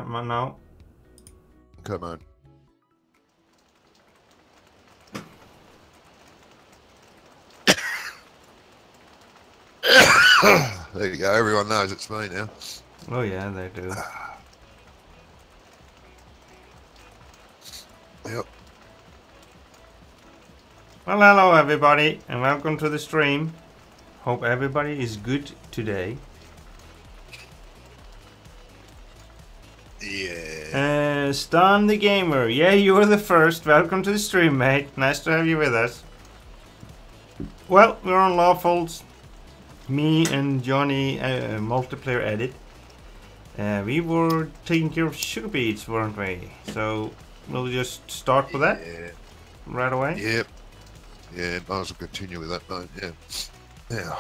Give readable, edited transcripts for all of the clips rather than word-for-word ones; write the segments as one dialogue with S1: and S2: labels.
S1: now.
S2: Come on. There you go. Everyone knows it's me now.
S1: Oh yeah, they do.
S2: Yep.
S1: Well, hello everybody, and welcome to the stream. Hope everybody is good today.
S2: Yeah.
S1: Stan the Gamer, yeah, you were the first. Welcome to the stream, mate. Nice to have you with us. Well, we're on Lawfolds. Me and Johnny multiplayer edit. We were taking care of sugar beets, weren't we? So we'll just start with that right away.
S2: Yep. Yeah, might as well continue with that, mate. Yeah. Yeah.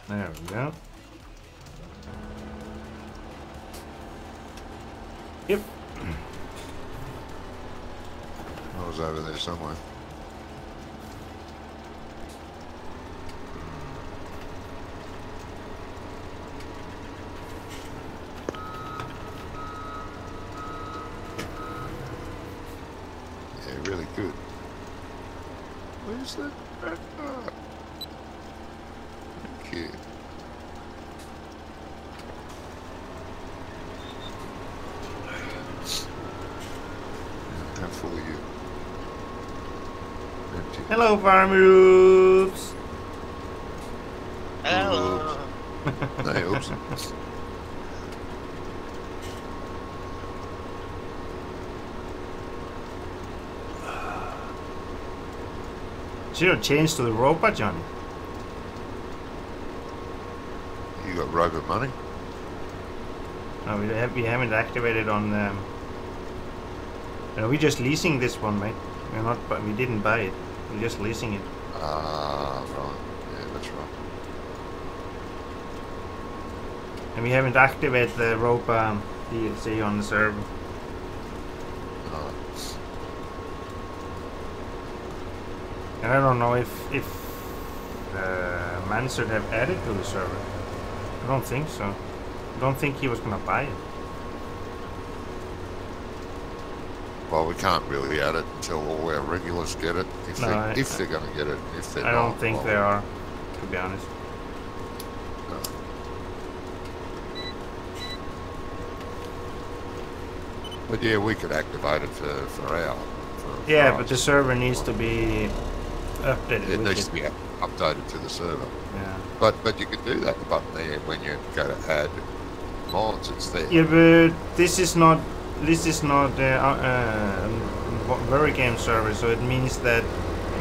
S1: There we go. Yep.
S2: I was over there somewhere. Yeah, really good. Where's that? Thank you. How full are you? Empty.
S1: Hello, Farmers.
S3: Hello.
S2: Hey, oops.
S1: Should have changed to the robot, Johnny.
S2: You got robot money?
S1: No, we haven't activated on. No, we're just leasing this one, mate. We're not, but we didn't buy it. We're just leasing it.
S2: Ah, right. Yeah, that's right.
S1: And we haven't activated the ropa DLC on the server.
S2: Oh.
S1: And I don't know if Mansard have added to the server. I don't think so. I don't think he was gonna buy it.
S2: Well, we can't really add it until all our regulars get it. If they're going to get it. If they're
S1: I
S2: not,
S1: don't think
S2: well,
S1: they are, to be honest.
S2: No. But yeah, we could activate it for our.
S1: Yeah, but the server needs to be updated.
S2: It needs to be updated to the server.
S1: Yeah.
S2: But you can do that button there when you go to add mods. It's there.
S1: Yeah, but this is not very game server, so it means that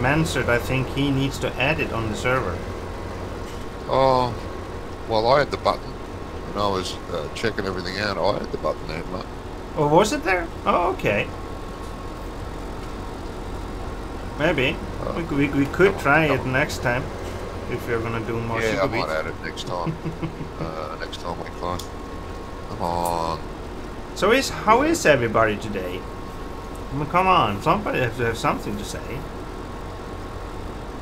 S1: Mansard, I think he needs to add it on the server.
S2: Oh, well, I had the button when I was checking everything out. I had the button there, mate.
S1: Oh, was it there? Oh, okay. Maybe we could try it next time if we're gonna do more.
S2: Yeah, I
S1: sugar
S2: might
S1: beets.
S2: add it next time. Next time we play. Come on.
S1: So how is everybody today? I mean, come on, somebody has to have something to say.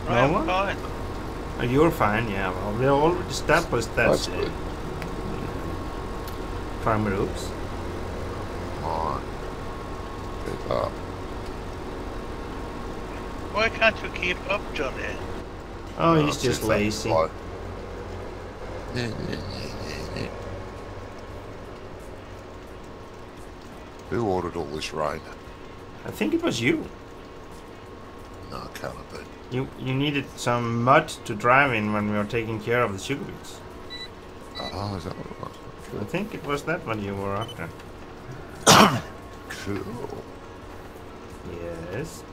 S1: No one?
S3: Fine.
S1: Oh, you're fine, yeah. Well, we already established that's
S2: That's good.
S1: Farmer Oops.
S2: Come on. Get up.
S3: Why can't you keep up, Johnny?
S1: Oh,
S2: No,
S1: he's
S2: I'm
S1: just
S2: too
S1: lazy.
S2: fat. Who ordered all this rain?
S1: I think it was you.
S2: No, it can't have been.
S1: You needed some mud to drive in when we were taking care of the sugar beets.
S2: Oh, is that what it was?
S1: I think it was that one you were after.
S2: Cool.
S1: Yes.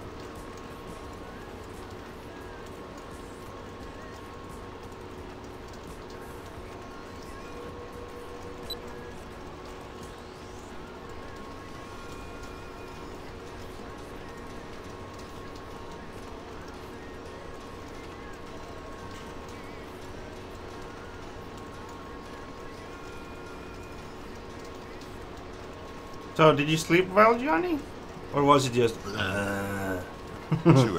S1: So, did you sleep well, Johnny? Or was it just...
S2: 2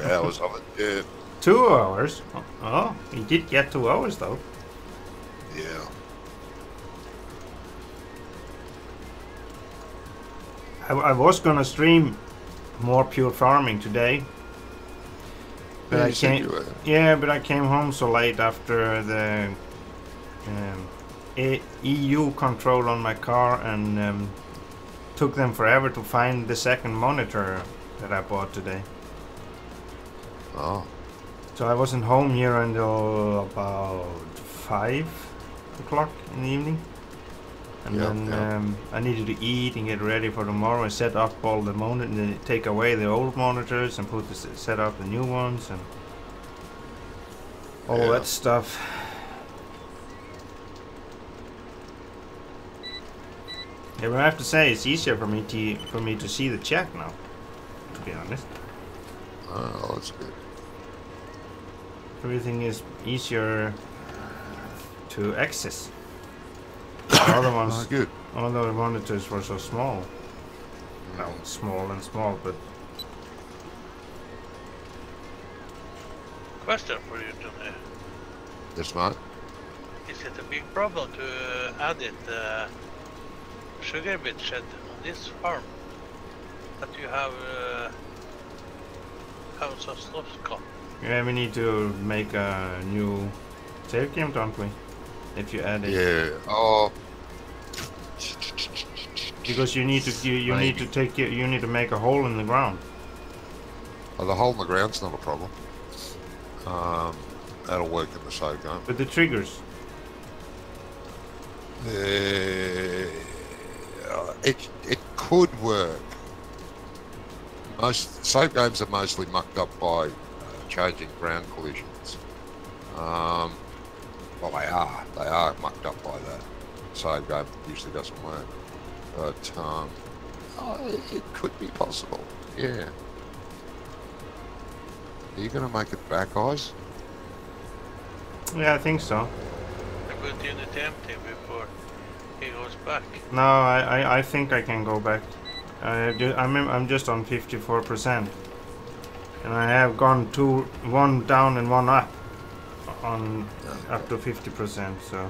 S2: hours of it, yeah.
S1: 2 hours? Oh, you did get 2 hours, though.
S2: Yeah.
S1: I was gonna stream more pure farming today. But
S2: Yeah,
S1: I
S2: you said
S1: came,
S2: you were.
S1: yeah, but I came home so late after the EU control on my car, and took them forever to find the second monitor that I bought today.
S2: Oh,
S1: So I wasn't home here until about 5 o'clock in the evening. And
S2: Yep,
S1: then
S2: yep.
S1: I needed to eat and get ready for tomorrow and set up all the monitors, take away the old monitors and set up the new ones and all
S2: Yeah.
S1: that stuff. Yeah, but I have to say it's easier for me to see the chat now, to be honest.
S2: Oh, that's good.
S1: Everything is easier to access. The other ones,
S2: Oh, good.
S1: all the monitors were so small. No, small and small, but
S3: Question for you, Johnny.
S2: Yes, mate.
S3: Is it a big problem to edit the sugar beet shed on this farm? That you have some stuff come?
S1: yeah, we need to make a new save game, don't we? If you add it,
S2: Yeah. Oh.
S1: because you need to you need to you need to make a hole in the ground.
S2: Oh, the hole in the ground's not a problem. That'll work in the save game.
S1: But the triggers,
S2: It could work. Most save games are mostly mucked up by changing ground collisions. Well, they are mucked up by that. Save game usually doesn't work, but it could be possible. Yeah. Are you going to make it back, guys?
S1: yeah, I think so.
S3: I put in the tempting before he goes back.
S1: No, I think I can go back. I'm just on 54%, and I have gone one down and one up on up to 50%, so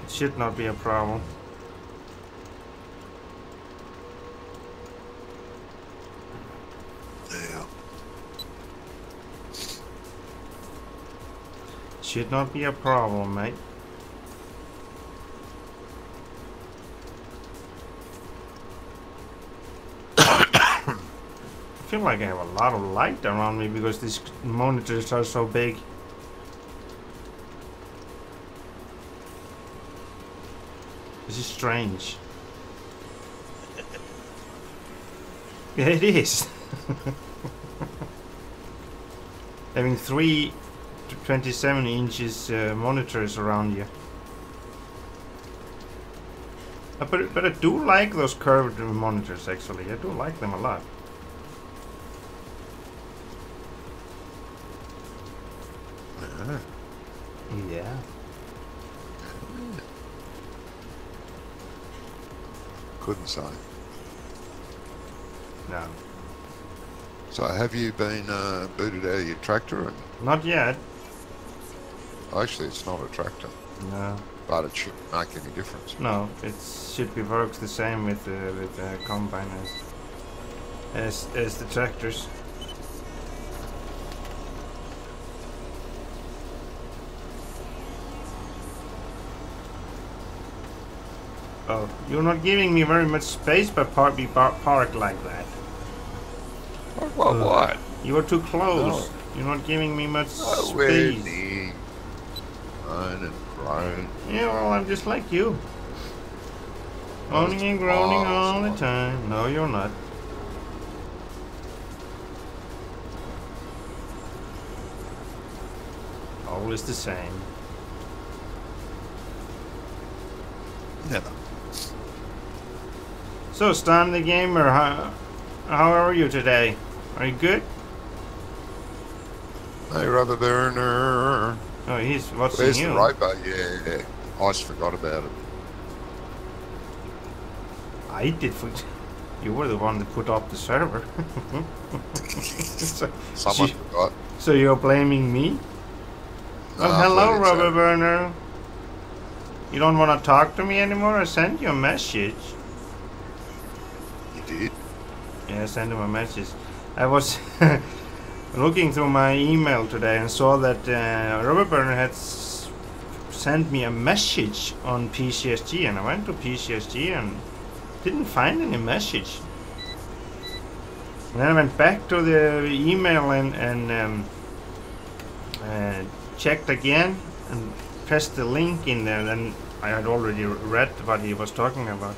S1: it should not be a problem.
S2: Yeah.
S1: Should not be a problem, mate. I feel like I have a lot of light around me because these monitors are so big. This is strange. Yeah, it is. Having three 27 inches monitors around you. But I do like those curved monitors, actually. I do like them a lot. Yeah.
S2: Couldn't say.
S1: No.
S2: So have you been booted out of your tractor? And
S1: Not yet.
S2: actually, it's not a tractor,
S1: No.
S2: but it shouldn't make any difference.
S1: No. It should be works the same with the combine as the tractors. Oh, you're not giving me very much space by park like that.
S2: Well, what?
S1: You are too close.
S2: No.
S1: You're not giving me much
S2: Oh, we're
S1: space.
S2: near. Grown and grown.
S1: Yeah, well, I'm just like you. Moaning and groaning all the time. No, you're not. Always the same.
S2: Never.
S1: So, Stan the Gamer, how are you today? Are you good?
S2: Hey, Rubberburner.
S1: Oh, he's watching
S2: Where's
S1: you.
S2: the robo? Yeah. I just forgot about it.
S1: I did. You were the one that put up the server.
S2: Someone forgot.
S1: So you're blaming me? Well, hello, Rubberburner. You don't want to talk to me anymore? I sent you a message.
S2: You did?
S1: Yeah, send him a message. I was looking through my email today and saw that Rubberburner had sent me a message on PCSG, and I went to PCSG and didn't find any message. And then I went back to the email and checked again and pressed the link in there. Then I had already read what he was talking about.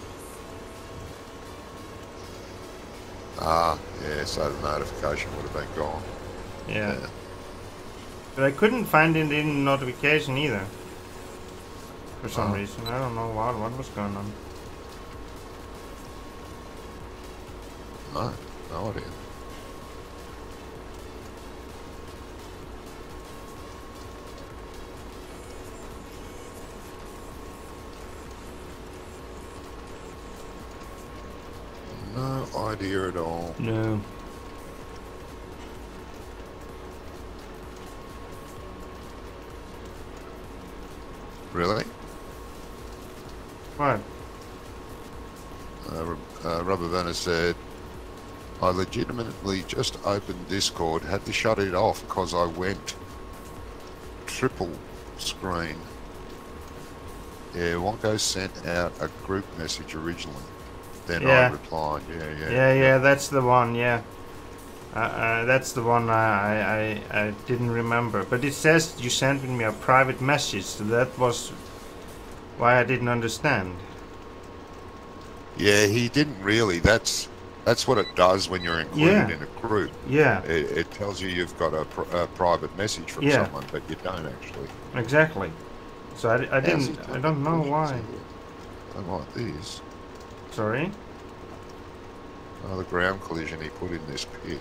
S2: Ah, yeah, so the notification would have been gone.
S1: Yeah. But I couldn't find it in notification either. For some reason. I don't know what was going on.
S2: No idea. No idea at all.
S1: No.
S2: Really?
S1: What?
S2: Rubberburner said, I legitimately just opened Discord, had to shut it off because I went triple screen. Yeah, Wonko sent out a group message originally. Then I replied,
S1: Yeah, that's the one, yeah. That's the one I didn't remember. But it says you sent me a private message, so that was why I didn't understand.
S2: Yeah, he didn't really. That's what it does when you're included in a group.
S1: Yeah.
S2: It tells you you've got a private message from someone, but you don't actually.
S1: Exactly. So I don't know why.
S2: I like this.
S1: Sorry?
S2: Oh, the ground collision he put in this pit.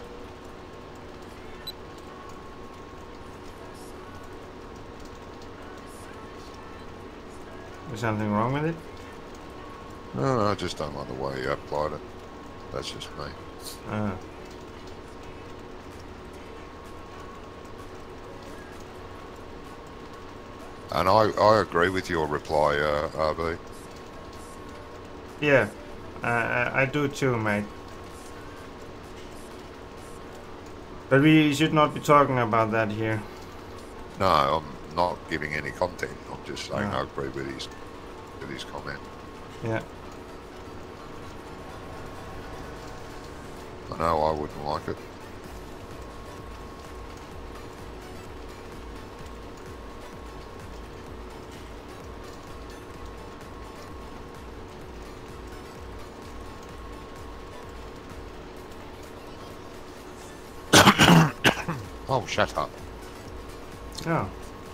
S1: Is something wrong with it?
S2: No, I just don't like the way you applied it. That's just me. And I agree with your reply, RB.
S1: Yeah, I do too, mate. But we should not be talking about that here.
S2: No, I'm not giving any content. I'm just saying I agree with his comment.
S1: Yeah.
S2: I know I wouldn't like it. Oh, shut up.
S1: Oh,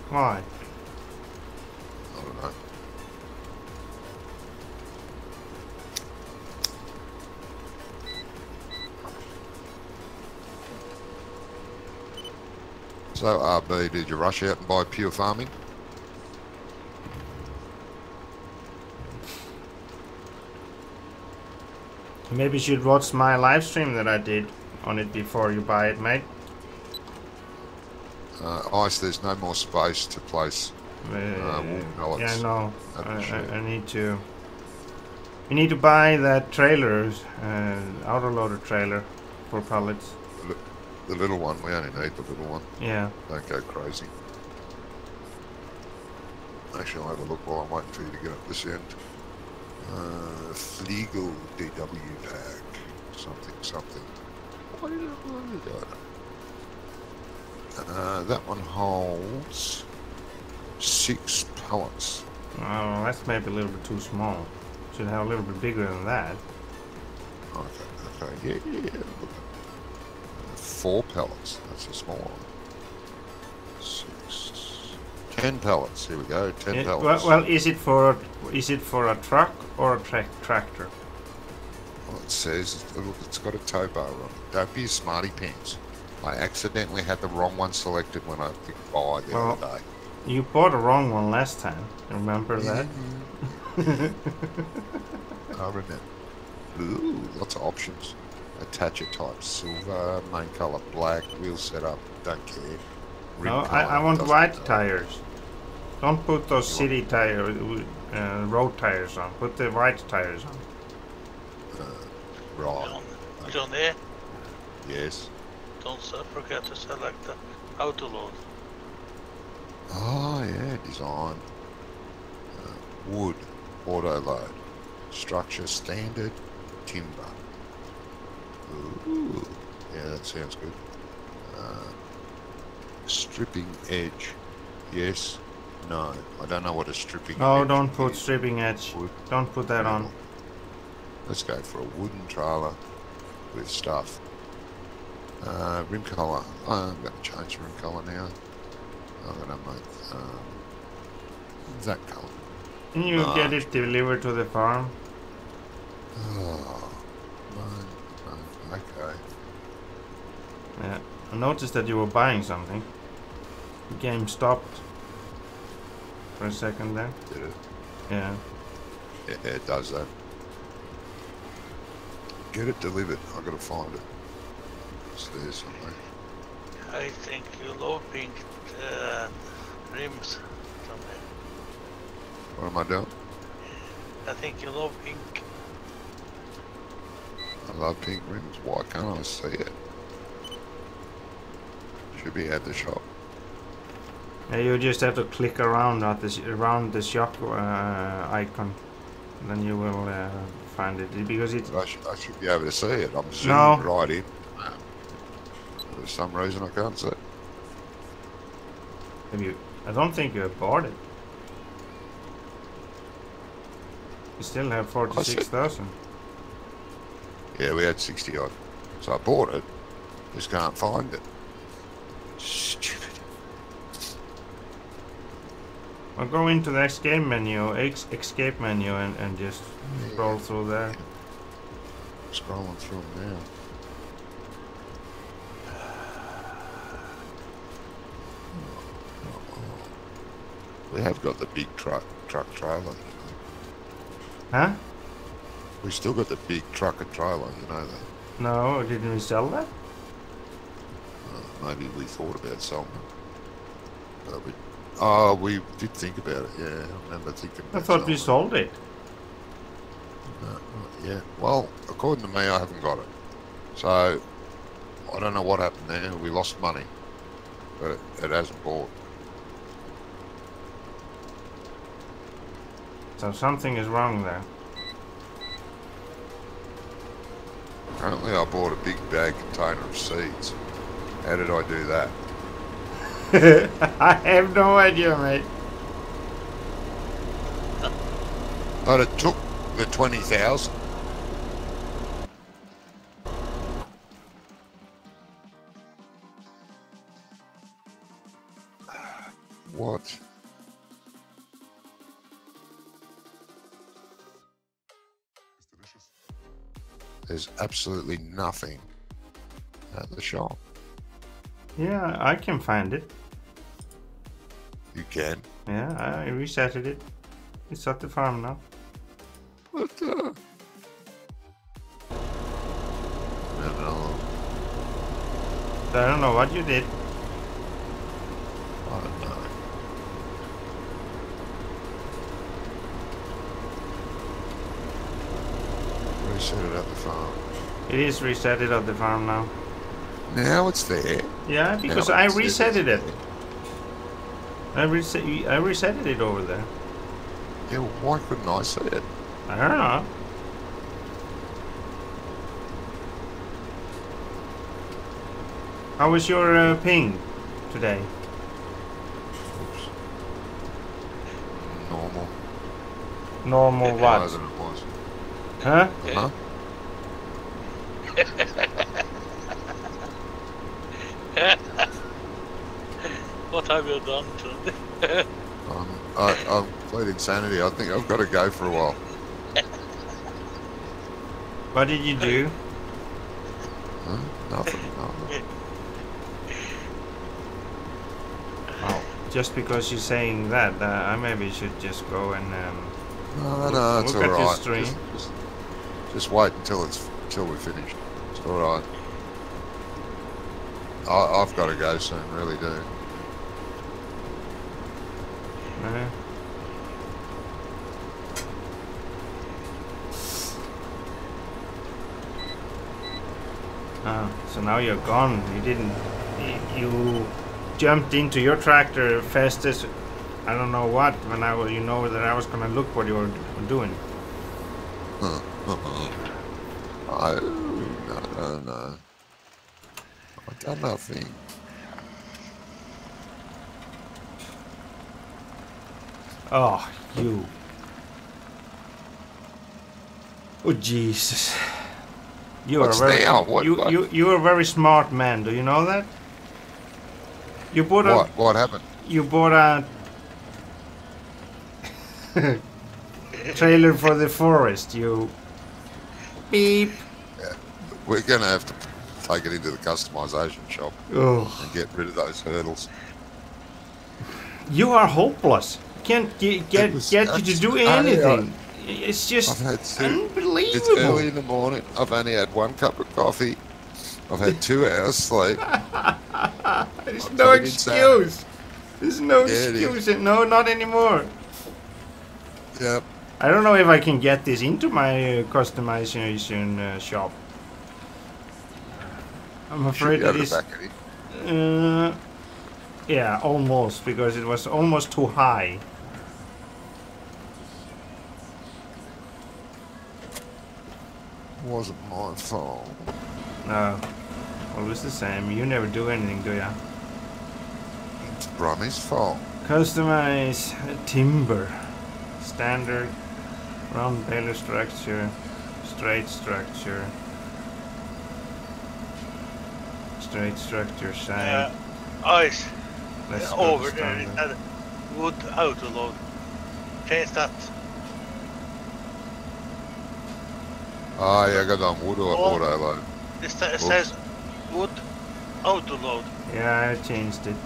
S1: why?
S2: I don't know. So, RB, did you rush out and buy Pure Farming?
S1: Maybe you should watch my live stream that I did on it before you buy it, mate.
S2: Ice, there's no more space to place wool pellets.
S1: Yeah, I know. I need to. We need to buy that trailer, outer loader trailer for pellets.
S2: The little one, we only need the little one.
S1: Yeah.
S2: Don't go crazy. Actually, I'll have a look while I'm waiting for you to get up this end. Flegel DW pack. Something. What is it? That one holds 6 pellets.
S1: Oh, that's maybe a little bit too small. Should have a little bit bigger than that.
S2: Okay, yeah. 4 pellets. That's a small one. 6, 10 pellets. Here we go. 10 pellets.
S1: Well, is it for a truck or a tractor?
S2: Well, it says, look, it's got a tow bar on it. Don't be a smarty pants. I accidentally had the wrong one selected when I clicked buy the other day.
S1: You bought the wrong one last time. Remember that?
S2: I remember. Ooh, lots of options. Attacher type, silver, main colour black, wheel setup, don't care.
S1: No, I want white tires. Don't put those city tires, road tires on. Put the white tires on.
S2: Right.
S3: Johnny,
S2: Yes.
S3: don't forget to select the auto load.
S2: Oh, yeah, design. Wood, auto load. Structure, standard, timber. Ooh. Yeah, that sounds good. Stripping edge. Yes. No. I don't know what a stripping
S1: No,
S2: edge
S1: don't put
S2: is.
S1: stripping edge.
S2: Wood.
S1: Don't put that on.
S2: Let's go for a wooden trailer with stuff. Rim colour. I'm going to change the rim colour now. I'm going to make that colour.
S1: Can you get it delivered to the farm?
S2: Oh, no, okay.
S1: Yeah. I noticed that you were buying something. The game stopped for a second there.
S2: Did it?
S1: Yeah.
S2: Yeah, it does that. Get it delivered. I've got to find it. It's there somewhere.
S3: I think you low pink rims. Johnny.
S2: What am I doing?
S3: I think you low pink.
S2: I love pink rims. Why can't I see it? Should be at the shop.
S1: Yeah, you just have to click around at this around the shop icon, then you will find it because it's.
S2: I should be able to see it. I'm zooming right in. For some reason I can't see it.
S1: Have you? I don't think you have bought it. You still have 46,000.
S2: Yeah, we had 60 odd. So I bought it. Just can't find it. Stupid.
S1: I'll go into the escape menu, escape menu, and just scroll through there.
S2: Scrolling through them now. We have got the big truck trailer, you know.
S1: Huh?
S2: We still got the big truck and trailer, you know that.
S1: No, didn't we sell that?
S2: Maybe we thought about selling it. But we did think about it, yeah. I remember thinking about
S1: I thought we
S2: selling
S1: sold it.
S2: yeah. Well, according to me, I haven't got it. So, I don't know what happened there. We lost money. But it hasn't bought.
S1: So something is wrong there.
S2: Apparently I bought a big bag container of seeds. How did I do that?
S1: I have no idea, mate.
S2: But it took the 20,000. What? There's absolutely nothing at the shop.
S1: Yeah, I can find it.
S2: You can?
S1: Yeah, I resetted it. It's at the farm now.
S2: What the? No.
S1: I don't know what you did.
S2: I don't know. Reset it at the farm.
S1: It is resetted at the farm now.
S2: Now it's there.
S1: Yeah, because
S2: Now
S1: I
S2: it's
S1: resetted it. I resetted it over there.
S2: Yeah, well, why couldn't I see it?
S1: I don't know. How was your ping today?
S2: Oops. Normal.
S1: Normal
S2: Higher
S1: what?
S2: than it was.
S1: Huh?
S2: Huh?
S3: What have you done to
S2: I'm played insanity. I think I've got to go for a while.
S1: What did you do?
S2: Huh? Nothing.
S1: Oh, just because you're saying that, I maybe should just go and
S2: No, it's
S1: look at your
S2: alright.
S1: stream.
S2: Just wait until we're finished. It's alright. I've got to go soon, really do.
S1: Yeah. So now you're gone. You didn't. You jumped into your tractor fastest. I don't know what. When I was, you know that I was gonna look what you were doing.
S2: No. I've done nothing.
S1: Oh, you. Oh, Jesus. You
S2: What's
S1: are very.
S2: now? What?
S1: You are a very smart man. Do you know that? You bought a.
S2: What happened?
S1: You bought a trailer for the forest. You. Beep.
S2: Yeah. We're gonna have to take it into the customization shop and get rid of those hurdles.
S1: You are hopeless. Can't get you to do anything. It's just unbelievable.
S2: It's early in the morning. I've only had 1 cup of coffee. I've had 2 hours sleep.
S1: There's no excuse. There's no excuse. No, not anymore.
S2: Yep.
S1: I don't know if I can get this into my customization shop. I'm afraid it is. Yeah, almost, because it was almost too high.
S2: Wasn't my fault.
S1: No. Well, it's the same. You never do anything, do ya?
S2: It's Brummie's fault.
S1: Customize timber. Standard. Round baler structure. Straight structure. Straight structure side.
S3: Ice.
S1: Let's
S3: Over there is that wood auto load. Change that.
S2: Oh, yeah, I got on wood auto load.
S3: It says wood auto load.
S1: Yeah, I changed it.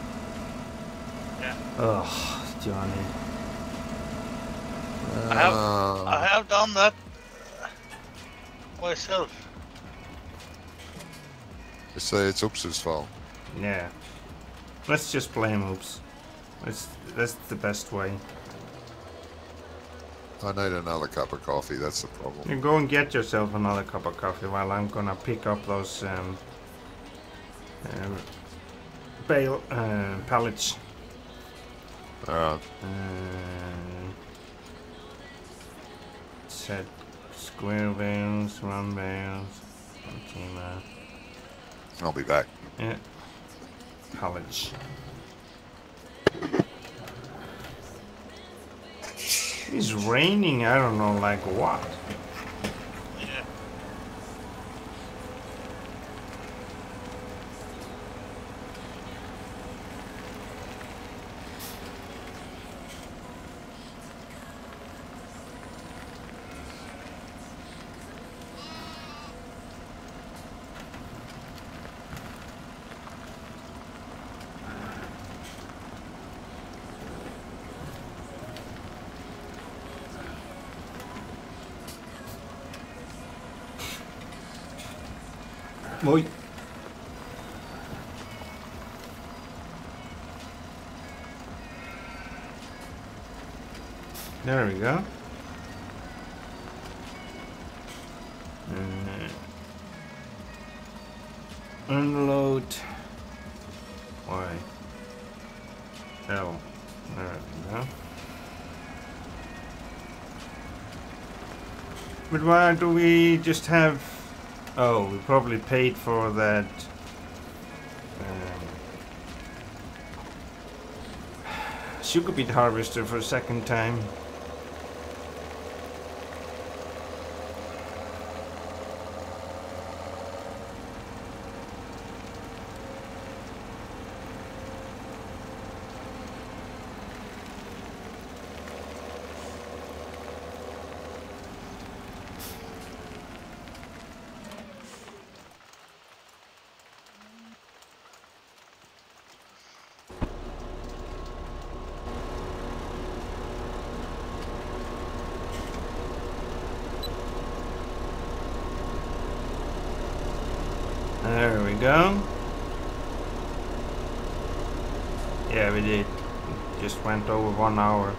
S3: Yeah.
S1: Ugh, Johnny.
S3: I have done that myself.
S2: You say it's Oops's fault.
S1: Yeah. Let's just blame Oops. That's the best way.
S2: I need another cup of coffee, that's the problem.
S1: You go and get yourself another cup of coffee while I'm gonna pick up those pallets.
S2: Alright.
S1: Set square bales, round bales.
S2: I'll be back.
S1: Yeah. Pallets. It's raining, I don't know like what.
S3: Yeah.
S1: Oi. There we go. Unload. Why? L. There we go. But why do we just have... Oh, we probably paid for that sugar beet harvester for a second time. There we go. Yeah, we did. Just went over 1 hour.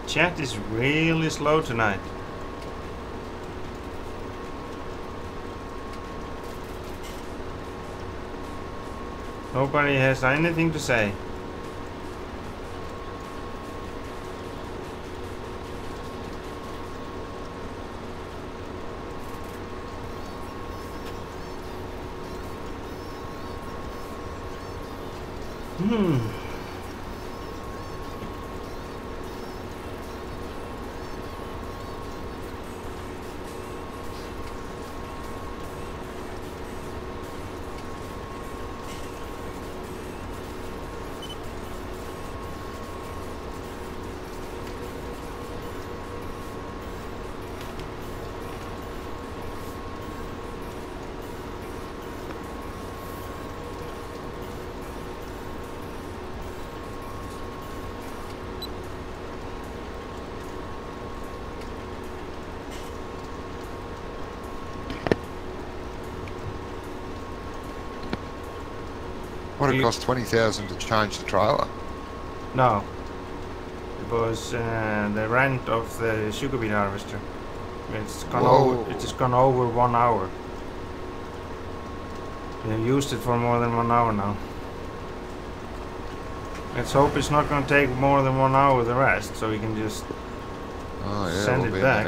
S1: Chat is really slow tonight. Nobody has anything to say.
S2: What, it cost 20,000 to change the trailer?
S1: No. It was the rent of the sugar beet harvester. It's gone over. It's gone over 1 hour. We have used it for more than 1 hour now. Let's hope it's not going to take more than 1 hour the rest, so we can just send it back.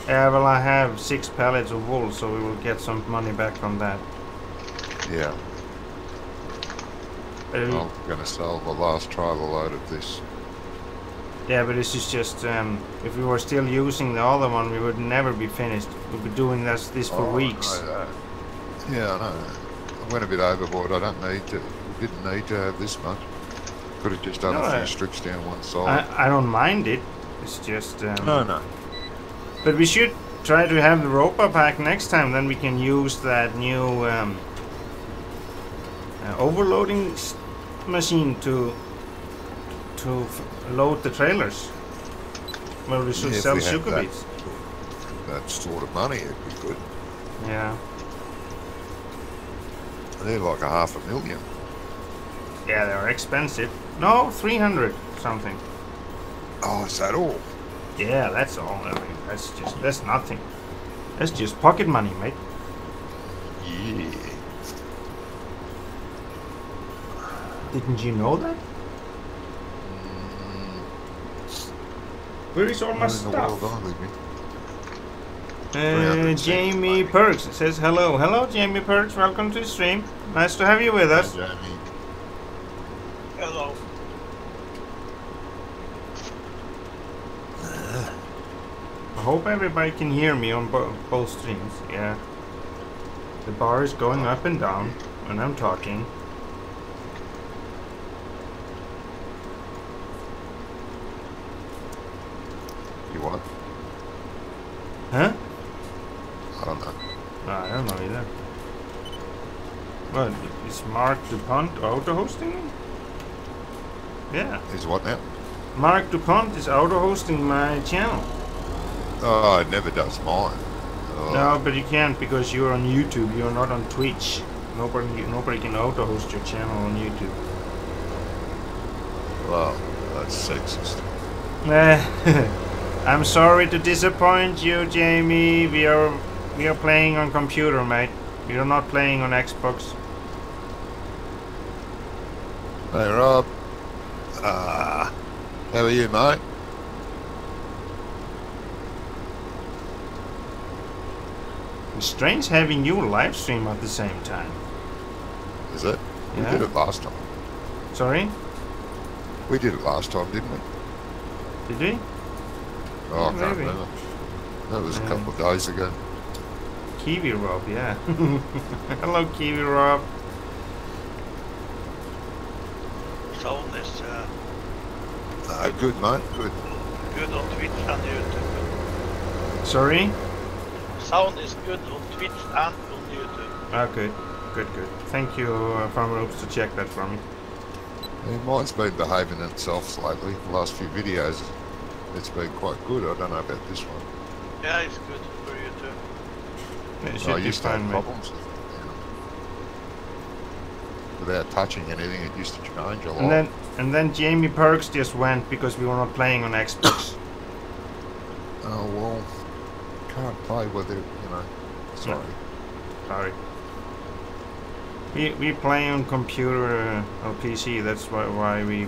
S1: Yeah, well, I have 6 pallets of wool, so we will get some money back from that.
S2: Yeah. I'm going to sell the last trailer load of this.
S1: Yeah, but this is just, if we were still using the other one, we would never be finished. We'd be doing this for weeks.
S2: I know that. Yeah, I know. I went a bit overboard. I didn't need to have this much. Could have just done a few strips down one side.
S1: I don't mind it. It's just...
S2: No.
S1: But we should try to have the roper pack next time, then we can use that new overloading machine to load the trailers. Well, we should sell sugar beets.
S2: That sort of money, it'd be good.
S1: Yeah.
S2: They're like $500,000.
S1: Yeah, they're expensive. No, 300 something.
S2: Oh, is that all?
S1: Yeah, that's all. I mean, that's nothing. That's just pocket money, mate.
S2: Yeah.
S1: Didn't you know that? Where is all my stuff? Jamie Perks says hello. Hello, Jamie Perks. Welcome to the stream. Nice to have you with us.
S2: Hi, Jamie.
S3: Hello.
S1: I hope everybody can hear me on both streams. Yeah. The bar is going up and down when I'm talking.
S2: You what?
S1: Huh?
S2: I don't know.
S1: No, I don't know either. What? Is Marc Dupont auto-hosting? Yeah.
S2: Is what now?
S1: Marc Dupont is auto-hosting my channel.
S2: Oh, it never does mine. Oh.
S1: No, but you can't because you're on YouTube. You're not on Twitch. Nobody can auto-host your channel on YouTube.
S2: Well, that's sexist.
S1: I'm sorry to disappoint you, Jamie. We are playing on computer, mate. We are not playing on Xbox.
S2: Hey, Rob. How are you, mate?
S1: It's strange having you live stream at the same time.
S2: Is it?
S1: Yeah.
S2: We did it last time.
S1: Sorry?
S2: We did it last time, didn't we?
S1: Did we?
S2: Oh, I can't
S1: Maybe.
S2: remember. That was a couple of days ago.
S1: Kiwi Rob, yeah. Hello, Kiwi Rob.
S3: Sound is
S2: Good, mate. Good.
S3: good on Twitch and YouTube.
S1: Sorry?
S3: Sound is good on Twitch and on YouTube.
S1: Ah, good. Good. Thank you, Farmer Oops, to check that for me.
S2: Yeah, mine's been behaving itself lately. The last few videos, it's been quite good. I don't know about this one.
S3: Yeah, it's good for you too.
S1: It
S2: I
S1: should be
S2: used to have
S1: fine, mate.
S2: problems with it. without touching anything. It used to change a lot.
S1: And then Jamie Perks just went because we were not playing on Xbox.
S2: Oh well, can't play with it, you know. Sorry.
S1: No, sorry. We play on computer or PC. That's why we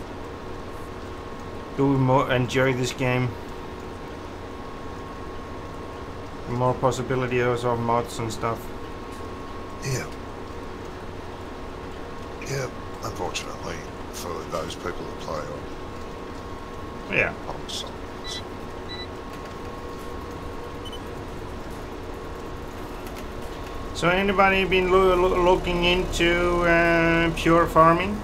S1: do enjoy this game. More possibilities of mods and stuff.
S2: Yeah. Yeah. Unfortunately, for those people that play on.
S1: Yeah.
S2: Consoles.
S1: So anybody been looking into pure farming?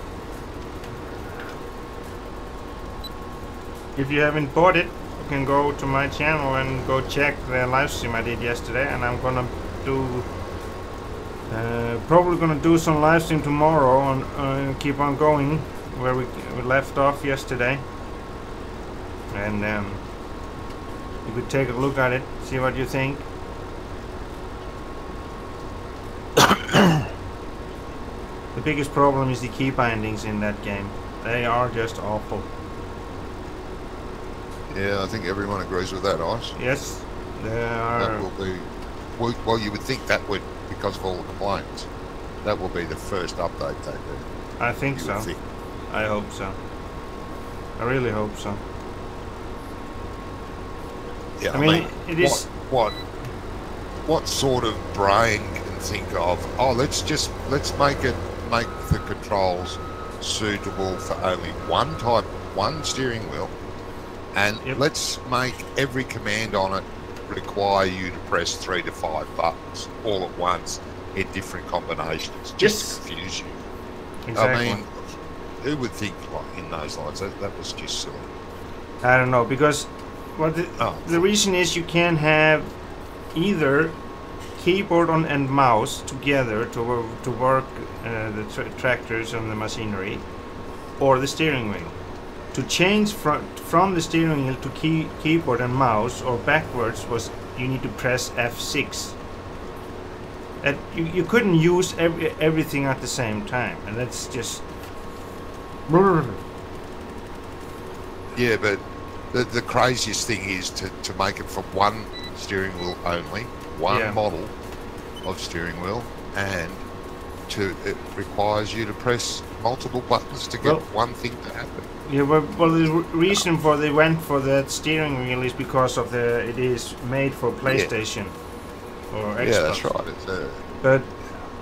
S1: If you haven't bought it, you can go to my channel and go check the live stream I did yesterday, and I'm gonna do probably gonna do some live stream tomorrow and keep on going where we left off yesterday, and you could take a look at it, see what you think. The biggest problem is the key bindings in that game. They are just awful.
S2: Yeah, I think everyone agrees with that, Ice.
S1: Yes, they are.
S2: That will be. Well, you would think that would, because of all the complaints, that will be the first update they do.
S1: I think so. I hope so. I really hope so.
S2: Yeah,
S1: I mean it is.
S2: What sort of brain can think of? Oh, let's make the controls suitable for only one steering wheel, and let's make every command on it require you to press 3 to 5 buttons all at once in different combinations, just to confuse you.
S1: Exactly.
S2: I mean, who would think like in those lines? That was just silly.
S1: I don't know, because the reason is you can have either keyboard and mouse together to work the tractors and the machinery, or the steering wheel. To change from the steering wheel to keyboard and mouse or backwards was you need to press F6. And you couldn't use everything at the same time, and that's just.
S2: Yeah, but the craziest thing is to make it for one steering wheel only, one model of steering wheel, and it requires you to press multiple buttons to get one thing to happen.
S1: Yeah, well, the reason for they went for that steering wheel is because of it is made for PlayStation or Xbox.
S2: Yeah, that's right.
S1: But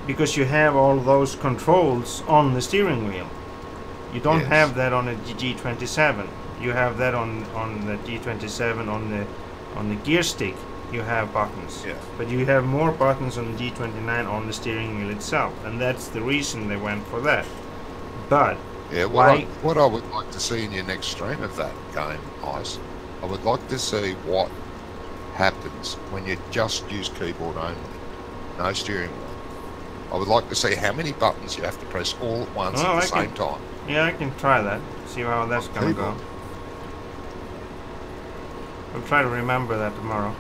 S1: because you have all those controls on the steering wheel, you don't have that on a G27. You have that on the G27 on the gear stick. You have buttons, but you have more buttons on the G29 on the steering wheel itself, and that's the reason they went for that. But
S2: what I would like to see in your next stream of that game, Ice, I would like to see what happens when you just use keyboard only, no steering wheel. I would like to see how many buttons you have to press all at once at the same time.
S1: Yeah, I can try that. See how that's gonna go. I'll try to remember that tomorrow.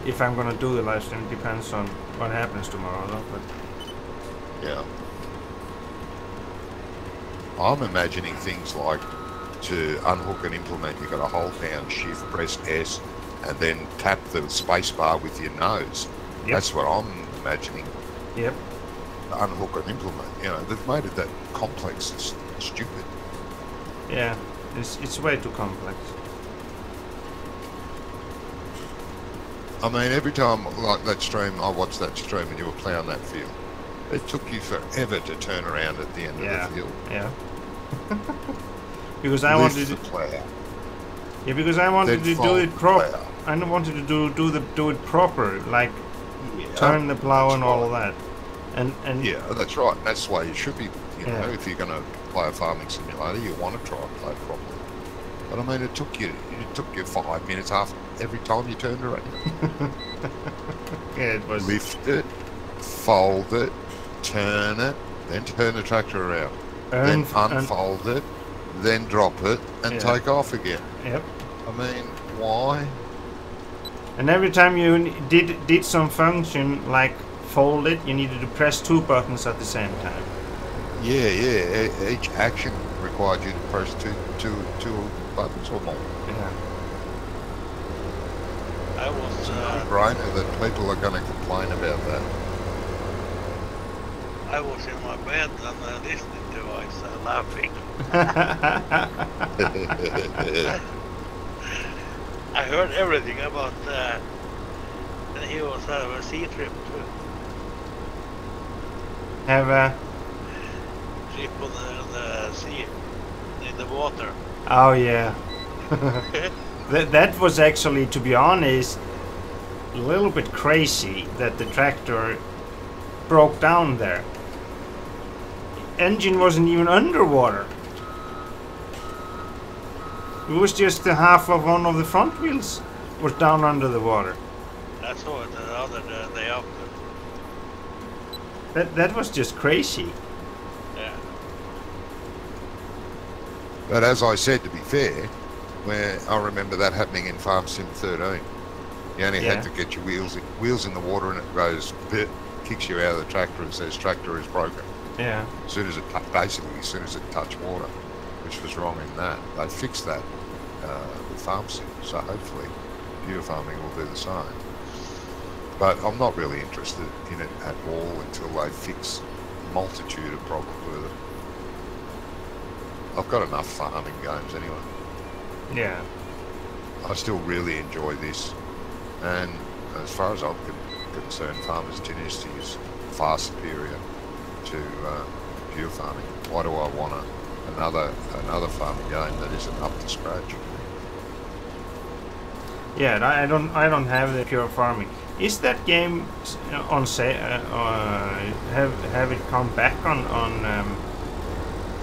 S1: If I'm gonna do the live stream, it depends on what happens tomorrow, though. But
S2: yeah, I'm imagining things like to unhook an implement, you got to hold down Shift, press S, and then tap the space bar with your nose. That's what I'm imagining.
S1: Yep.
S2: Unhook an implement. You know, they've made it that complex. It's stupid.
S1: Yeah, it's way too complex.
S2: I mean, every time, like that stream, I watched that stream and you were ploughing that field. It took you forever to turn around at the end of the field.
S1: Yeah. Because I wanted to
S2: plough.
S1: Yeah, because I wanted to do it proper. I wanted to do it proper, like turn the plow and all of that. And
S2: yeah, that's right. That's why you should be. You know, if you're going to play a farming simulator, you want to try and play it properly. But I mean, it took you 5 minutes every time you turned around.
S1: Yeah, it was.
S2: Lift it, fold it, turn it, then turn the tractor around, then unfold it, then drop it, and take off again.
S1: Yep.
S2: I mean, why?
S1: And every time you did some function like fold it, you needed to press 2 buttons at the same time.
S2: Each action required you to press two buttons or more.
S1: Yeah.
S3: I was
S2: Brainer that people are going to complain about that.
S3: I was in my bed and listening to us laughing. I heard everything about and he was have a sea trip too.
S1: Have a...
S3: Trip on the sea, in the water.
S1: Oh yeah. That was actually, to be honest, a little bit crazy that the tractor broke down there. Engine wasn't even underwater. It was just the half of one of the front wheels was down under the water.
S3: I saw it the other day after.
S1: That was just crazy.
S3: Yeah.
S2: But as I said, to be fair, where I remember that happening in Farm Sim 13. You only had to get your wheels in the water, and it goes, kicks you out of the tractor and says tractor is broken.
S1: Yeah.
S2: As soon as it touched water, which was wrong in that. They fixed that with Farm Sim, so hopefully pure farming will do the same. But I'm not really interested in it at all until they fix a multitude of problems with it. I've got enough farming games anyway.
S1: Yeah.
S2: I still really enjoy this, and as far as I'm concerned, Farmers Dynasty is far superior to pure farming. Why do I want another farming game that isn't up to scratch?
S1: Yeah, I don't have the pure farming. Is that game on sale? Have it come back on?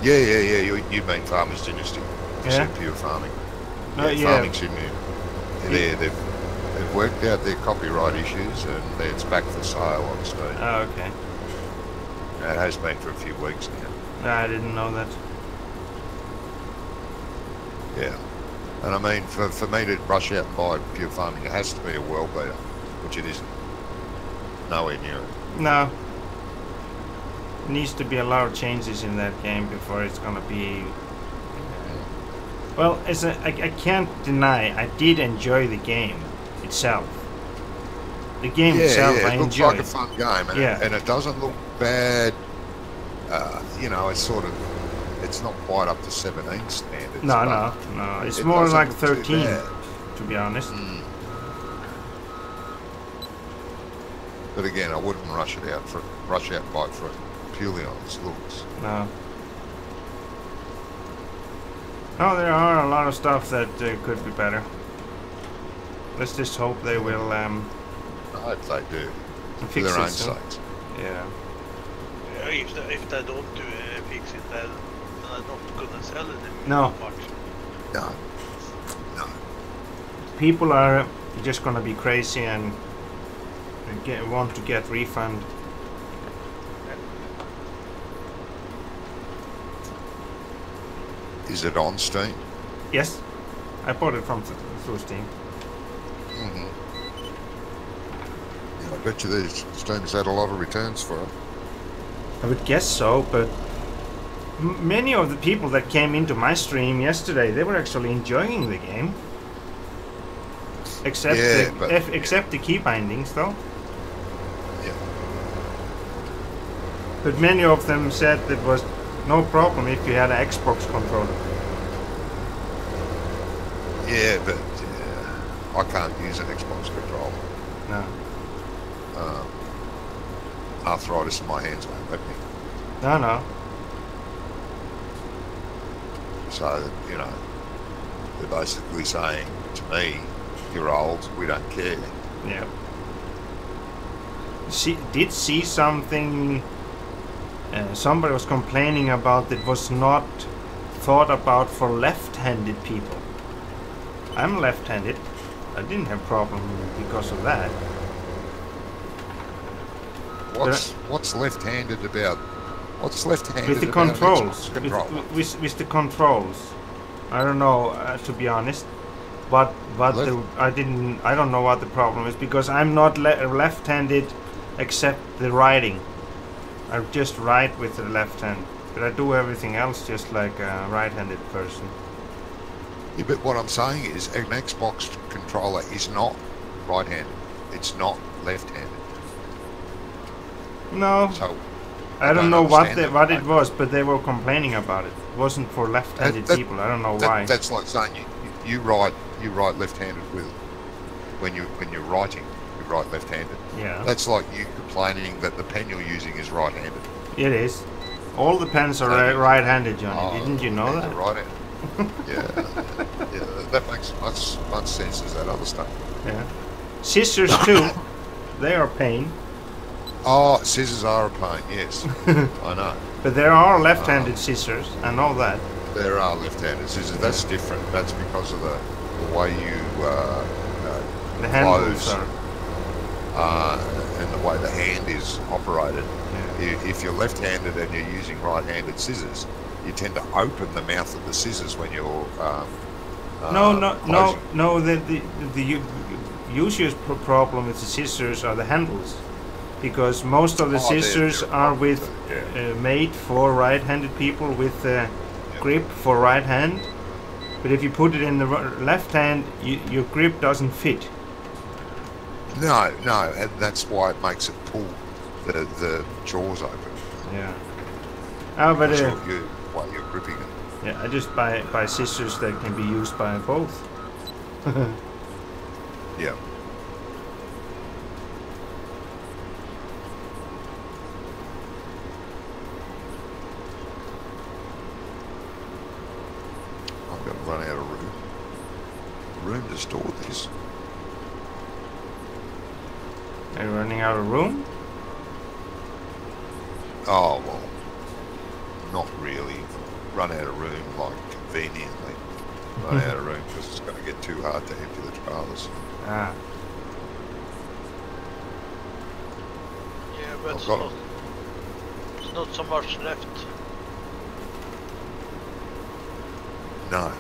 S2: Yeah. You mean Farmers Dynasty? You said pure farming. Farming Simulator. They've worked out their copyright issues, and it's back for sale on Steam.
S1: Oh, okay.
S2: It has been for a few weeks now.
S1: No, I didn't know that.
S2: Yeah. And I mean, for me to rush out and buy pure farming, it has to be a world beater, which it isn't. Nowhere near it.
S1: No. Needs to be a lot of changes in that game before it's gonna be... Well, I can't deny I did enjoy the game itself. The game itself, I enjoyed.
S2: It looks like a fun game, and it doesn't look bad. You know, it's sort of, it's not quite up to 17 standards.
S1: No. It's more like 13, to be honest.
S2: But again, I wouldn't rush out and buy it for it purely on its looks.
S1: No. No, there are a lot of stuff that could be better. Let's just hope they will.
S2: I hope they do.
S1: Fix
S2: for their own
S1: soon.
S2: sakes.
S1: Yeah.
S3: If they don't fix it, then they're not gonna sell it
S1: No.
S3: much.
S2: No.
S1: People are just gonna be crazy and want to get refund.
S2: Is it on Steam?
S1: Yes, I bought it from through Steam.
S2: Yeah, I bet you Steam's had a lot of returns for it.
S1: I would guess so, but many of the people that came into my stream yesterday, they were actually enjoying the game. Except the key bindings, though.
S2: Yeah.
S1: But many of them said it was no problem if you had an Xbox controller.
S2: Yeah, but I can't use an Xbox controller.
S1: No.
S2: Arthritis in my hands won't let me.
S1: No.
S2: So, you know, they're basically saying to me, you're old, we don't care.
S1: Yeah. Did see something. Somebody was complaining about it was not thought about for left-handed people. I'm left-handed. I didn't have problem because of that.
S2: What's left-handed about? What's left-handed
S1: with the
S2: about
S1: controls?
S2: With
S1: the controls. I don't know, to be honest. But I don't know what the problem is, because I'm not left-handed except the writing. I just write with the left hand. But I do everything else just like a right-handed person.
S2: Yeah, but what I'm saying is an Xbox controller is not right-handed. It's not left-handed.
S1: No,
S2: So
S1: I don't know what
S2: understand
S1: what it was, but they were complaining about it. It wasn't for left-handed people. I don't know why.
S2: That's like saying you write left-handed with when you're writing, you write left-handed.
S1: Yeah.
S2: That's like you complaining that the pen you're using is right-handed.
S1: It is. All the pens are right-handed, Johnny. Didn't you know that?
S2: Right-handed. Yeah, that makes much sense as that other stuff.
S1: Yeah. Scissors too. They are pain.
S2: Oh, scissors are a pain. Yes, I know.
S1: But there are left-handed scissors. I know that.
S2: There are left-handed scissors. That's different. That's because of the way you
S1: The handles
S2: close,
S1: are.
S2: and the way the hand is operated.
S1: Yeah.
S2: If you're left-handed and you're using right-handed scissors, you tend to open the mouth of the scissors when you're
S1: No. The usual problem with the scissors are the handles, because most of the scissors are made for right-handed people with grip for right hand. But if you put it in the left hand, your grip doesn't fit.
S2: No, and that's why it makes it pull the jaws open.
S1: Yeah. Oh, but
S2: while you're gripping it.
S1: yeah, I just buy scissors that can be used by both.
S2: Yeah. I'm going to run out of room to store this.
S1: Are you running out of room?
S2: Oh, well, not really. Run out of room, like, conveniently. Run out of room because it's going to get too hard to empty the trailers.
S1: Ah.
S3: Yeah, but
S2: I've
S3: it's not so much left.
S2: No.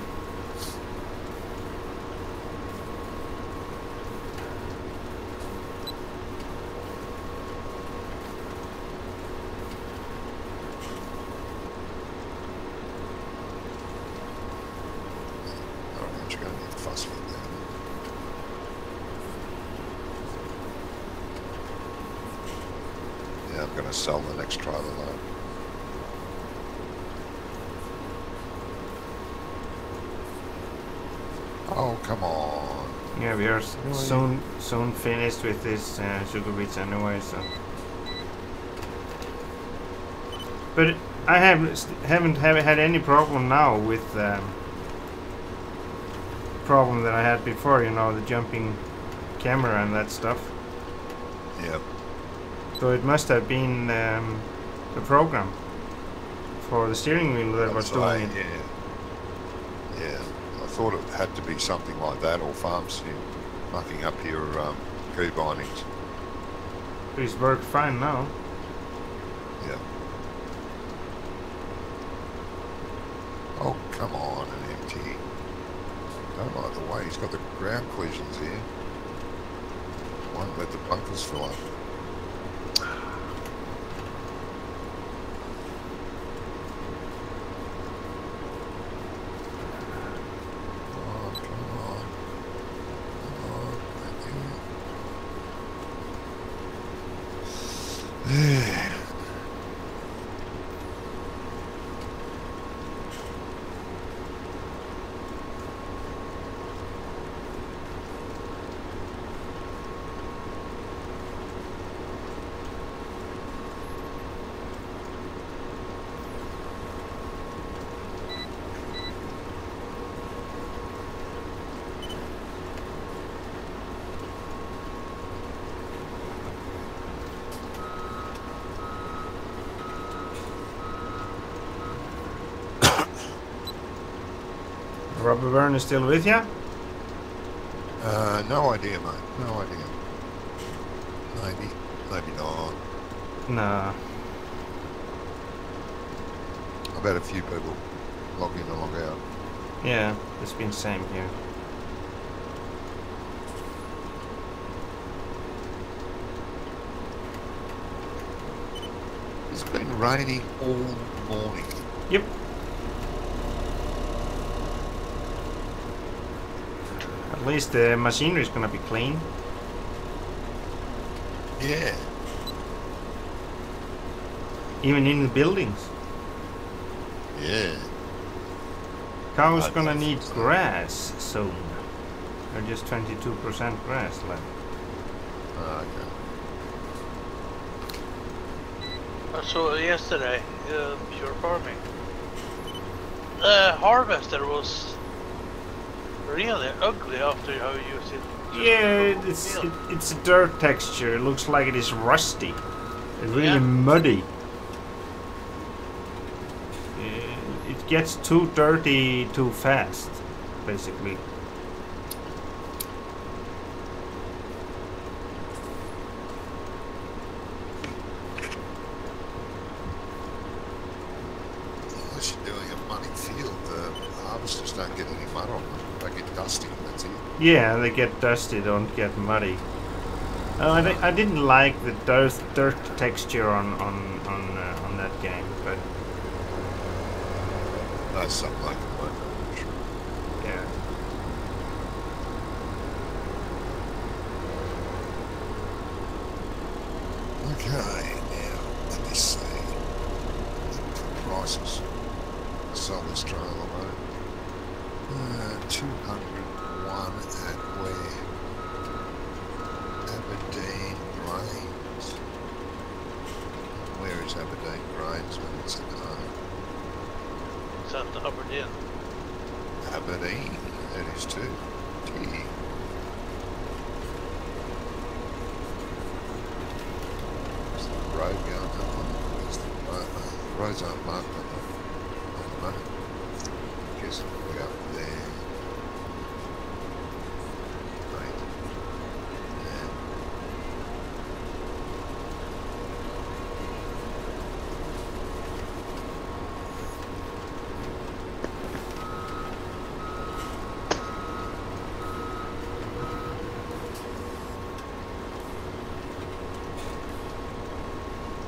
S2: I'm going to sell the next trailer load. Oh, come on.
S1: Yeah, we are soon finished with this sugar beets anyway, so. But I haven't had any problem now with problem that I had before, you know, the jumping camera and that stuff.
S2: Yeah.
S1: So it must have been the program for the steering wheel that was doing it.
S2: Yeah. I thought it had to be something like that, or farm sim, mucking up your key bindings.
S1: But it's worked fine now.
S2: Yeah. Oh, come on, an MT. Don't like the way he's got the ground collisions here. Won't let the bunkers fill up.
S1: Rubberburner still with ya?
S2: No idea, mate. No idea. Maybe not.
S1: Nah.
S2: I've had a few people log in and log out.
S1: Yeah, it's been same here.
S2: It's been raining all morning.
S1: Yep. At least the machinery is gonna be clean.
S2: Yeah.
S1: Even in the buildings.
S2: Yeah.
S1: Cows
S2: I'd
S1: gonna
S2: say
S1: need
S2: so.
S1: grass soon. They're just 22% grass left.
S2: Oh, okay.
S3: I saw yesterday, pure farming. The harvester was really ugly after how you use it.
S1: Yeah,
S3: Yeah.
S1: it's a dirt texture. It looks like it is rusty. It's really
S3: Yeah.
S1: muddy. It gets too dirty too fast, basically.
S2: Unless you're doing a muddy field, the harvesters don't get any mud on them. They get dusty, that's it.
S1: Yeah, they get dusty, don't get muddy. I didn't like the dirt texture on that game, but
S2: That's something I can work on, for sure.
S1: yeah.
S2: Okay, now, let me see. Prices. Sell this trailer load. 201 at where? Aberdeen Grains. Where is Aberdeen Grains when it's at home?
S3: It's at Aberdeen.
S2: Aberdeen, that is too. Gee. Is the road going on? Where's the roads aren't marked on the map. Guess we're up there. Right. Yeah.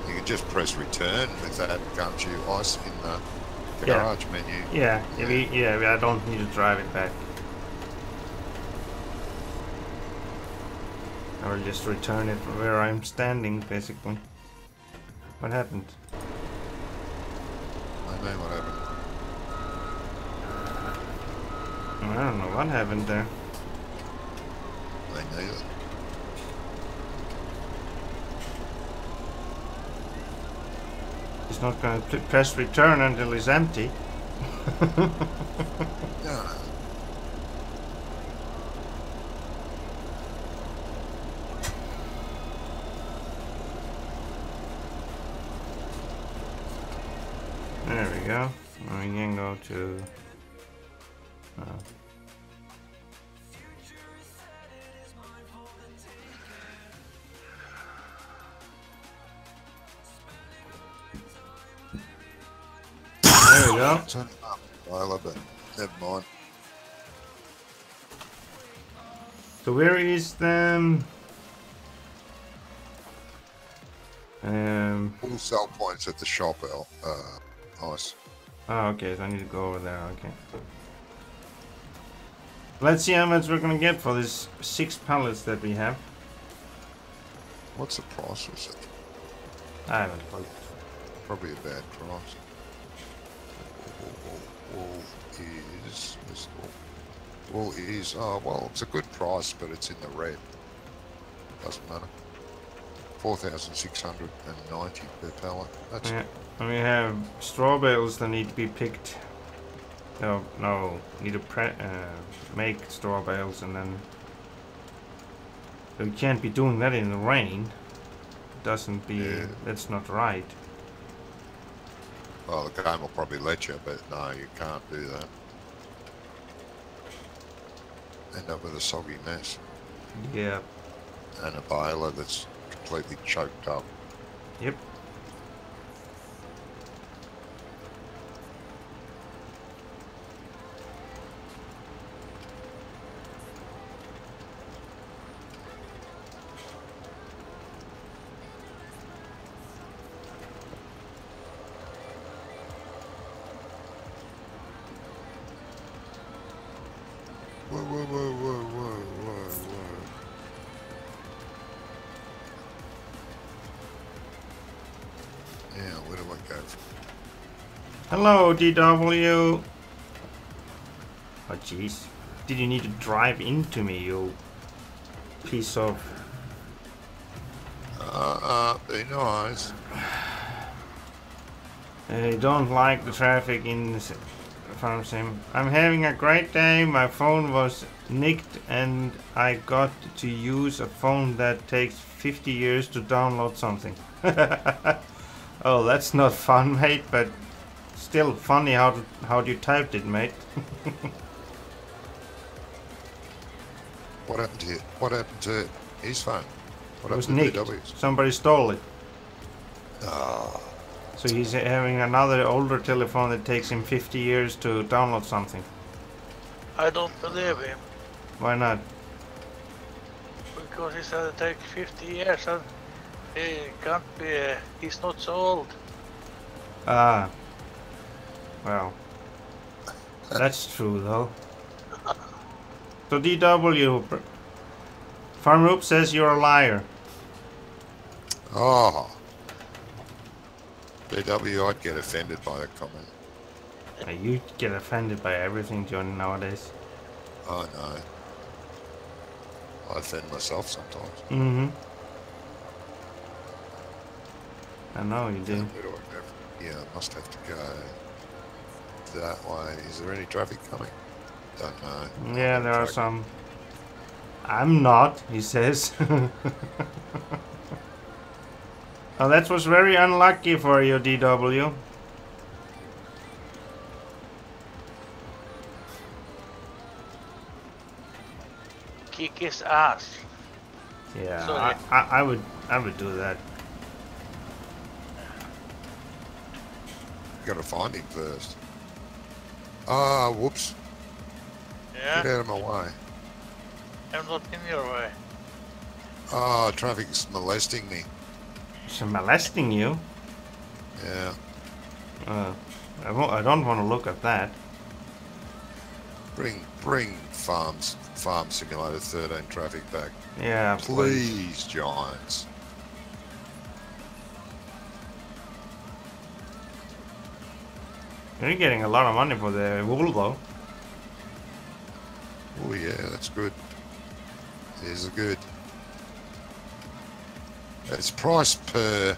S2: You can just press return with that, can't you? Ice in the
S1: Yeah.
S2: garage menu.
S1: Yeah, I don't need to drive it back. I will just return it where I'm standing, basically. What happened?
S2: I know what happened.
S1: I don't know what happened there.
S2: I neither.
S1: He's not going to press return until it's empty.
S2: No.
S1: There we go. Now we can go to... There we go.
S2: Turn it up. I love it. Never mind.
S1: So where is the...
S2: All sell points at the shop, Ice.
S1: Oh, okay, so I need to go over there, okay. Let's see how much we're gonna get for this 6 pallets that we have.
S2: What's the price of it?
S1: I haven't looked.
S2: Probably a bad price. Wool is... Wool is... Oh, well, it's a good price, but it's in the red. Doesn't matter. 4,690 per pallet. That's
S1: Yeah, and we have straw bales that need to be picked. No, need to make straw bales and then... So we can't be doing that in the rain. Doesn't be...
S2: Yeah.
S1: That's not right.
S2: Well, the game will probably let you, but no, you can't do that. End up with a soggy mess.
S1: Yeah.
S2: And a baler that's completely choked up.
S1: Yep.
S2: Yeah, where do I go from?
S1: Hello, DW. Oh, jeez. Did you need to drive into me, you piece of...
S2: Be nice.
S1: I don't like the traffic in this farm sim. I'm having a great day. My phone was nicked and I got to use a phone that takes 50 years to download something. Oh, that's not fun, mate, but still funny how you typed it, mate.
S2: What happened to it? What happened to his phone? What
S1: It was
S2: happened to
S1: nicked.
S2: DW's?
S1: Somebody stole it.
S2: Ah,
S1: So he's having another older telephone that takes him 50 years to download something.
S3: I don't believe him
S1: Why not?
S3: because he said it takes 50 years and he can't be. He's not so old.
S1: Ah. Well. That's true though. So DW, Farm Roop says you're a liar.
S2: oh. DW, I'd get offended by that comment.
S1: You get offended by everything, John, nowadays.
S2: Oh no. I offend myself sometimes.
S1: Mm-hmm. I know you do.
S2: Where do I go from? Yeah, I must have to go that way. Is there any traffic coming? Don't know.
S1: Yeah, there are some. I'm not, he says. Oh, that was very unlucky for you, DW.
S3: Kick his ass.
S1: Yeah,
S3: Sorry.
S1: I would do that.
S2: Gotta find him first. Ah, whoops.
S3: Yeah,
S2: Get out of my way.
S3: I'm not in your way.
S2: Ah, traffic's molesting me.
S1: She's molesting you?
S2: Yeah.
S1: I don't want to look at that.
S2: Bring Farm Simulator 13 traffic back.
S1: Yeah,
S2: Please, Giants.
S1: You're getting a lot of money for the wool, though.
S2: Oh yeah, that's good. There's a good. It's price per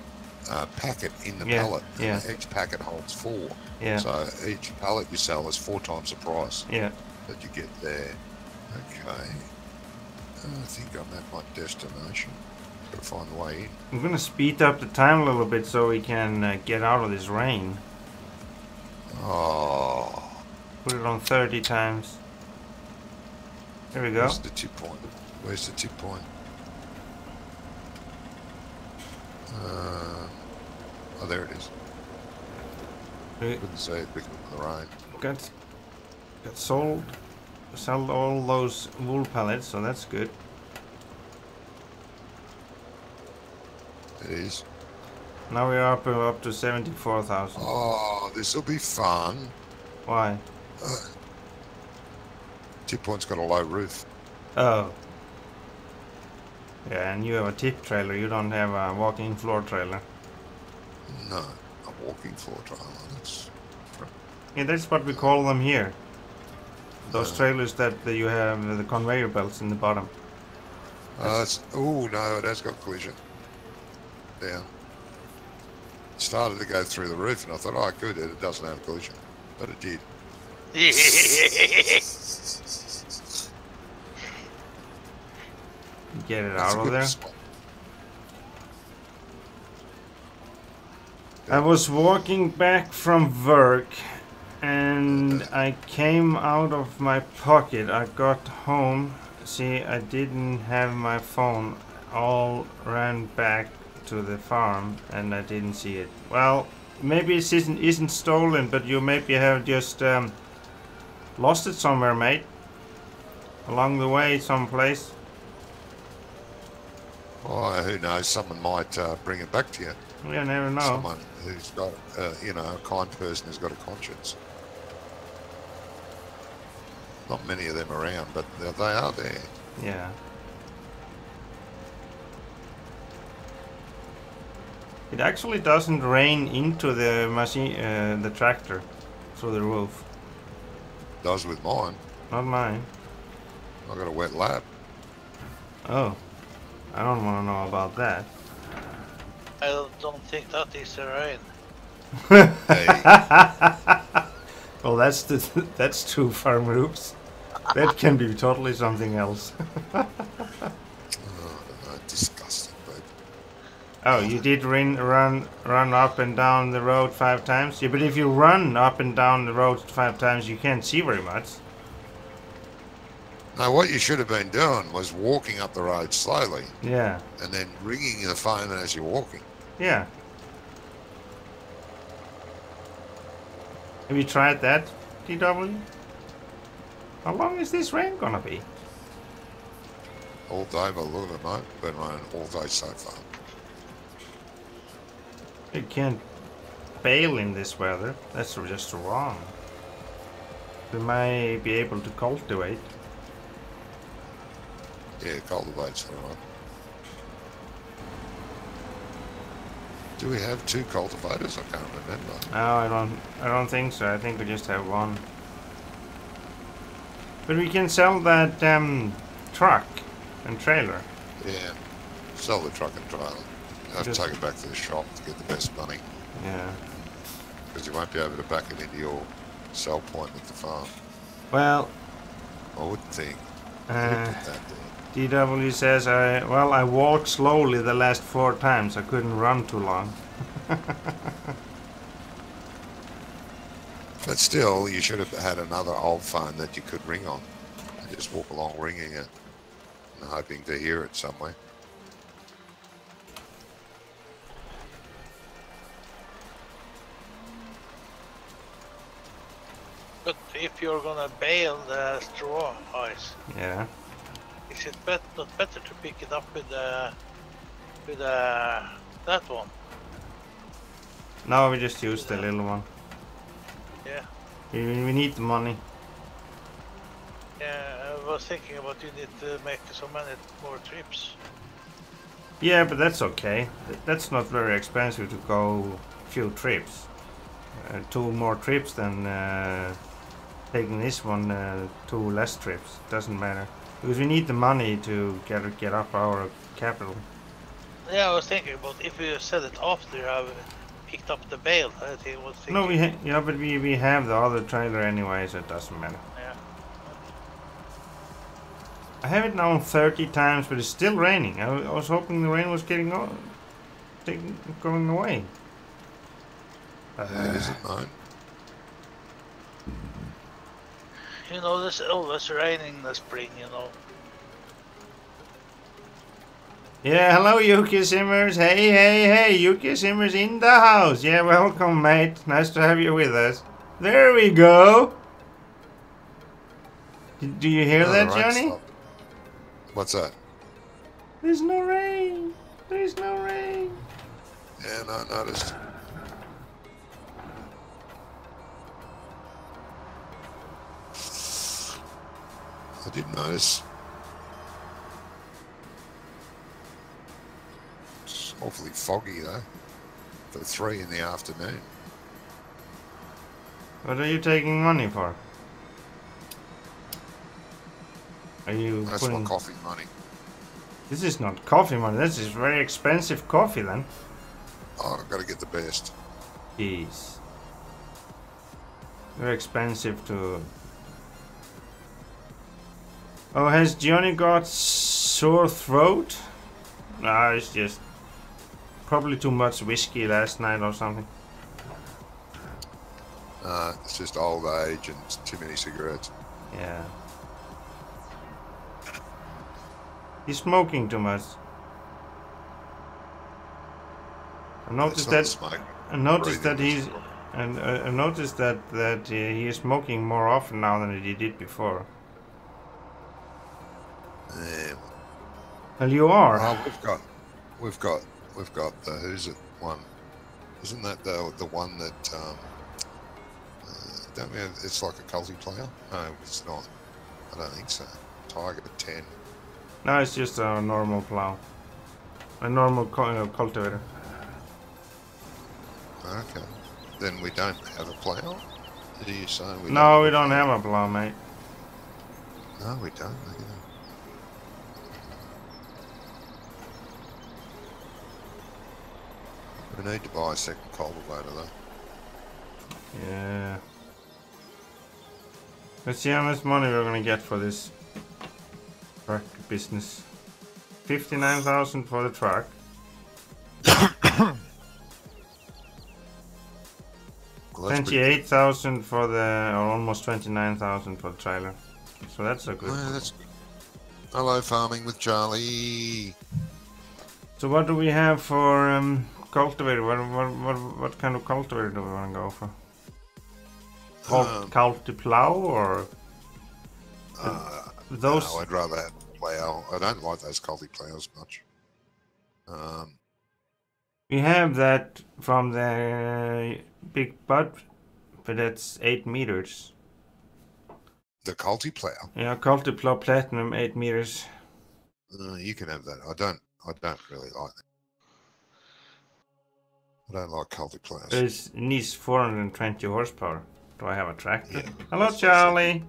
S2: packet in the pallet.
S1: Yeah.
S2: And each packet holds 4.
S1: Yeah.
S2: So each pallet you sell is 4 times the price
S1: Yeah.
S2: that you get there. Okay. I think I'm at my destination. Gotta find the way in.
S1: I'm gonna speed up the time a little bit so we can get out of this rain.
S2: Oh.
S1: Put it on 30 times. There we go.
S2: Where's the tip point? Where's the tip point? Oh, there it is.
S1: We
S2: Couldn't see it because of the rain.
S1: got sold all those wool pallets, so that's good.
S2: It is.
S1: Now we are up to 74,000.
S2: Oh, this will be fun.
S1: Why?
S2: Tip point's got a low roof.
S1: Oh. Yeah, and you have a tip trailer. You don't have a walking floor trailer.
S2: No, a walking floor trailer. That's
S1: Yeah, that's what we call them here. Those
S2: No.
S1: trailers that you have the conveyor belts in the bottom.
S2: oh no, it has got collision. Down. It started to go through the roof, and I thought, oh, good, it doesn't have collision, but it did.
S1: Get it
S2: That's
S1: out
S2: a
S1: of
S2: good
S1: there.
S2: spot.
S1: I was walking back from work and I came out of my pocket. I got home. See, I didn't have my phone. All ran back to the farm and I didn't see it. Well, maybe it isn't stolen, but you maybe have just lost it somewhere, mate. Along the way, someplace.
S2: Oh, who knows? Someone might bring it back to you.
S1: You never know.
S2: Someone who's got, a kind person who's got a conscience. Not many of them around, but they are there.
S1: Yeah. It actually doesn't rain into the machine, the tractor, through the roof.
S2: Does with mine.
S1: Not mine.
S2: I got a wet lap.
S1: Oh, I don't want to know about that.
S3: I don't think that is the rain.
S2: Hey,
S1: Well, that's true, farm roofs. That can be totally something else.
S2: disgusting, but
S1: Oh, you did run up and down the road 5 times? Yeah, but if you run up and down the road 5 times, you can't see very much.
S2: no, what you should have been doing was walking up the road slowly
S1: Yeah,
S2: and then ringing the phone as you're walking.
S1: yeah. Have you tried that, DW? How long is this rain gonna be?
S2: All day, but look at the moment, been raining all day so far.
S1: You can't bail in this weather. That's just wrong. We might be able to cultivate.
S2: Yeah, cultivate's all right. Do we have 2 cultivators? I can't remember.
S1: No, I don't think so. I think we just have 1. But we can sell that truck and trailer.
S2: Yeah, sell the truck and trailer. You have to
S1: Just-
S2: take it back to the shop to get the best money,
S1: Yeah.
S2: because you won't be able to back it into your sell point at the farm.
S1: Well,
S2: I wouldn't think.
S1: uh,
S2: Put that there.
S1: DW says I walked slowly the last 4 times. I couldn't run too long.
S2: But still, you should have had another old phone that you could ring on. And just walk along ringing it and hoping to hear it somewhere.
S3: But if you're gonna bale the straw ice,
S1: Yeah.
S3: is it not better to pick it up with that one?
S1: No, we just used the little one.
S3: Yeah.
S1: We need the money.
S3: Yeah, I was thinking about you need to make so many more trips.
S1: Yeah, but that's okay. That's not very expensive to go few trips. 2 more trips than taking this one 2 less trips. Doesn't matter because we need the money to get up our capital.
S3: Yeah, I was thinking about if you said it after you have picked up the bale. I think was thinking.
S1: No, yeah, but we have the other trailer anyway, so it doesn't matter.
S3: Yeah.
S1: I have it now 30 times, but it's still raining. I was hoping the rain was going away.
S2: It isn't mine.
S3: You know, there's always raining in the spring, you know.
S1: Yeah, hello Yuki Simmers. Hey, Yuki Simmers in the house. Yeah, welcome mate. Nice to have you with us. There we go. Do you hear
S2: Oh,
S1: that,
S2: the rain
S1: Johnny?
S2: stopped. What's that?
S1: There's no rain. There's no rain.
S2: Yeah, no, I noticed. I did notice. It's awfully foggy though, for 3 in the afternoon.
S1: What are you taking money for? Are you
S2: That's
S1: putting...
S2: my coffee money.
S1: This is not coffee money. This is very expensive coffee then.
S2: Oh, I've got to get the best.
S1: Jeez. Very expensive to... Oh, has Johnny got sore throat? No, it's just probably too much whiskey last night or something.
S2: It's just old age and too many cigarettes.
S1: Yeah. He's smoking too much. I noticed that.
S2: Smoke.
S1: I noticed that
S2: Breathing
S1: he's.
S2: is-
S1: And I noticed that he is smoking more often now than he did before.
S2: Yeah.
S1: Well, you are.
S2: Oh, we've got the who's it one? Isn't that the one that don't we have, it's like a culti player? No, it's not. I don't think so. Tiger 10.
S1: No, it's just a normal plow. A normal cultivator.
S2: Okay. Then we don't have a plough? Are you saying we
S1: No, we
S2: don't
S1: don't have a plow, mate.
S2: No, we don't. Okay. We need to buy a second cultivator though.
S1: Yeah. Let's see how much money we're gonna get for this truck business. 59,000 for the truck.
S2: Well, that's pretty
S1: 28,000 for the, or almost 29,000 for the trailer. So that's a good.
S2: good. That's good. Hello, farming with Charlie.
S1: So what do we have for cultivator? What kind of cultivator do we want to go for? Culti-plow or those?
S2: No, I'd rather have a plough. I don't like those culti ploughs much.
S1: We have that from the big bud, but that's 8 meters.
S2: The culti plough.
S1: Yeah, Culti-plow Platinum 8 meters.
S2: You can have that. I don't really like that. I don't like culti ploughs.
S1: It needs 420 horsepower. Do I have a tractor?
S2: Yeah,
S1: Hello, Charlie.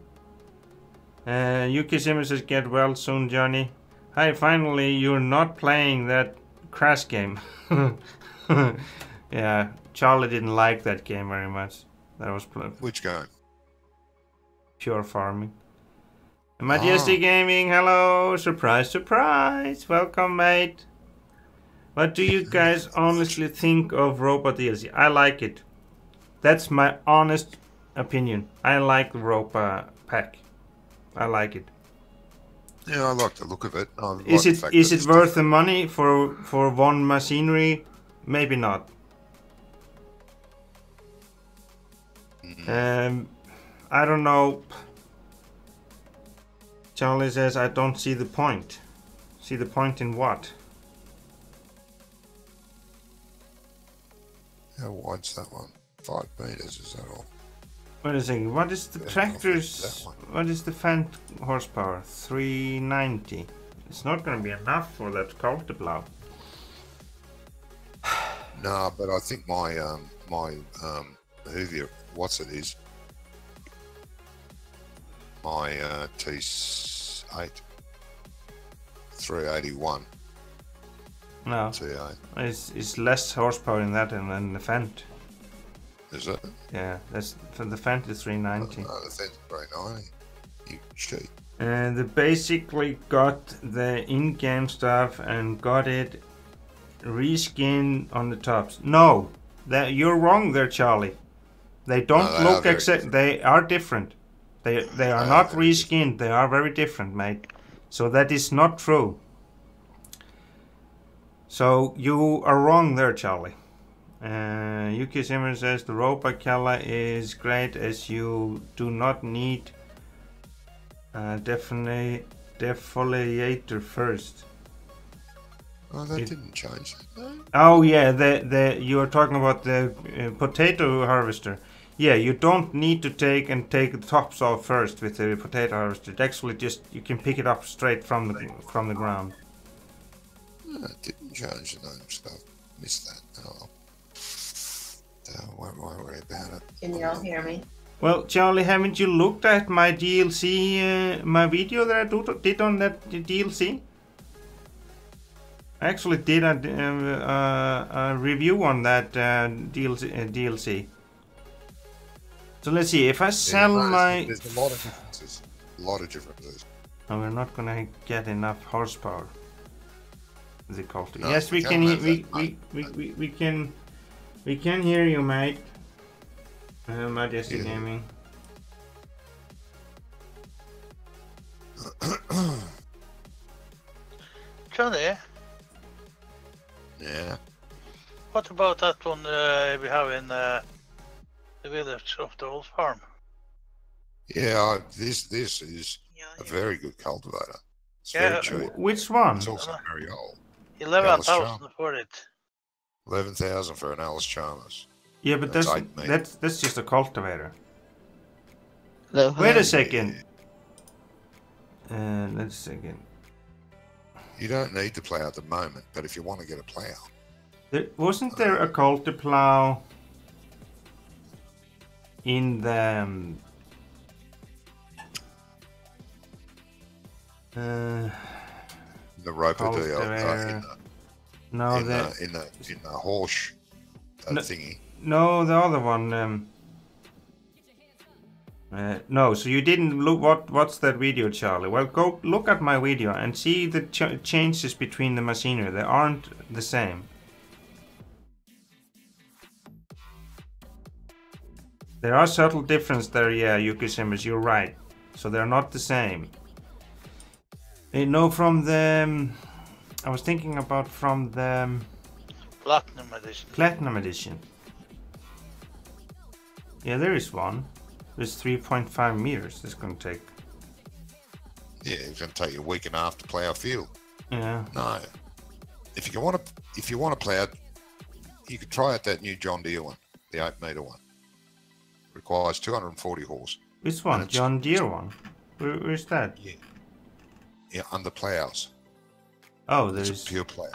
S1: Yuki Simmer says, get well soon, Johnny. Hi, finally, you're not playing that Crash game. Yeah, Charlie didn't like that game very much. That was
S2: Which game?
S1: pure farming. Majesty Gaming, hello. Surprise, surprise. Welcome, mate. What do you guys honestly think of Robot DLC? I like it. That's my honest opinion. I like the Ropa pack. I like it.
S2: Yeah, I like the look of it.
S1: Is it worth the money for one machinery? Maybe not. I don't know. Charlie says I don't see the point. See the point in what?
S2: How wide's that one? 5 meters, is that all?
S1: Wait a second, what is the tractor's, what is the fan horsepower? 390. It's not going to be enough for that culti-plow.
S2: No, but I think my Hoovier, what's it is? My T8 381
S1: No,
S2: T8.
S1: it's less horsepower in that than the Fendt.
S2: Is it?
S1: Yeah, that's for the Fendt is 390.
S2: No, the Fendt's 390. You cheat.
S1: And they basically got the in-game stuff and got it reskinned on the tops. No, you're wrong there, Charlie. They don't look exact. They are different. They are not reskinned. They are very different, mate. So that is not true. So you are wrong there, Charlie. Yuki Zimmer says the Ropa Kella is great as you do not need defoliator first.
S2: Oh, that didn't change. No?
S1: Oh yeah, you are talking about the potato harvester. Yeah, you don't need to take the tops off first with the potato harvester. It actually just you can pick it up straight from the ground.
S2: No, it didn't change the name stuff. Missed that. Oh. Won't worry about it.
S4: Can you all hear me?
S1: Well, Charlie, haven't you looked at my DLC, my video that I did on that DLC? I actually did a review on that DLC. So let's see, if I sell
S2: There's a lot of differences. A lot of differences.
S1: Oh, we're not gonna get enough horsepower. The culti.
S2: No,
S1: Yes, we can. We can hear you, mate. Majesty Gaming.
S3: Johnny,
S2: Yeah.
S3: what about that one we have in the village of the old farm?
S2: Yeah, this is a very good cultivator. It's very cheap.
S1: Which one?
S2: It's also very old.
S3: 11,000 for it.
S2: 11,000 for an Alice Chalmers.
S1: Yeah, but that's just a cultivator.
S4: Hello,
S1: Wait a second. Let's second.
S2: You don't need to plough at the moment, but if you want to get a plough.
S1: Wasn't there a culti-plow in the
S2: The roper deal,
S1: cultivator. No,
S2: in the horse
S1: No.
S2: thingy.
S1: No, the other one. No, so you didn't look. What's that video, Charlie? Well, go look at my video and see the changes between the machinery. They aren't the same. There are subtle differences there, yeah, Yukisimbers, you're right. So they're not the same. No, from the... I was thinking about from the...
S3: Platinum edition.
S1: Platinum edition. Yeah, there is one. There's 3.5 meters this going to take.
S2: Yeah, it's going to take you a week and a half to plough a field.
S1: Yeah.
S2: No. If you want to plough, you could try out that new John Deere one, the 8-meter one. Requires 240 horse.
S1: Which one? John Deere one? Where's that?
S2: Yeah. Yeah, under ploughs.
S1: Oh,
S2: It's
S1: there's...
S2: a pure plough.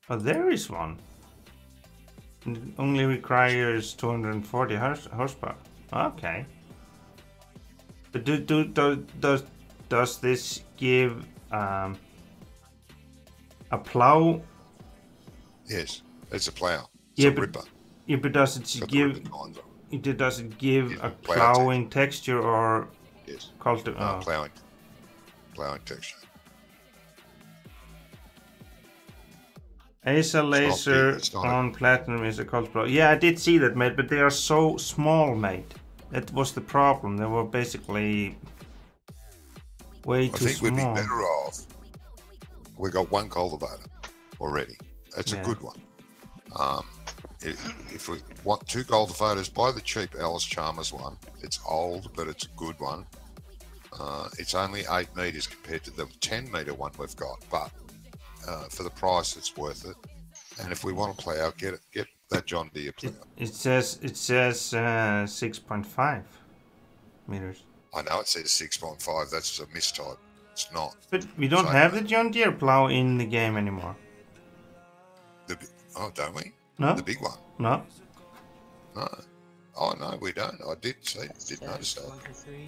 S1: Oh, there is one. It only requires 240 horsepower. Okay. But does this give a plow?
S2: Yes, it's a plough. It's
S1: Yeah,
S2: a
S1: but-
S2: ripper.
S1: Yeah, but does it
S2: It's got the
S1: give?
S2: ripper tines on
S1: Does it give
S2: Yeah,
S1: a
S2: plow
S1: plowing texture or
S2: it. Yes.
S1: cultivate?
S2: No, ploughing texture.
S1: Asa laser
S2: it's not
S1: on platinum is a cultivator. Yeah, I did see that, mate, but they are so small, mate. That was the problem. They were basically way
S2: I
S1: too
S2: think we'd be
S1: small.
S2: better off. We got one cultivator already. That's
S1: Yeah.
S2: a good one. If we want 2 cultivators, buy the cheap Alice Chalmers one. It's old, but it's a good one. It's only 8 meters compared to the 10-meter one we've got, but for the price, it's worth it. And if we want to plough, get that John Deere plough.
S1: It says 6.5 meters.
S2: I know it says 6.5. That's a mistype. It's not.
S1: But we don't
S2: So-
S1: have the John Deere plow in the game anymore.
S2: Don't we?
S1: No,
S2: The big one.
S1: no.
S2: No. Oh no, we don't. I did notice that.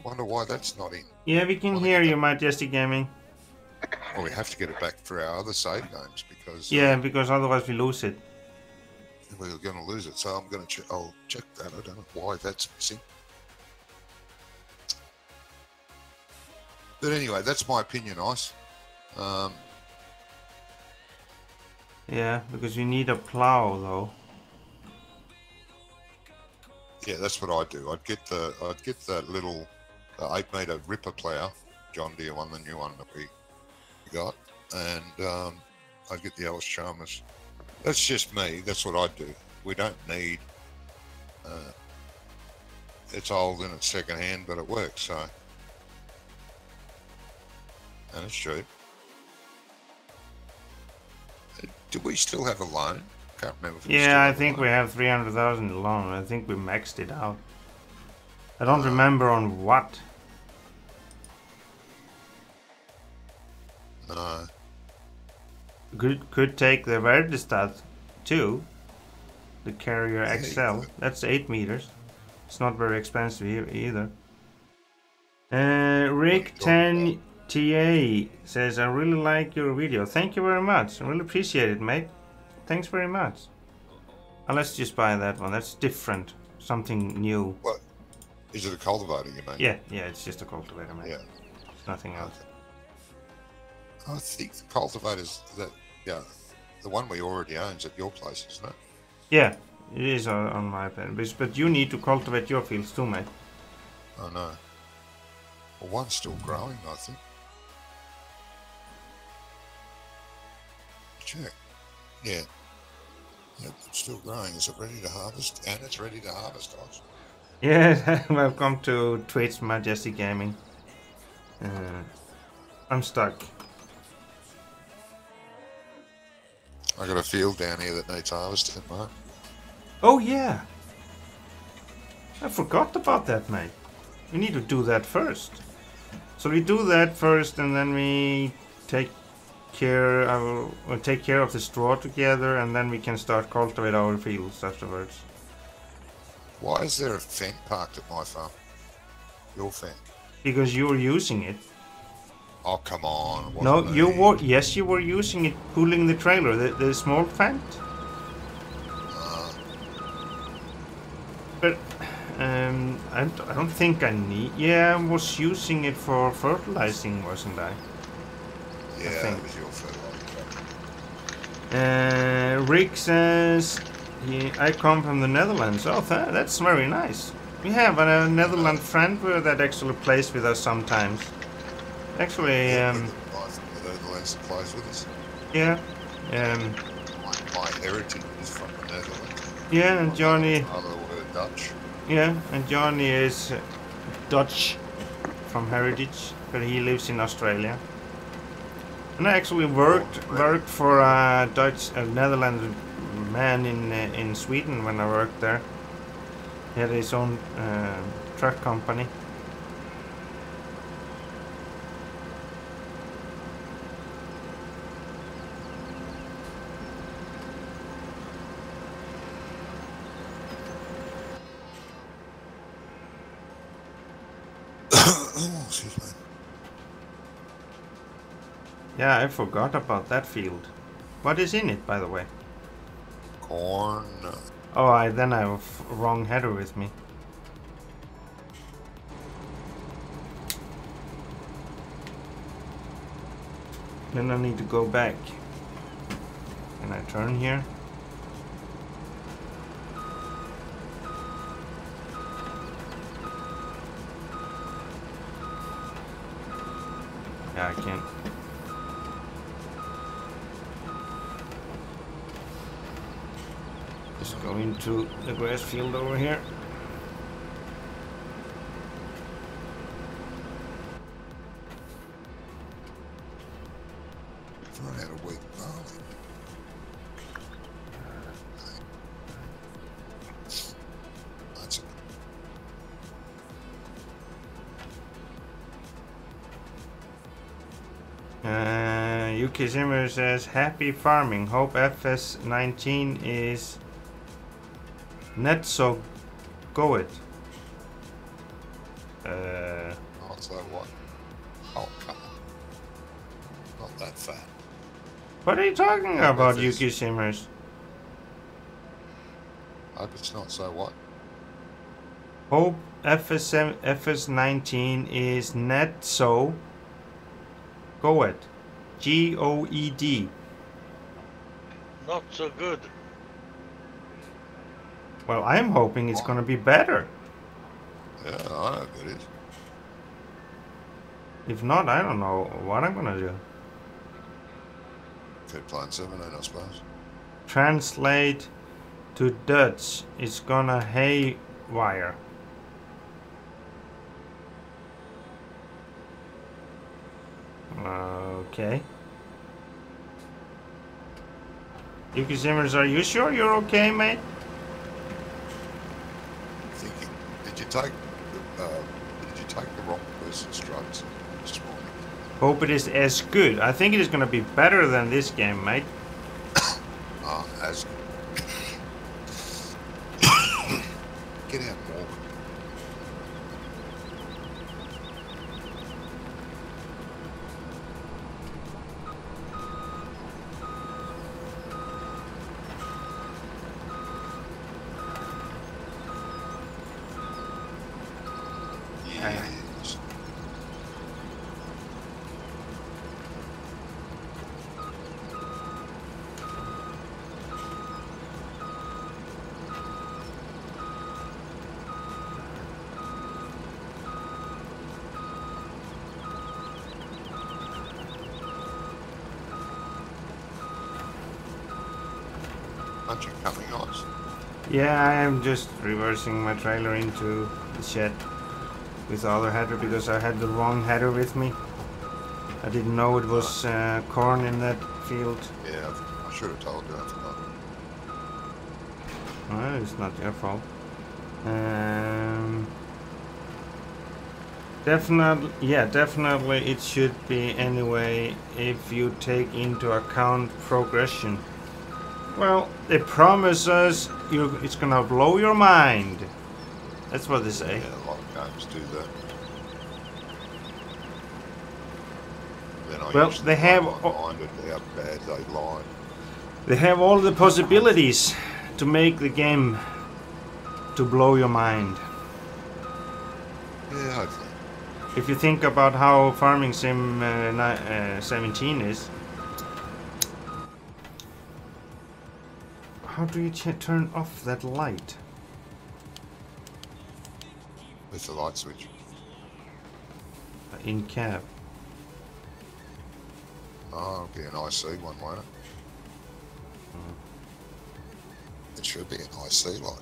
S2: Wonder why that's not in.
S1: Yeah, we can hear you, Majestic Gaming.
S2: Well, we have to get it back for our other save games because
S1: Yeah, because otherwise we lose it.
S2: we're going to lose it. So I'm going to I'll check that. I don't know why that's missing. But anyway, that's my opinion, Ice.
S1: Yeah, because you need a plow though.
S2: Yeah, that's what I'd do. I'd get that little 8-meter ripper plough, John Deere one, the new one that we got, and I'd get the Alice Chalmers. That's just me. That's what I'd do. We don't need. It's old and it's second hand, but it works. So, and it's cheap. Do we still have a loan? Can't remember. If we still
S1: Yeah, I
S2: have a
S1: think
S2: loan.
S1: we have 300,000 alone. I think we maxed it out. I don't remember on what.
S2: No.
S1: Could take the Verdestad too. The Carrier
S2: Yeah,
S1: XL.
S2: you could.
S1: That's 8 meters. It's not very expensive either. Rick 10 TA says, I really like your video. Thank you very much. I really appreciate it, mate. Thanks very much. Let's just buy that one. That's different. Something new.
S2: What? Is it a cultivator, you mean?
S1: Yeah, it's just a cultivator, mate.
S2: Yeah.
S1: It's nothing else.
S2: I think the cultivators the one we already own is at your place, isn't it?
S1: Yeah, it is on my pen. But you need to cultivate your fields too, mate.
S2: I know. Well, one's still growing, I think. Check. Yeah. Yeah, it's still growing. Is it ready to harvest? And it's ready to harvest, guys.
S1: Yeah, welcome to Twitch Majestic Gaming. I'm stuck.
S2: I got a field down here that needs harvesting, mate.
S1: Oh yeah! I forgot about that, mate. We need to do that first. So we do that first and then we take care. We'll take care of the straw together, and then we can start cultivate our fields afterwards.
S2: Why is there a Fendt parked at my farm? Your Fendt?
S1: Because you were using it.
S2: Oh, come on. It
S1: No,
S2: wasn't
S1: you
S2: me.
S1: were. Yes, you were using it, pulling the trailer, the small Fendt. But I don't think I need. Yeah, I was using it for fertilizing, wasn't I?
S2: Yeah,
S1: think.
S2: that was your fertilizer.
S1: Rick says I come from the Netherlands. Oh, that's very nice. We have a Netherlands friend that actually plays with us sometimes. Actually,
S2: Yeah, but the guy from the Netherlands that plays with us.
S1: yeah,
S2: My heritage is from the Netherlands.
S1: yeah, and Johnny,
S2: My father were Dutch.
S1: yeah, and Johnny is Dutch from heritage, but he lives in Australia. And I actually worked for a Netherlands man in Sweden when I worked there. He had his own truck company.
S2: Oh, excuse me.
S1: Yeah, I forgot about that field. What is in it, by the way?
S2: Corn.
S1: Oh, then I have a wrong header with me. Then I need to go back. Can I turn here? Yeah, I can. Just go into the grass field over here.
S2: Run out of wheat and barley. That's it.
S1: UK Zimmer says, happy farming. Hope FS19 is net so go it.
S2: Not so what? Oh, come on. Not that fat.
S1: What are you talking about, UK Simmers?
S2: Hope it's not so what?
S1: Hope FS19 is net so go it. GOED.
S3: Not so good.
S1: Well, I'm hoping it's gonna be better.
S2: Yeah, I know it is.
S1: If not, I don't know what I'm gonna do.
S2: Keep playing 17, I suppose.
S1: Translate to Dutch. It's gonna haywire. Okay. Yuki Zimmers, are you sure you're okay, mate?
S2: Thinking, did you take the wrong person's drugs this morning?
S1: Hope it is as good. I think it is gonna be better than this game, mate.
S2: As get out more. Yes. Aren't you coming, guys?
S1: Yeah, I am just reversing my trailer into the shed with the other header because I had the wrong header with me. I didn't know it was corn in that field.
S2: Yeah, I should have told you. I forgot.
S1: Well, it's not your fault. Definitely, yeah, definitely it should be anyway if you take into account progression. Well, they promise us it's gonna blow your mind. That's what they say.
S2: Yeah, a lot of games do that. Then I
S1: Well,
S2: usually
S1: they have
S2: blow my mind at how bad they lie.
S1: they have all the possibilities to make the game to blow your mind.
S2: Yeah, hopefully.
S1: If you think about how Farming Sim 17 is, how do you turn off that light?
S2: With the light switch.
S1: In cab.
S2: Oh, it'll be an IC one, won't it? It should be an IC light.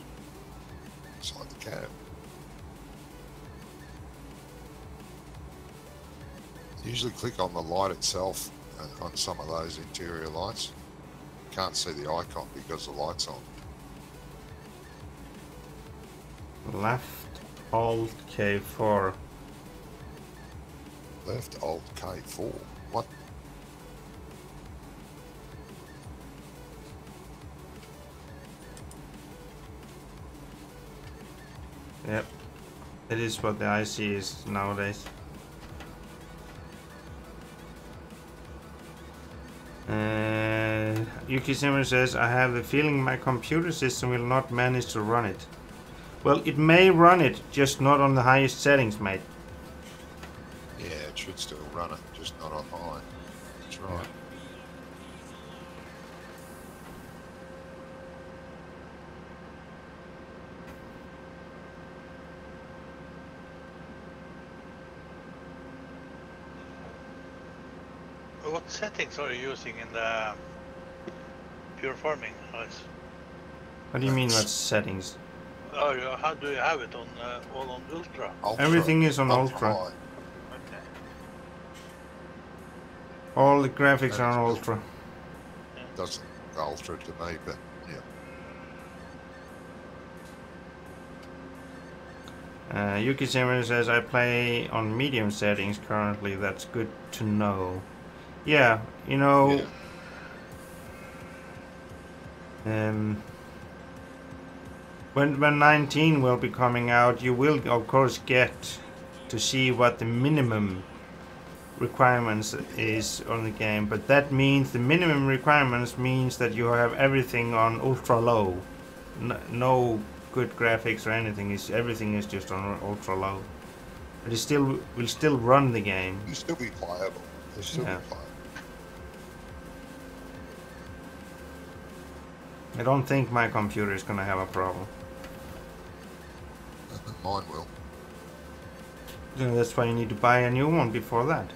S2: Inside the cab. Usually click on the light itself on some of those interior lights. Can't see the icon because the light's on.
S1: Left Alt K4.
S2: Left Alt K4. What?
S1: Yep. It is what the IC is nowadays. Yuki Simmer says, I have the feeling my computer system will not manage to run it. Well, it may run it, just not on the highest settings, mate.
S2: Yeah, it should still run it, just not on high. That's right.
S3: What settings are you using in the pure farming, Alex?
S1: What do you mean what settings?
S3: Oh, how do you have it on all on ultra?
S1: Everything is on ultra.
S2: high.
S3: Okay.
S1: All the graphics are on ultra.
S2: Doesn't ultra to me, but yeah.
S1: Yuki Simmer says, I play on medium settings currently. That's good to know. Yeah, you know...
S2: Yeah.
S1: When 19 will be coming out, you will of course get to see what the minimum requirements is on the game, but that means the minimum requirements means that you have everything on ultra low. No good graphics or anything, everything is just on ultra low. But it will still run the game.
S2: It'll still be playable. It'll still be playable.
S1: I don't think my computer is gonna have a problem.
S2: Mine will.
S1: That's why you need to buy a new one before that.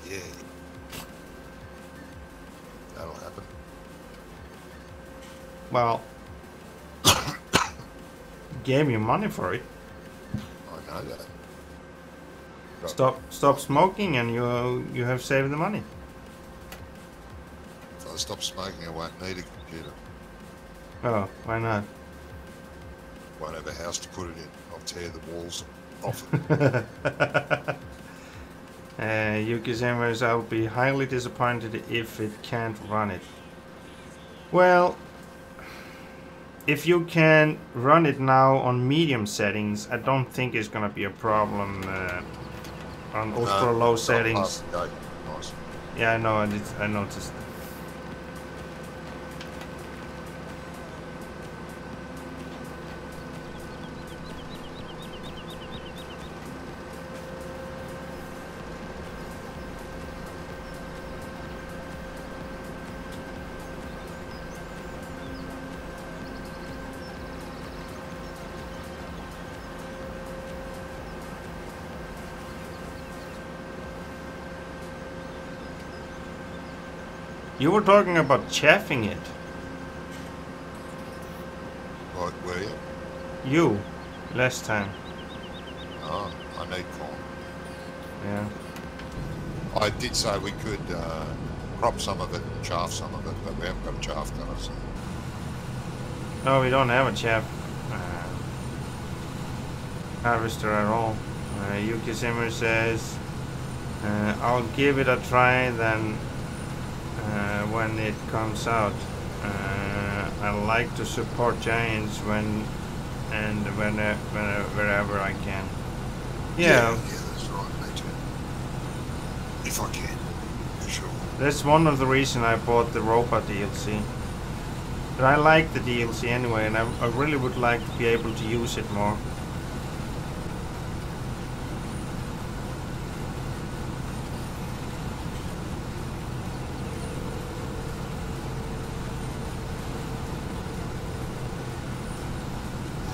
S2: Yeah. That'll happen.
S1: Well, gave you money for it.
S2: I know that.
S1: Stop smoking and you have saved the money.
S2: If I stop smoking, I won't need a computer.
S1: Oh, why not?
S2: Won't have a house to put it in. I'll tear the walls off it.
S1: Yuki Zemmers, I'll be highly disappointed if it can't run it. Well, if you can run it now on medium settings, I don't think it's gonna be a problem on ultra low settings.
S2: Nice.
S1: Yeah, I know. I noticed. You were talking about chaffing it.
S2: What, were you?
S1: You, last time.
S2: Oh, I need corn.
S1: Yeah.
S2: I did say we could crop some of it and chaff some of it, but we haven't got a chaff gunner, so...
S1: No, we don't have a chaff harvester at all. Yuki Simmer says, I'll give it a try then when it comes out. I like to support giants when and wherever I can. Yeah,
S2: that's right, mate. If I can, for sure.
S1: that's one of the reasons I bought the robot DLC. But I like the DLC anyway, and I really would like to be able to use it more.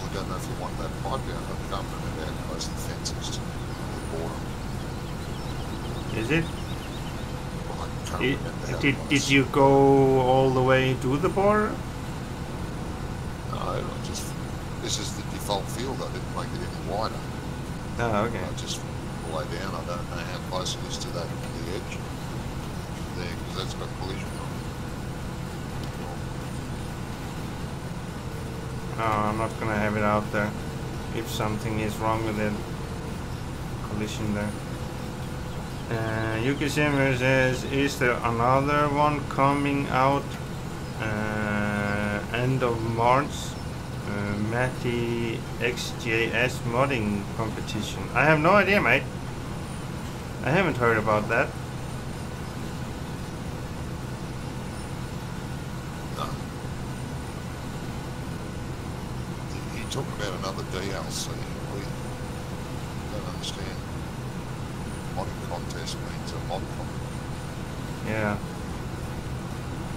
S2: I don't know if you want that pipe down. I can't remember how close the fence is to the border.
S1: Is it?
S2: Well, I can't remember how
S1: Did
S2: close.
S1: you go all the way to the border?
S2: No, I just... This is the default field. I didn't make it any wider.
S1: Oh, okay.
S2: I just all the way down. I don't know how close it is to that the edge there, because that's got collision on it.
S1: No, I'm not gonna have it out there. If something is wrong with it, collision there. Yuki Simmer says, is there another one coming out end of March? Matty XJS modding competition. I have no idea, mate. I haven't heard about that.
S2: No. You talk about another DLC. We don't understand. Modding contest means a mod contest.
S1: Yeah.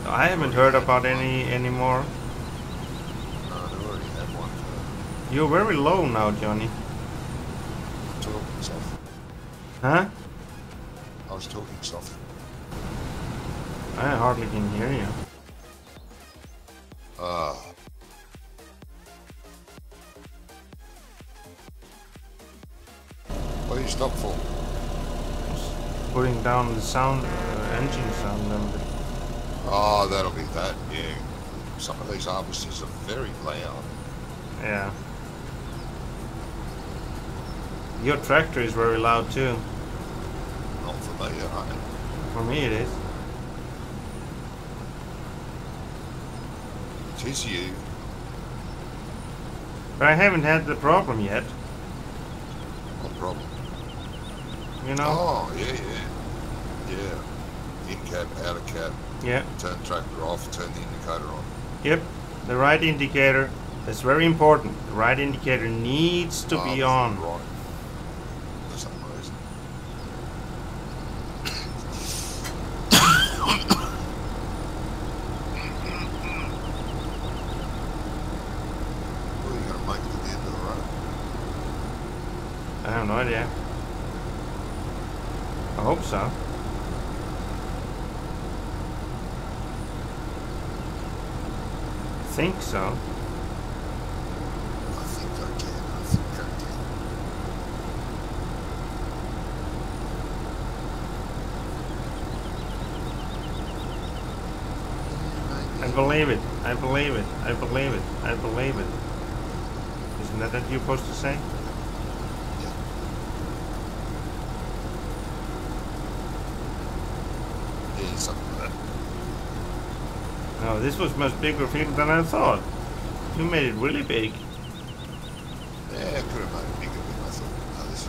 S1: I haven't heard about any anymore.
S2: No, they already had one.
S1: You're very low now, Johnny.
S2: Talking soft.
S1: Huh?
S2: I was talking soft.
S1: I hardly can hear you.
S2: What do you stop for?
S1: Putting down the sound, engine sound a little bit.
S2: Oh, that'll be that, yeah. Some of these harvesters are very loud.
S1: Yeah. Your tractor is very loud too.
S2: Not for me, I know.
S1: For me it is.
S2: It is you.
S1: But I haven't had the problem yet.
S2: What problem?
S1: You know?
S2: Oh, yeah. Yeah. In cab, out of cab.
S1: Yeah.
S2: Turn tractor off, turn the indicator on.
S1: Yep. The right indicator. That's very important. The right indicator needs to be on.
S2: Right. For some reason. Well, you're going to make it to the end of the road.
S1: I have no idea. I hope so. I think so.
S2: I think I can. I think I can.
S1: I believe it. I believe it. I believe it. I believe it. Isn't that what you're supposed to say?
S2: Yeah, something like that.
S1: No, this was much bigger field than I thought. You made it really big.
S2: Yeah, I could have made it bigger than I thought. No, this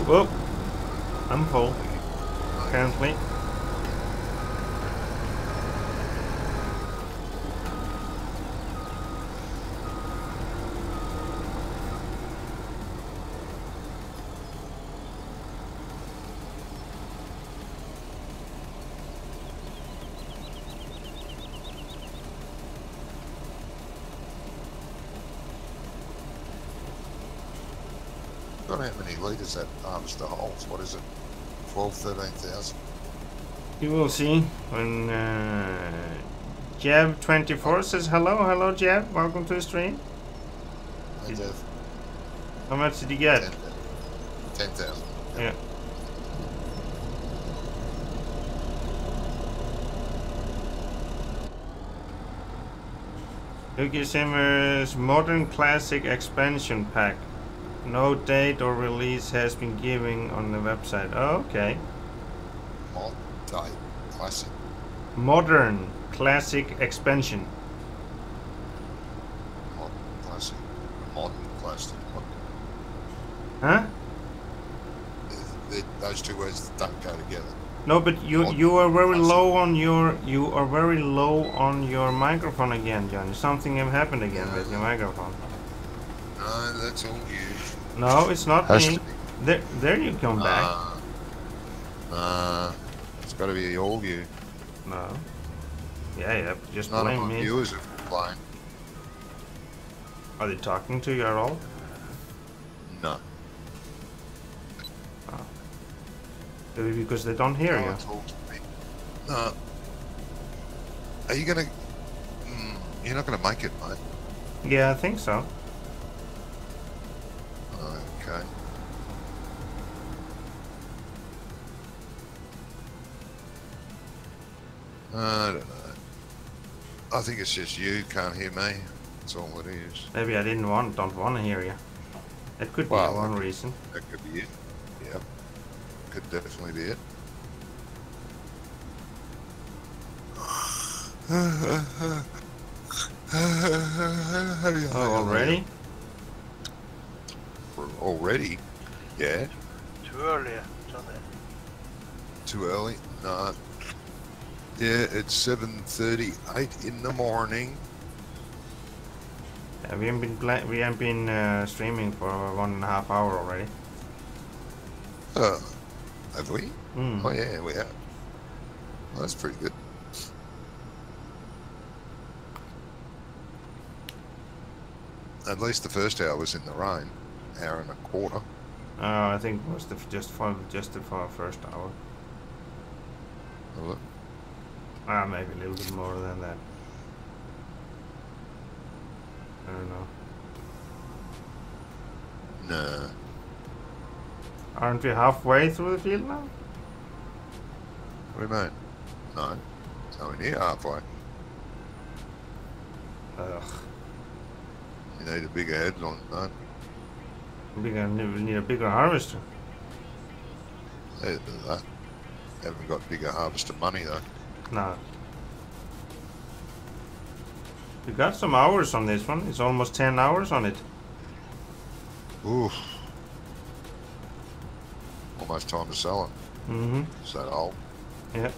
S1: Whoop. I'm full. Apparently.
S2: I don't know how many litres that harvester holds. What is it? 12, 13,000?
S1: You will see when Jab24 says hello. Hello, Jab. Welcome to the stream.
S2: Hey, Dev.
S1: How much did you get?
S2: 10,000.
S1: Yeah. Yuki Simmer's Modern Classic Expansion Pack. No date or release has been given on the website. Oh, okay.
S2: Classic.
S1: Modern Classic Expansion.
S2: Classic. Modern classic.
S1: Huh?
S2: Those two words don't go together.
S1: No, but you are very low on your microphone again, Johnny. Something have happened again with your microphone.
S2: No, that's all you.
S1: No, it's not
S2: Has
S1: me.
S2: to be.
S1: There you come back.
S2: It's got to be all you.
S1: No. Yeah, just
S2: None of
S1: blame
S2: my
S1: me.
S2: viewers have complained.
S1: Are they talking to you at all?
S2: No.
S1: Maybe because they don't hear
S2: No
S1: you.
S2: one talks to me. No. Are you gonna? You're not gonna make it, mate.
S1: Yeah, I think so.
S2: Okay. I don't know. I think it's just you can't hear me. That's all it is.
S1: Maybe I don't want to hear you. That could be
S2: Well,
S1: one reason.
S2: That could be it. Yep. Could definitely be it.
S1: Oh, already?
S2: Already? Yeah.
S3: Too early, Johnny.
S2: Too early? No. Yeah, it's 7:38 in the morning.
S1: Yeah, we have been streaming for 1.5 hours already.
S2: Have we?
S1: Mm.
S2: Oh yeah, we have. Well, that's pretty good. At least the first hour was in the rain. Hour and a quarter.
S1: I think it was just for the first hour.
S2: Was it?
S1: Maybe a little bit more than that. I don't know.
S2: No.
S1: Aren't we halfway through the field now?
S2: What do you mean? No. It's nowhere near halfway.
S1: Ugh.
S2: You need a bigger headline, no?
S1: We need a bigger harvester.
S2: Either that. Haven't got bigger harvester money though.
S1: No. We got some hours on this one. It's almost 10 hours on it.
S2: Oof. Almost time to sell it.
S1: Mm-hmm.
S2: Is that old?
S1: Yeah.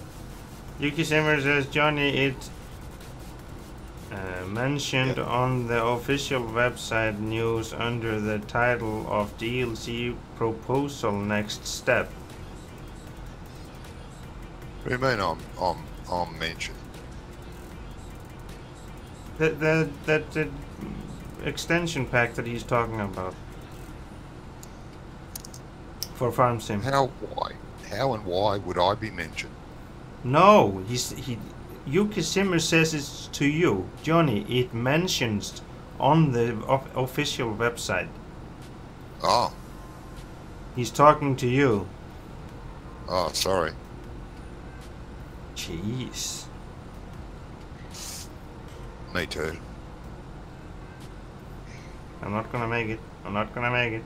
S1: Yuki Simmer says, Johnny, it mentioned on the official website news under the title of DLC proposal next step.
S2: What do you mean I'm mentioned?
S1: That extension pack that he's talking about for Farm Sim.
S2: How and why would I be mentioned?
S1: No, Yuki Simmer says it's to you, Johnny. It mentions on the official website.
S2: Oh.
S1: He's talking to you.
S2: Oh, sorry.
S1: Jeez.
S2: Me too.
S1: I'm not gonna make it. I'm not gonna make it.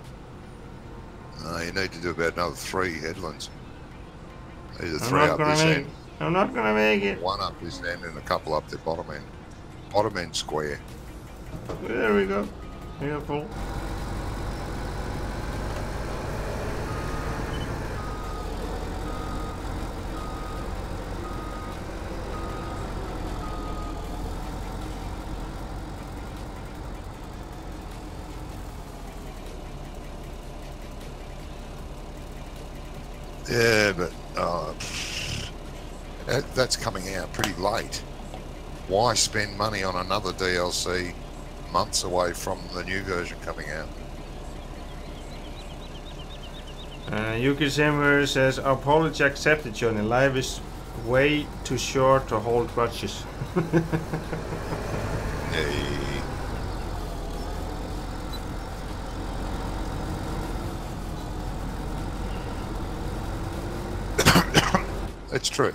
S2: You need to do about another 3 headlands. Either
S1: I'm
S2: 3
S1: not
S2: up
S1: gonna
S2: this
S1: make
S2: end,
S1: it. I'm not gonna make it.
S2: 1 up this end, and a couple up the bottom end. Bottom end square.
S1: There we go. Beautiful.
S2: Yeah, but that's coming out pretty late. Why spend money on another DLC months away from the new version coming out?
S1: Yuki Simmer says, apology accepted, Johnny. Life is way too short to hold grudges.
S2: Hey. It's true.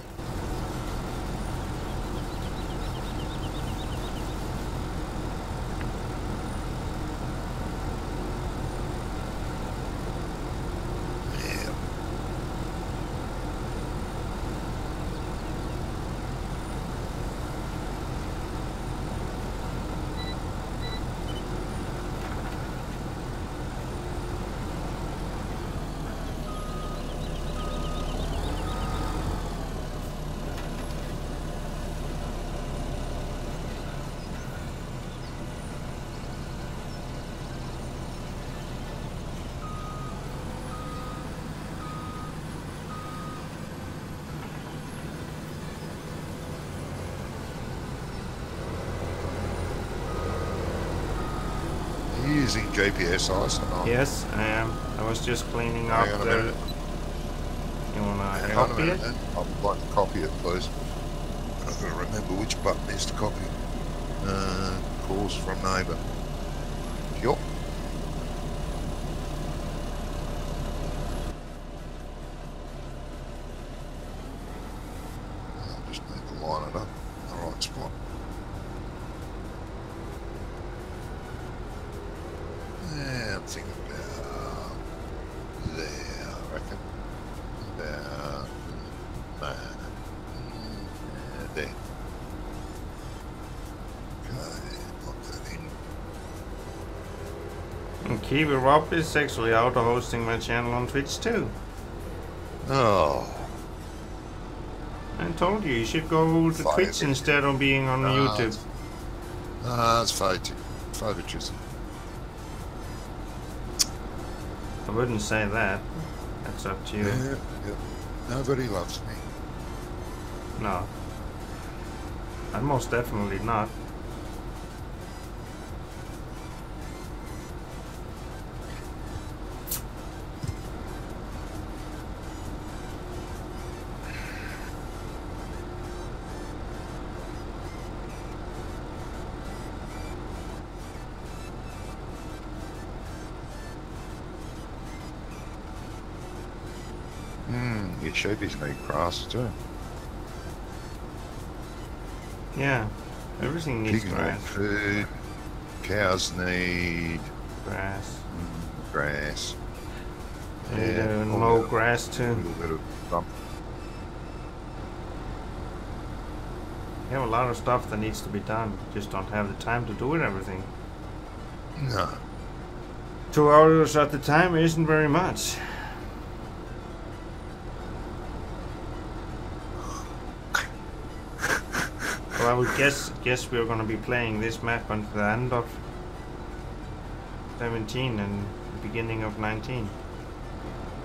S2: you using GPS ice or not?
S1: Yes, I am. I was just cleaning up
S2: Hang on a
S1: the...
S2: minute.
S1: You wanna
S2: Hang on a
S1: copy
S2: minute,
S1: it?
S2: man. I'd like to copy it, please. I've got to remember which button is to copy. Calls from neighbour. Yup. I just need to line it up in the right spot. Yeah, I'm thinking about there, I reckon. About there. Okay, lock that in.
S1: And Kiwi Rob is actually auto-hosting my channel on Twitch too.
S2: Oh,
S1: I told you should go to Twitch instead of being on YouTube.
S2: It's favoritism.
S1: I wouldn't say that. That's up to you.
S2: Yeah. Nobody loves me.
S1: No. I'm most definitely not.
S2: Your sheepies need grass too.
S1: Yeah. Everything needs
S2: Pigs need
S1: grass.
S2: food. Cows need
S1: Grass.
S2: grass.
S1: They need
S2: Yeah,
S1: mow grass
S2: A
S1: too.
S2: little bit of bump.
S1: We have a lot of stuff that needs to be done. Just don't have the time to do it everything.
S2: No.
S1: 2 hours at the time isn't very much. Well, I would guess we're gonna be playing this map until the end of 17 and the beginning of 19.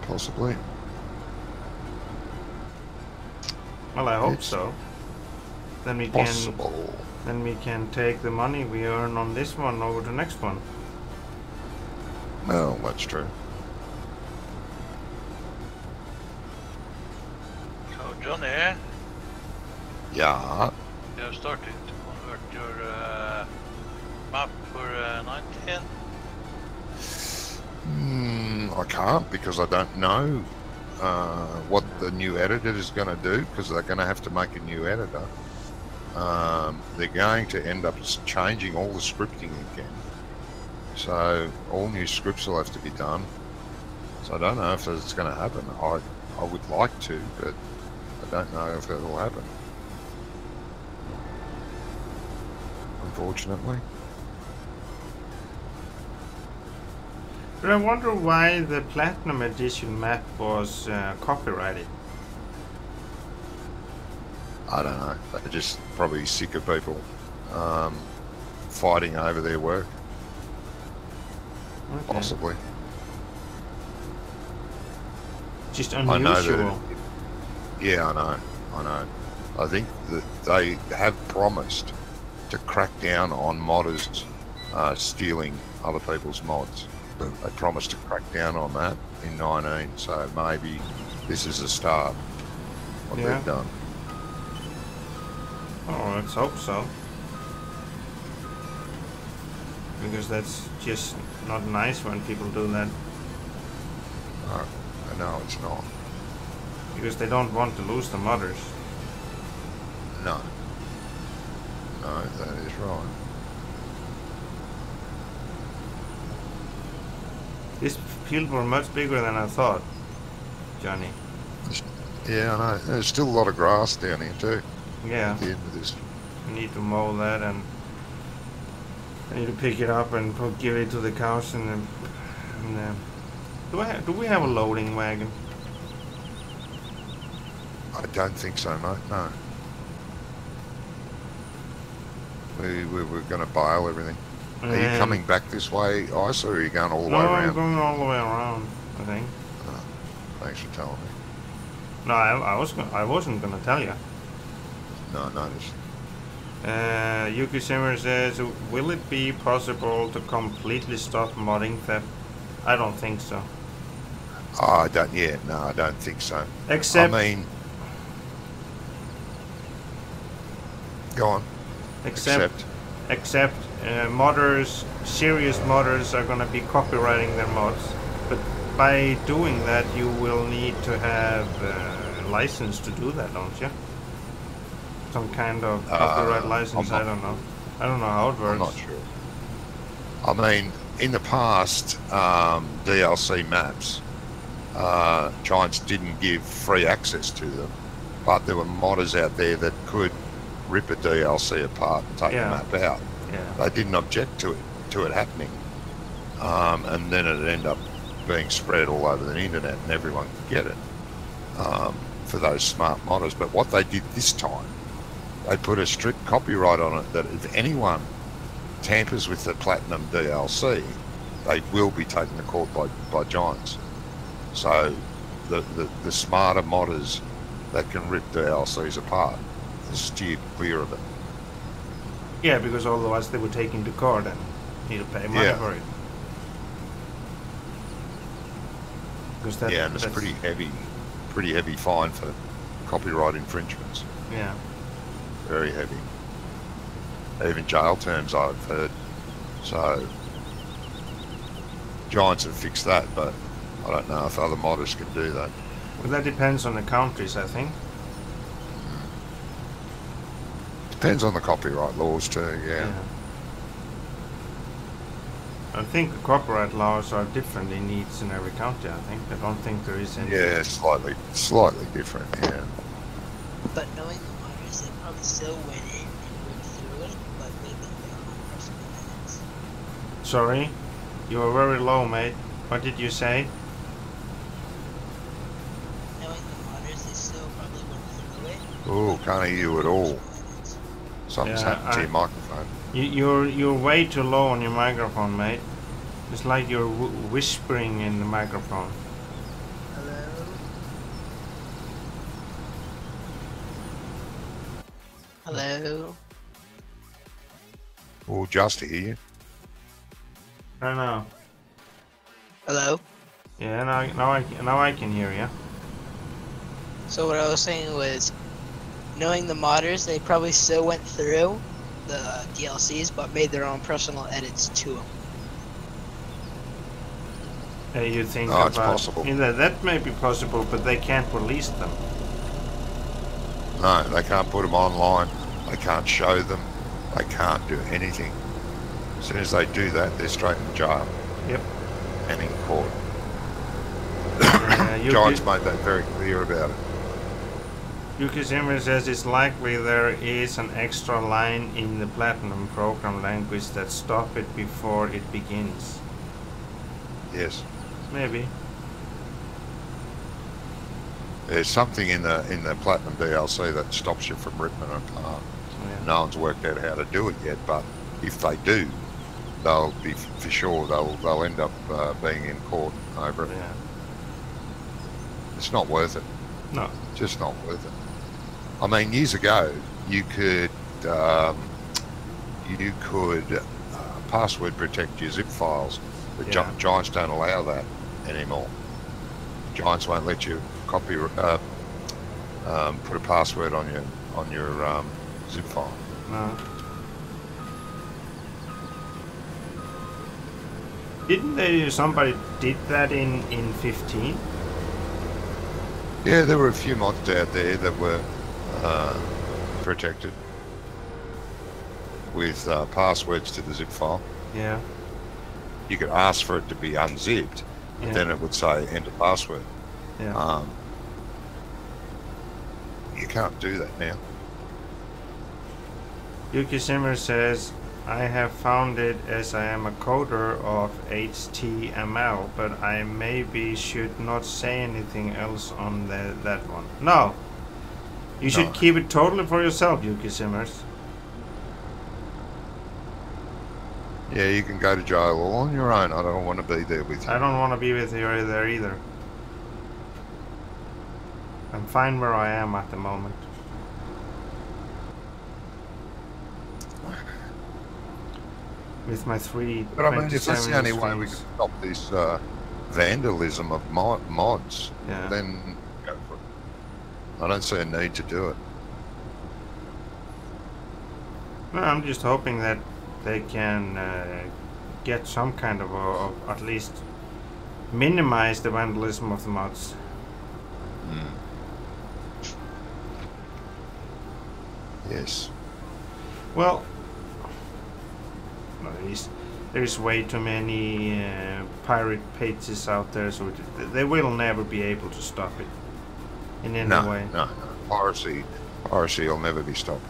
S2: Possibly.
S1: Well, I hope
S2: It's
S1: so. Then we
S2: possible.
S1: can take the money we earn on this one over to the next one.
S2: Well, that's true.
S3: So Johnny,
S2: Yeah.
S3: you have started to convert your map for 19.
S2: I can't because I don't know what the new editor is going to do because they're going to have to make a new editor. They're going to end up changing all the scripting again. So all new scripts will have to be done. So I don't know if it's going to happen. I would like to, but I don't know if that will happen. Unfortunately.
S1: But I wonder why the Platinum Edition map was copyrighted.
S2: I don't know. They're just probably sick of people fighting over their work.
S1: Okay.
S2: Possibly.
S1: Just
S2: I know
S1: unusual.
S2: that. Yeah, I know. I think that they have promised to crack down on modders stealing other people's mods. They promised to crack down on that in 19, so maybe this is a start. What
S1: Yeah.
S2: they've done.
S1: Oh, let's hope so. Because that's just not nice when people do that.
S2: No, it's not.
S1: Because they don't want to lose the modders.
S2: No. No, that is right.
S1: This field were much bigger than I thought, Johnny.
S2: Yeah, I know. There's still a lot of grass down here too.
S1: Yeah.
S2: At the end of this.
S1: I need to mow that, and I need to pick it up and give it to the cows. And do we have a loading wagon?
S2: I don't think so, mate. No. We were going to bale everything. Are you coming back this way, Ice, or are you going all the way
S1: No,
S2: around?
S1: I'm going all the way around, I think.
S2: Oh, thanks for telling me.
S1: No, I wasn't gonna tell you.
S2: No, I noticed.
S1: Yuki Simmer says, will it be possible to completely stop modding theft? I don't think so.
S2: Oh, I don't. Yeah, no, I don't think so.
S1: Except,
S2: I mean, go on.
S1: except modders, serious modders are gonna be copywriting their mods, but by doing that, you will need to have a license to do that, don't you? Some kind of copyright license. I don't know. I don't know how it works.
S2: I'm not sure. I mean, in the past, DLC maps, Giants didn't give free access to them, but there were modders out there that could rip a DLC apart and take the map out.
S1: Yeah.
S2: They didn't object to it happening, and then it ended up being spread all over the internet, and everyone could get it for those smart modders. But what they did this time, they put a strict copyright on it that if anyone tampers with the Platinum DLC, they will be taken to court by Giants. So the smarter modders that can rip DLCs apart are steered clear of it.
S1: Yeah, because otherwise they would take into court and need to pay money for it. Because that,
S2: and it's pretty heavy fine for copyright infringements.
S1: Yeah.
S2: Very heavy. Even jail terms, I've heard. So Giants have fixed that, but I don't know if other modders can do that.
S1: Well, that depends on the countries, I think.
S2: Depends on the copyright laws too, yeah.
S1: I think the copyright laws are different in each and every country, I think. I don't think there is any...
S2: Yeah, slightly different, yeah.
S4: But knowing the modders, they probably still went in and went through it, but maybe their own personal edits.
S1: Sorry? You were very low, mate. What did you say?
S4: Knowing the modders, they still probably went through it.
S2: Oh, can't hear you at all. Something's happened to your microphone.
S1: You're way too low on your microphone, mate. It's like you're whispering in the microphone.
S4: Hello? Hello?
S2: Oh, just hear you.
S1: I know.
S4: Hello?
S1: Yeah, now I can hear you.
S4: So what I was saying was, knowing the modders, they probably still went through the DLCs, but made their own personal edits to them.
S1: You think
S2: it's possible.
S1: That may be possible, but they can't release them.
S2: No, they can't put them online. They can't show them. They can't do anything. As soon as they do that, they're straight in jail.
S1: Yep.
S2: And in court. Giants made that very clear about it.
S1: Yuki Zimmer says it's likely there is an extra line in the Platinum program language that stops it before it begins.
S2: Yes.
S1: Maybe.
S2: There's something in the Platinum DLC that stops you from ripping it apart.
S1: Yeah.
S2: No one's worked out how to do it yet, but if they do, they'll be for sure they'll end up being in court over it.
S1: Yeah.
S2: It's not worth it.
S1: No.
S2: Just not worth it. I mean, years ago, you could password protect your zip files, but Giants don't allow that anymore. Giants won't let you put a password on your zip file.
S1: No. Didn't somebody did that in 15?
S2: Yeah, there were a few mods out there that were protected with passwords to the zip file.
S1: Yeah.
S2: You could ask for it to be unzipped, but then it would say enter password.
S1: Yeah.
S2: You can't do that now.
S1: Yuki Simmer says, I have found it as I am a coder of HTML, but I maybe should not say anything else on that one. No. You should keep it totally for yourself, Yuki Simmers.
S2: Yeah, you can go to jail all on your own. I don't want to be there with you.
S1: I don't want to be with you there either. I'm fine where I am at the moment. with my 3
S2: But I mean, if that's
S1: 27
S2: the only way we
S1: streams.
S2: can stop this vandalism of mods,
S1: Yeah.
S2: then go for it. I don't see a need to do it.
S1: No, I'm just hoping that they can get some kind of at least minimize the vandalism of the mods.
S2: Yes.
S1: Well, there's way too many pirate pages out there, so they will never be able to stop it in any way.
S2: No. Piracy will never be stopped.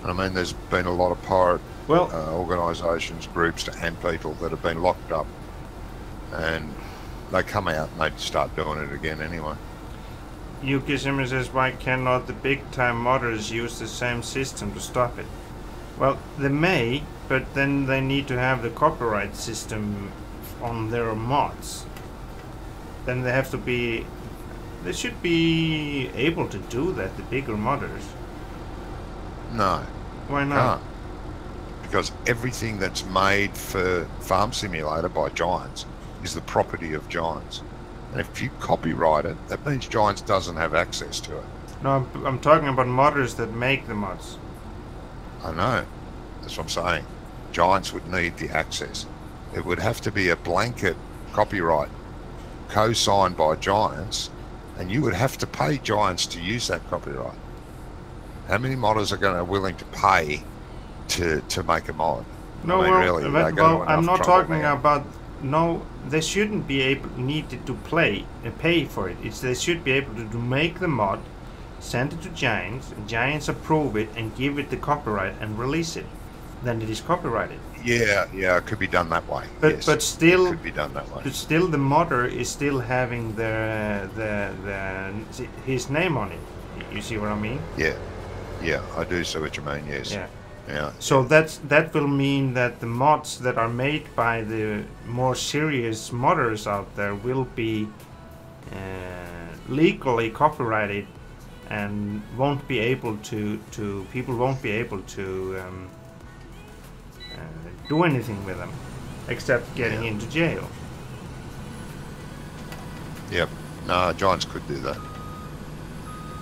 S2: I mean, there's been a lot of pirate organisations, groups, and people that have been locked up, and they come out and they start doing it again anyway.
S1: Yuki Zimmer says, why cannot the big-time modders use the same system to stop it? Well, they may, but then they need to have the copyright system on their mods. Then they have to be... They should be able to do that, the bigger modders.
S2: No.
S1: Why not?
S2: Can't. Because everything that's made for Farm Simulator by Giants is the property of Giants. And if you copyright it, that means Giants doesn't have access to it.
S1: No, I'm talking about modders that make the mods.
S2: I know. That's what I'm saying. Giants would need the access. It would have to be a blanket copyright co-signed by Giants, and you would have to pay Giants to use that copyright. How many modders are willing to pay to make a mod?
S1: No,
S2: I mean,
S1: well,
S2: really,
S1: I'm not talking about... No, they shouldn't be needed to pay for it. They should be able to make the mod, send it to Giants, and Giants approve it and give it the copyright and release it. Then it is copyrighted.
S2: Yeah, it could be done that way.
S1: But
S2: yes,
S1: but still,
S2: it could be done that way.
S1: But still, the modder is still having his name on it. You see what I mean?
S2: Yeah, I do see what you mean. Yes. Yeah.
S1: So that will mean that the mods that are made by the more serious modders out there will be legally copyrighted and won't be able to people won't be able to do anything with them except getting into jail.
S2: Yep. No, Giants could do that.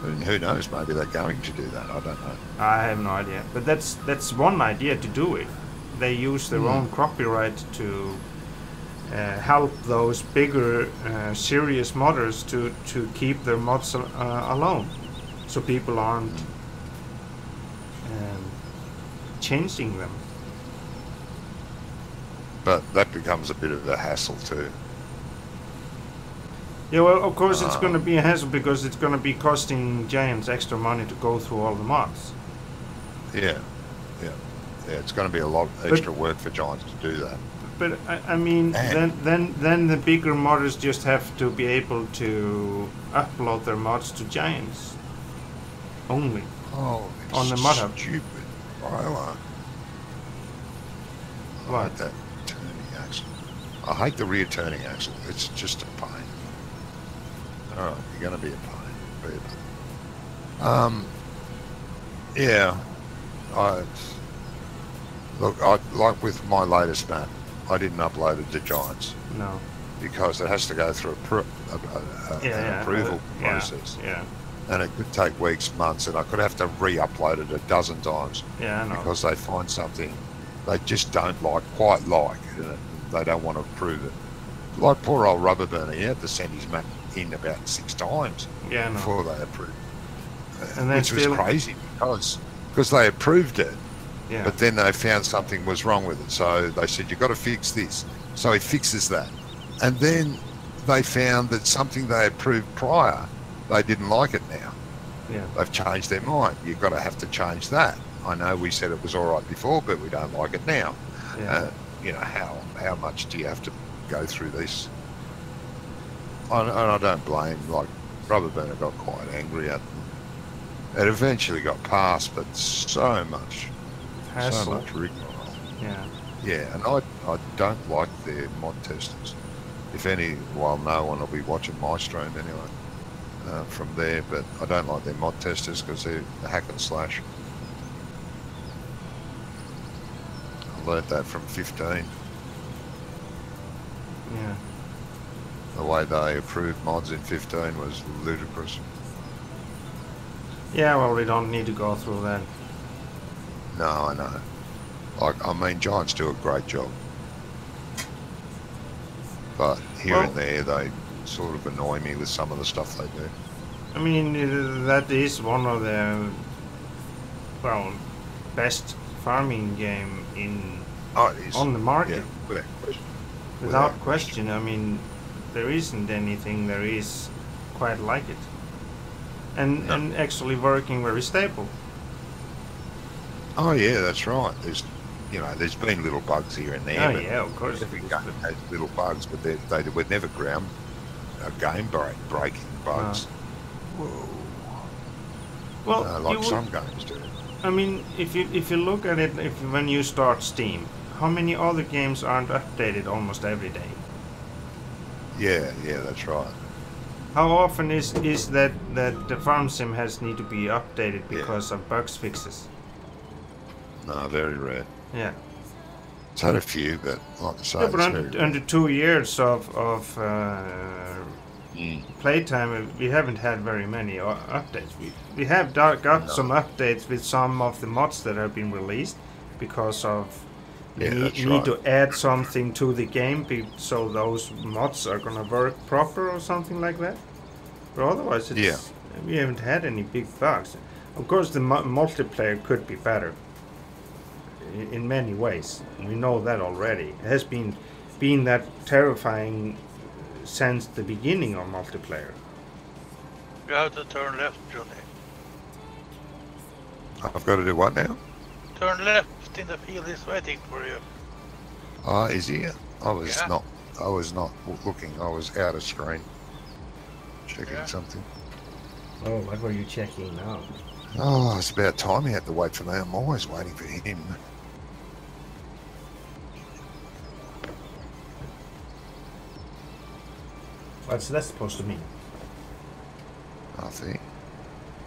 S2: And who knows, maybe they're going to do that. I don't know.
S1: I have no idea. But that's one idea to do it. They use their own copyright to help those bigger, serious modders to keep their mods alone. So people aren't changing them.
S2: But that becomes a bit of a hassle too.
S1: Yeah, well, of course it's going to be a hassle because it's going to be costing Giants extra money to go through all the mods.
S2: Yeah, it's going to be a lot of extra work for Giants to do that.
S1: But I mean, then the bigger modders just have to be able to upload their mods to Giants only on the mod hub.
S2: Stupid trailer. I hate that turning axle. I hate the rear turning axle. It's just a pain. Alright, you're going to be a pain. Yeah. Like with my latest map, I didn't upload it to Giants.
S1: No.
S2: Because it has to go through an approval process.
S1: Yeah.
S2: And it could take weeks, months, and I could have to re-upload it a dozen times.
S1: Yeah, I know.
S2: Because they find something they just don't quite like, and they don't want to approve it. Like poor old Rubberburner, he had to send his map in about 6 times before they approved it.
S1: And
S2: which was crazy because they approved it, but then they found something was wrong with it. So they said, you've got to fix this. So he fixes that. And then they found that something they approved prior, they didn't like it now.
S1: Yeah.
S2: They've changed their mind. You've got to have to change that. I know we said it was all right before, but we don't like it now.
S1: Yeah.
S2: How much do you have to go through this? And I don't blame, like, Rubberburner got quite angry at them. It eventually got passed, but so much rigmarole. Yeah, and I don't like their mod testers. If any, well, no one will be watching my stream anyway from there, but I don't like their mod testers because they're hack and slash. learnt that from 15.
S1: Yeah.
S2: The way they approved mods in 15 was ludicrous.
S1: Yeah, well, we don't need to go through that.
S2: No, I know. Like, I mean, Giants do a great job. But here and there, they sort of annoy me with some of the stuff they do.
S1: I mean, that is one of the, well, best farming game on the market.
S2: Yeah, without question.
S1: Without question. I mean, there isn't anything there is quite like it. And actually working very stable.
S2: Oh yeah, that's right. There's been little bugs here and there.
S1: Oh yeah, of course.
S2: Every game has little bugs, but they were never game breaking bugs.
S1: Whoa. Well,
S2: like some games do.
S1: I mean, if you look at it, when you start Steam, how many other games aren't updated almost every day?
S2: Yeah, that's right.
S1: How often is that the farm sim need to be updated because of bugs fixes?
S2: No, very rare.
S1: Yeah.
S2: It's had a few, but like I say,
S1: but under 2 years of playtime, we haven't had very many updates. We have got some updates with some of the mods that have been released because of need to add something to the game so those mods are gonna work proper or something like that. But otherwise, we haven't had any big bugs. Of course, the multiplayer could be better in many ways. We know that already. It has been that terrifying since the beginning of multiplayer.
S3: You have to turn left, Johnny.
S2: I've got to do what now?
S3: Turn left in the field is waiting for you.
S2: Is he? I was not looking. I was out of screen. Checking something.
S1: Oh, what were you checking now?
S2: Oh, it's about time he had to wait for me. I'm always waiting for him.
S1: What's that supposed to mean?
S2: Nothing.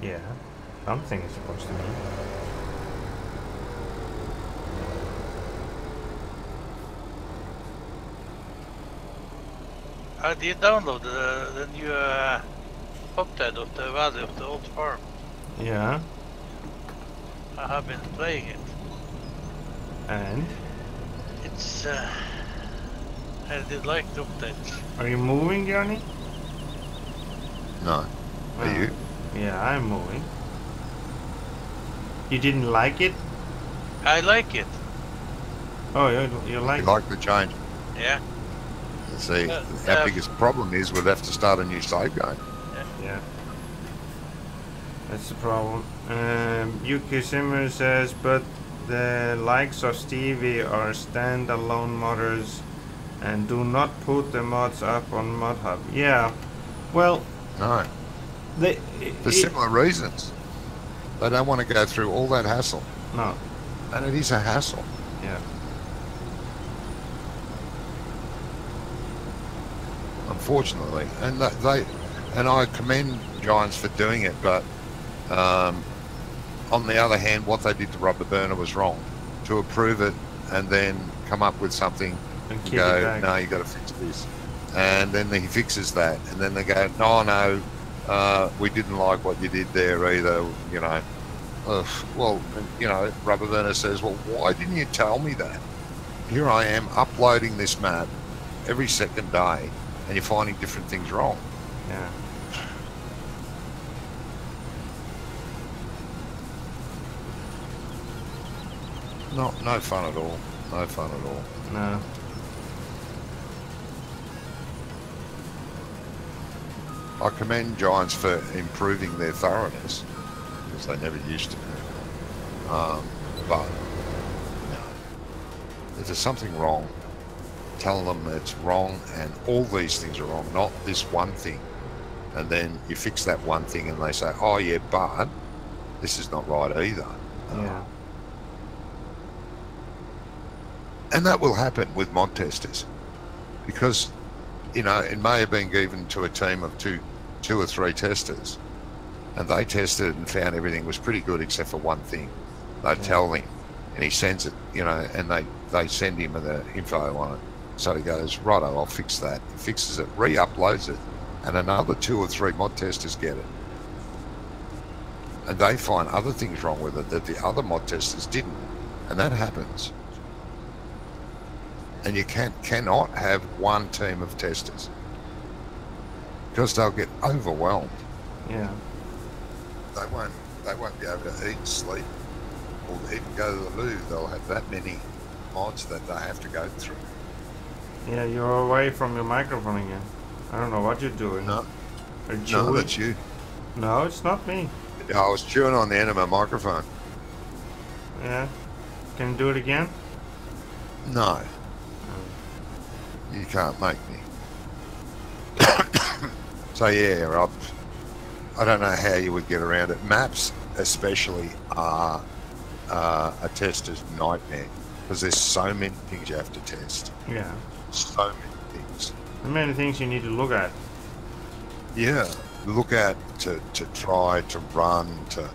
S1: Yeah, something is supposed to mean.
S3: I did download the new update of the Valley of the Old Farm.
S1: Yeah.
S3: I have been playing it.
S1: And?
S3: It's I did like the update.
S1: Are you moving, Johnny?
S2: No. Are you?
S1: Yeah, I'm moving. You didn't like it?
S3: I like it.
S1: Oh, you like it?
S2: You like the change?
S3: Yeah.
S2: See, our biggest problem is we'll have to start a new save game.
S1: Yeah. That's the problem. Yuki Simmer says, but the likes of Stevie are standalone modders and do not put the mods up on ModHub. Yeah, well...
S2: No. For similar reasons. They don't want to go through all that hassle.
S1: No.
S2: And it is a hassle.
S1: Yeah.
S2: Unfortunately. And I commend Giants for doing it, but on the other hand, what they did to Rubberburner was wrong. To approve it and then come up with something and go, no, you got to fix this. And then he fixes that, and then they go, no, we didn't like what you did there either, you know. Well, you know, Rubberburner says, well, why didn't you tell me that? Here I am uploading this map every second day, and you're finding different things wrong.
S1: Yeah.
S2: No fun at all. No fun at all.
S1: No.
S2: I commend Giants for improving their thoroughness, because they never used to. But if there's something wrong, tell them it's wrong and all these things are wrong, not this one thing. And then you fix that one thing and they say, oh yeah, but this is not right either.
S1: Yeah.
S2: And that will happen with mod testers, because, you know, it may have been given to a team of two or three testers, and they tested it and found everything was pretty good except for one thing. They'd tell him, and he sends it, you know, and they they send him the info on it. So he goes, righto, I'll fix that. He fixes it, re-uploads it, and another 2 or 3 mod testers get it. And they find other things wrong with it that the other mod testers didn't. And that happens. And you cannot have one team of testers because they'll get overwhelmed.
S1: Yeah.
S2: They won't be able to eat, sleep, or even go to the loo. They'll have that many mods that they have to go through.
S1: Yeah, you're away from your microphone again. I don't know what you're doing.
S2: No,
S1: chewing?
S2: that's you.
S1: No, it's not me.
S2: Yeah, I was chewing on the end of my microphone.
S1: Yeah. Can you do it again?
S2: No. You can't make me. So yeah, I don't know how you would get around it. Maps especially are a tester's nightmare because there's so many things you have to test.
S1: Yeah.
S2: So many things.
S1: So many things you need to look at.
S2: Yeah. Look at, to try, to run, to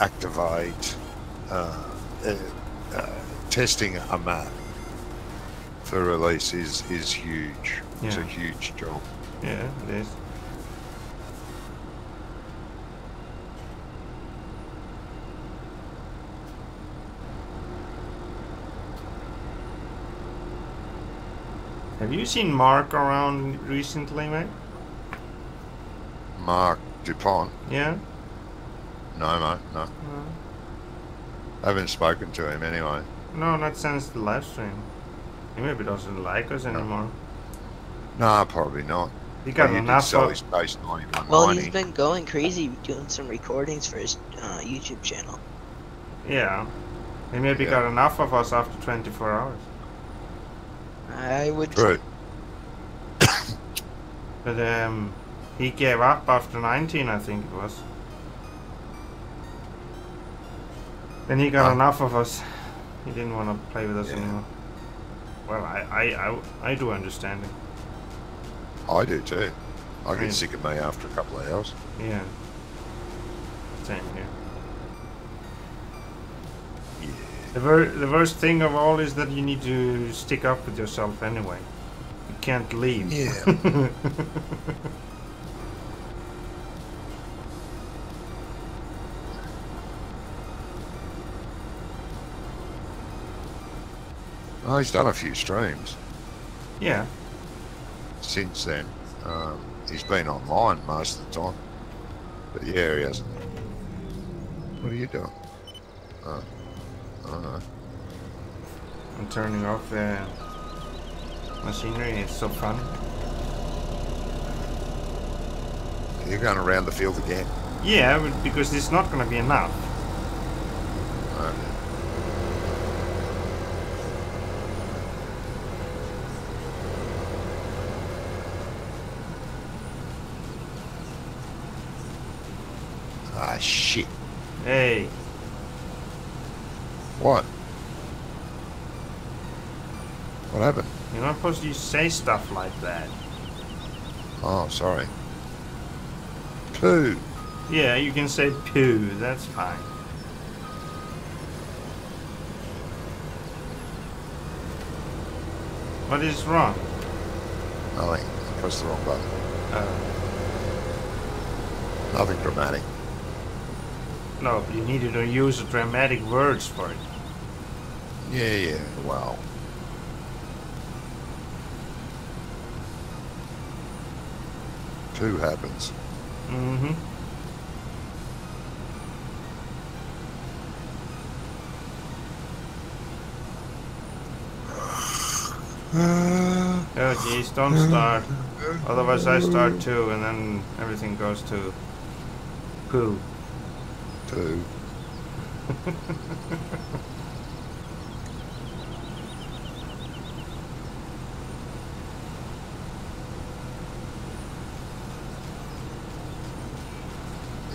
S2: activate, testing a map for release is huge.
S1: Yeah.
S2: It's a huge job.
S1: Yeah, it is. Have you seen Marc around recently, mate?
S2: Marc Dupont?
S1: Yeah?
S2: No, mate, no. I haven't spoken to him anyway.
S1: No, not since the live stream. He maybe doesn't like us anymore.
S2: No, probably not.
S1: He got
S2: He
S1: enough
S2: did sell
S1: of...
S2: his base 9190.
S4: Well, he's been going crazy doing some recordings for his YouTube channel.
S1: Yeah. He maybe
S2: Yeah.
S1: got enough of us after 24 hours.
S4: I would.
S2: True.
S1: But he gave up after 19, I think it was. Then he got enough of us. He didn't want to play with us anymore. Well, I do understand him.
S2: I do too. I
S1: Right.
S2: get sick of me after a couple of hours.
S1: Yeah. Same here.
S2: Yeah.
S1: The worst thing of all is that you need to stick up with yourself anyway. You can't leave.
S2: Yeah. Oh, he's done a few streams
S1: Yeah.
S2: since then. He's been online most of the time. But yeah, he hasn't. What are you doing? Oh, I don't know.
S1: I'm turning off the machinery. It's so fun.
S2: You're going around the field again.
S1: Yeah, but because it's not going to be enough.
S2: Ah, shit.
S1: Hey,
S2: What? What happened?
S1: you're not supposed to say stuff like that.
S2: Oh, sorry. Poo.
S1: Yeah, you can say poo. That's fine. What is wrong?
S2: Nothing. I pressed the wrong button. Nothing dramatic.
S1: No, you needed to use dramatic words for it.
S2: Yeah, well. Poo happens.
S1: Mm-hmm. Oh jeez, don't start. Otherwise I start too, and then everything goes to poo.
S2: Poo.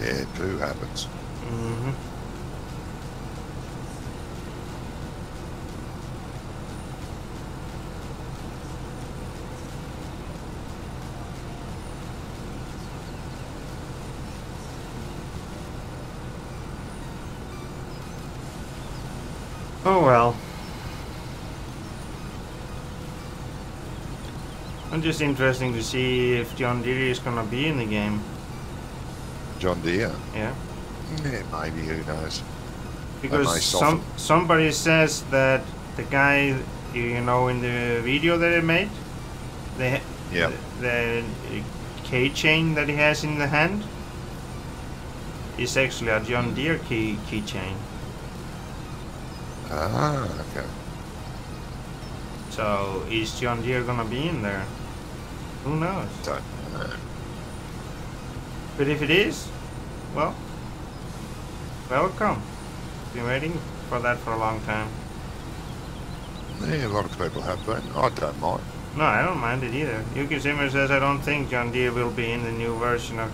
S2: Yeah, poo happens.
S1: Mm-hmm. Oh well. It's just interesting to see if John Deere is gonna be in the game.
S2: John Deere.
S1: Yeah.
S2: Yeah, maybe, who knows.
S1: Because
S2: may soften.
S1: somebody says that the guy, you know, in the video that he made,
S2: Yeah.
S1: the keychain that he has in the hand is actually a John Deere keychain.
S2: Ah, okay.
S1: So is John Deere gonna be in there? Who knows?
S2: Don't know.
S1: But if it is, well, welcome. Been waiting for that for a long time.
S2: Yeah, a lot of people have been. I don't mind.
S1: No, I don't mind it either. Yuki Zimmer says, I don't think John Deere will be in the new version of...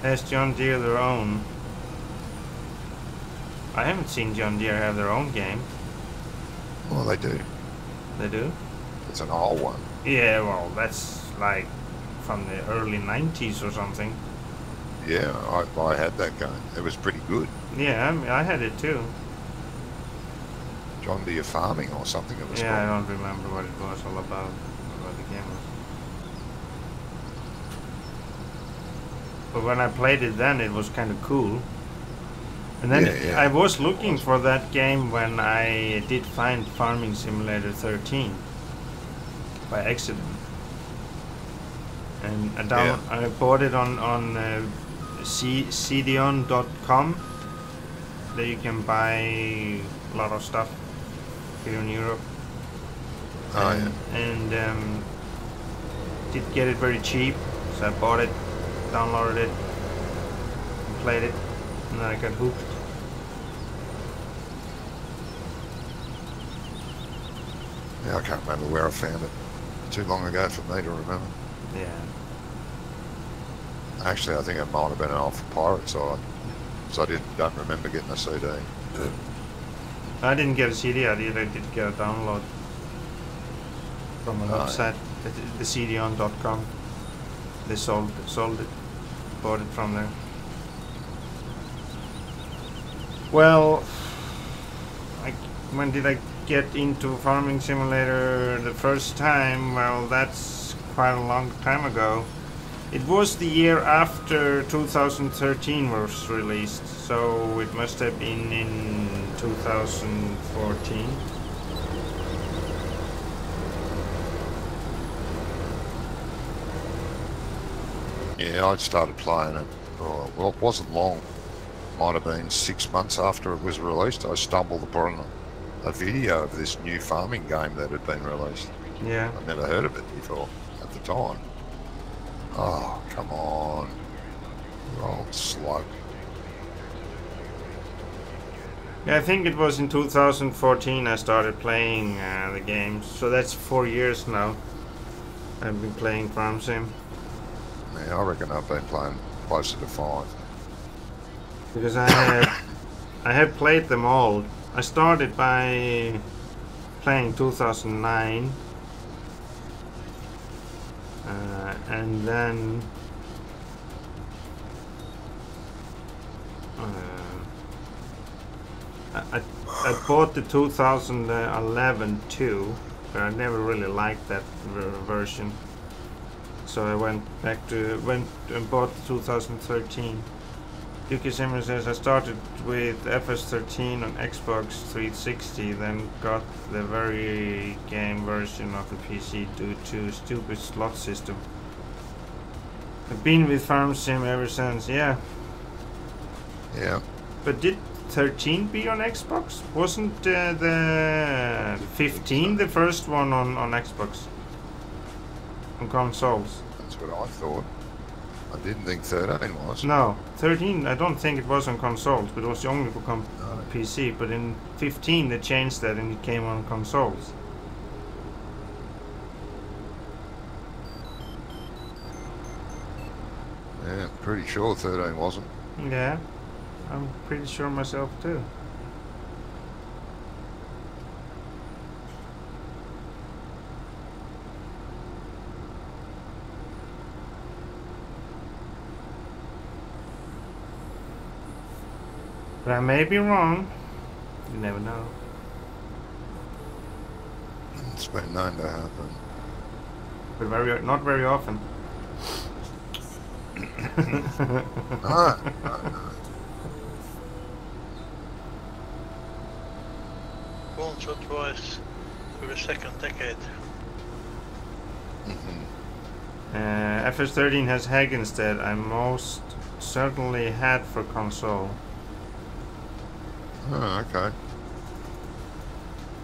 S1: has John Deere their own? I haven't seen John Deere have their own game.
S2: Well, they do.
S1: They do?
S2: It's an old one.
S1: Yeah, well, that's like from the early 90s or something.
S2: Yeah, I had that game. It was pretty good.
S1: Yeah, I had it too.
S2: John Deere Farming or something it was
S1: Yeah, I
S2: called.
S1: don't remember what it was all about what the game was. But when I played it then, it was kind of cool. And then
S2: Yeah.
S1: I was looking for that game when I did find Farming Simulator 13 by accident. And I bought it on cdon.com. There you can buy a lot of stuff here in Europe.
S2: Oh,
S1: And did get it very cheap, so I bought it, downloaded it, and played it, and then I got hooked.
S2: Yeah, I can't remember where I found it. Too long ago for me to remember.
S1: Yeah.
S2: Actually, I think it might have been off the pirate side, so I don't remember getting a CD.
S1: I didn't get a CD, I did get a download from a website, the cdon.com. They sold it, bought it from there. Well, when did I get into Farming Simulator the first time? Well, that's quite a long time ago. It was the year after 2013 was released, so it must have been in 2014.
S2: Yeah, I started playing it. Well, it wasn't long. Might have been 6 months after it was released. I stumbled upon a video of this new farming game that had been released.
S1: Yeah.
S2: I'd never heard of it before at the time. Oh, come on. You old slug.
S1: Yeah, I think it was in 2014 I started playing the game, so that's 4 years now. I've been playing Farm Sim.
S2: Yeah, I reckon I've been playing closer to 5.
S1: Because I had played them all. I started by playing 2009, and then I bought the 2011 too, but I never really liked that version. So I went and bought the 2013. Yuki Zimmer says, I started with FS13 on Xbox 360, then got the very game version of the PC due to stupid slot system. I've been with Farm Sim ever since, yeah.
S2: Yeah.
S1: But did 13 be on Xbox? Wasn't the 15 the first one on Xbox? On consoles?
S2: That's what I thought. I didn't think 13 was.
S1: No, 13 I don't think it was on consoles, but it was only for PC. But in 15 they changed that and it came on consoles.
S2: Yeah, pretty sure 13 wasn't.
S1: Yeah, I'm pretty sure myself too. But I may be wrong. You never know.
S2: It's been known to happen.
S1: But not very often.
S2: No.
S3: Once or twice for the second decade.
S1: FS13 has Hag instead. I most certainly had for console.
S2: Oh, okay.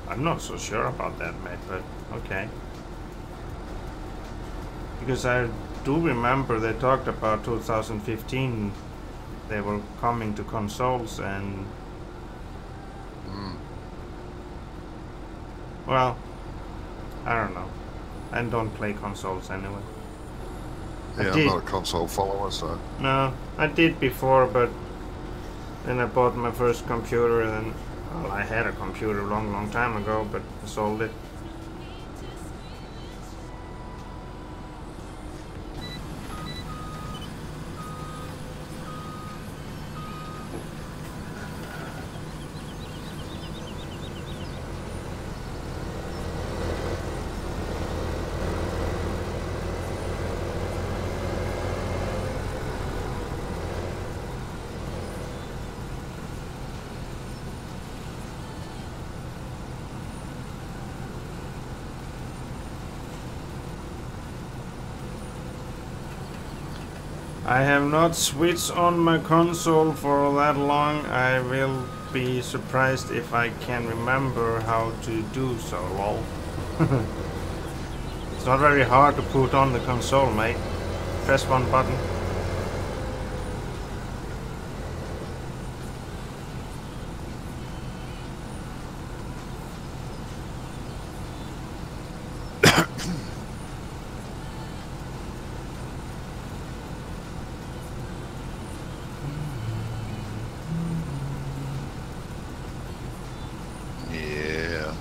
S1: I'm not so sure about that, mate, but okay. Because I do remember they talked about 2015. They were coming to consoles and... Well, I don't know. I don't play consoles anyway.
S2: Yeah, I'm not a console follower, so...
S1: No, I did before, but then I bought my first computer and then... Well, I had a computer a long time ago, but I sold it. I have not switched on my console for that long. I will be surprised if I can remember how to do so, lol. It's not very hard to put on the console, mate. Press one button.
S2: Yeah.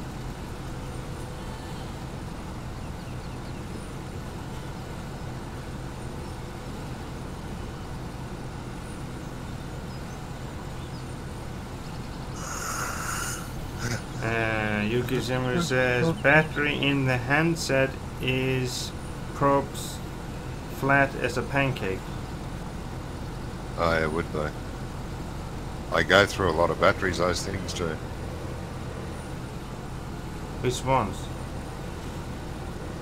S1: Yuki Zimmer says battery in the handset is probes flat as a pancake.
S2: Oh, yeah, would they? I go through a lot of batteries, those things too.
S1: Which ones?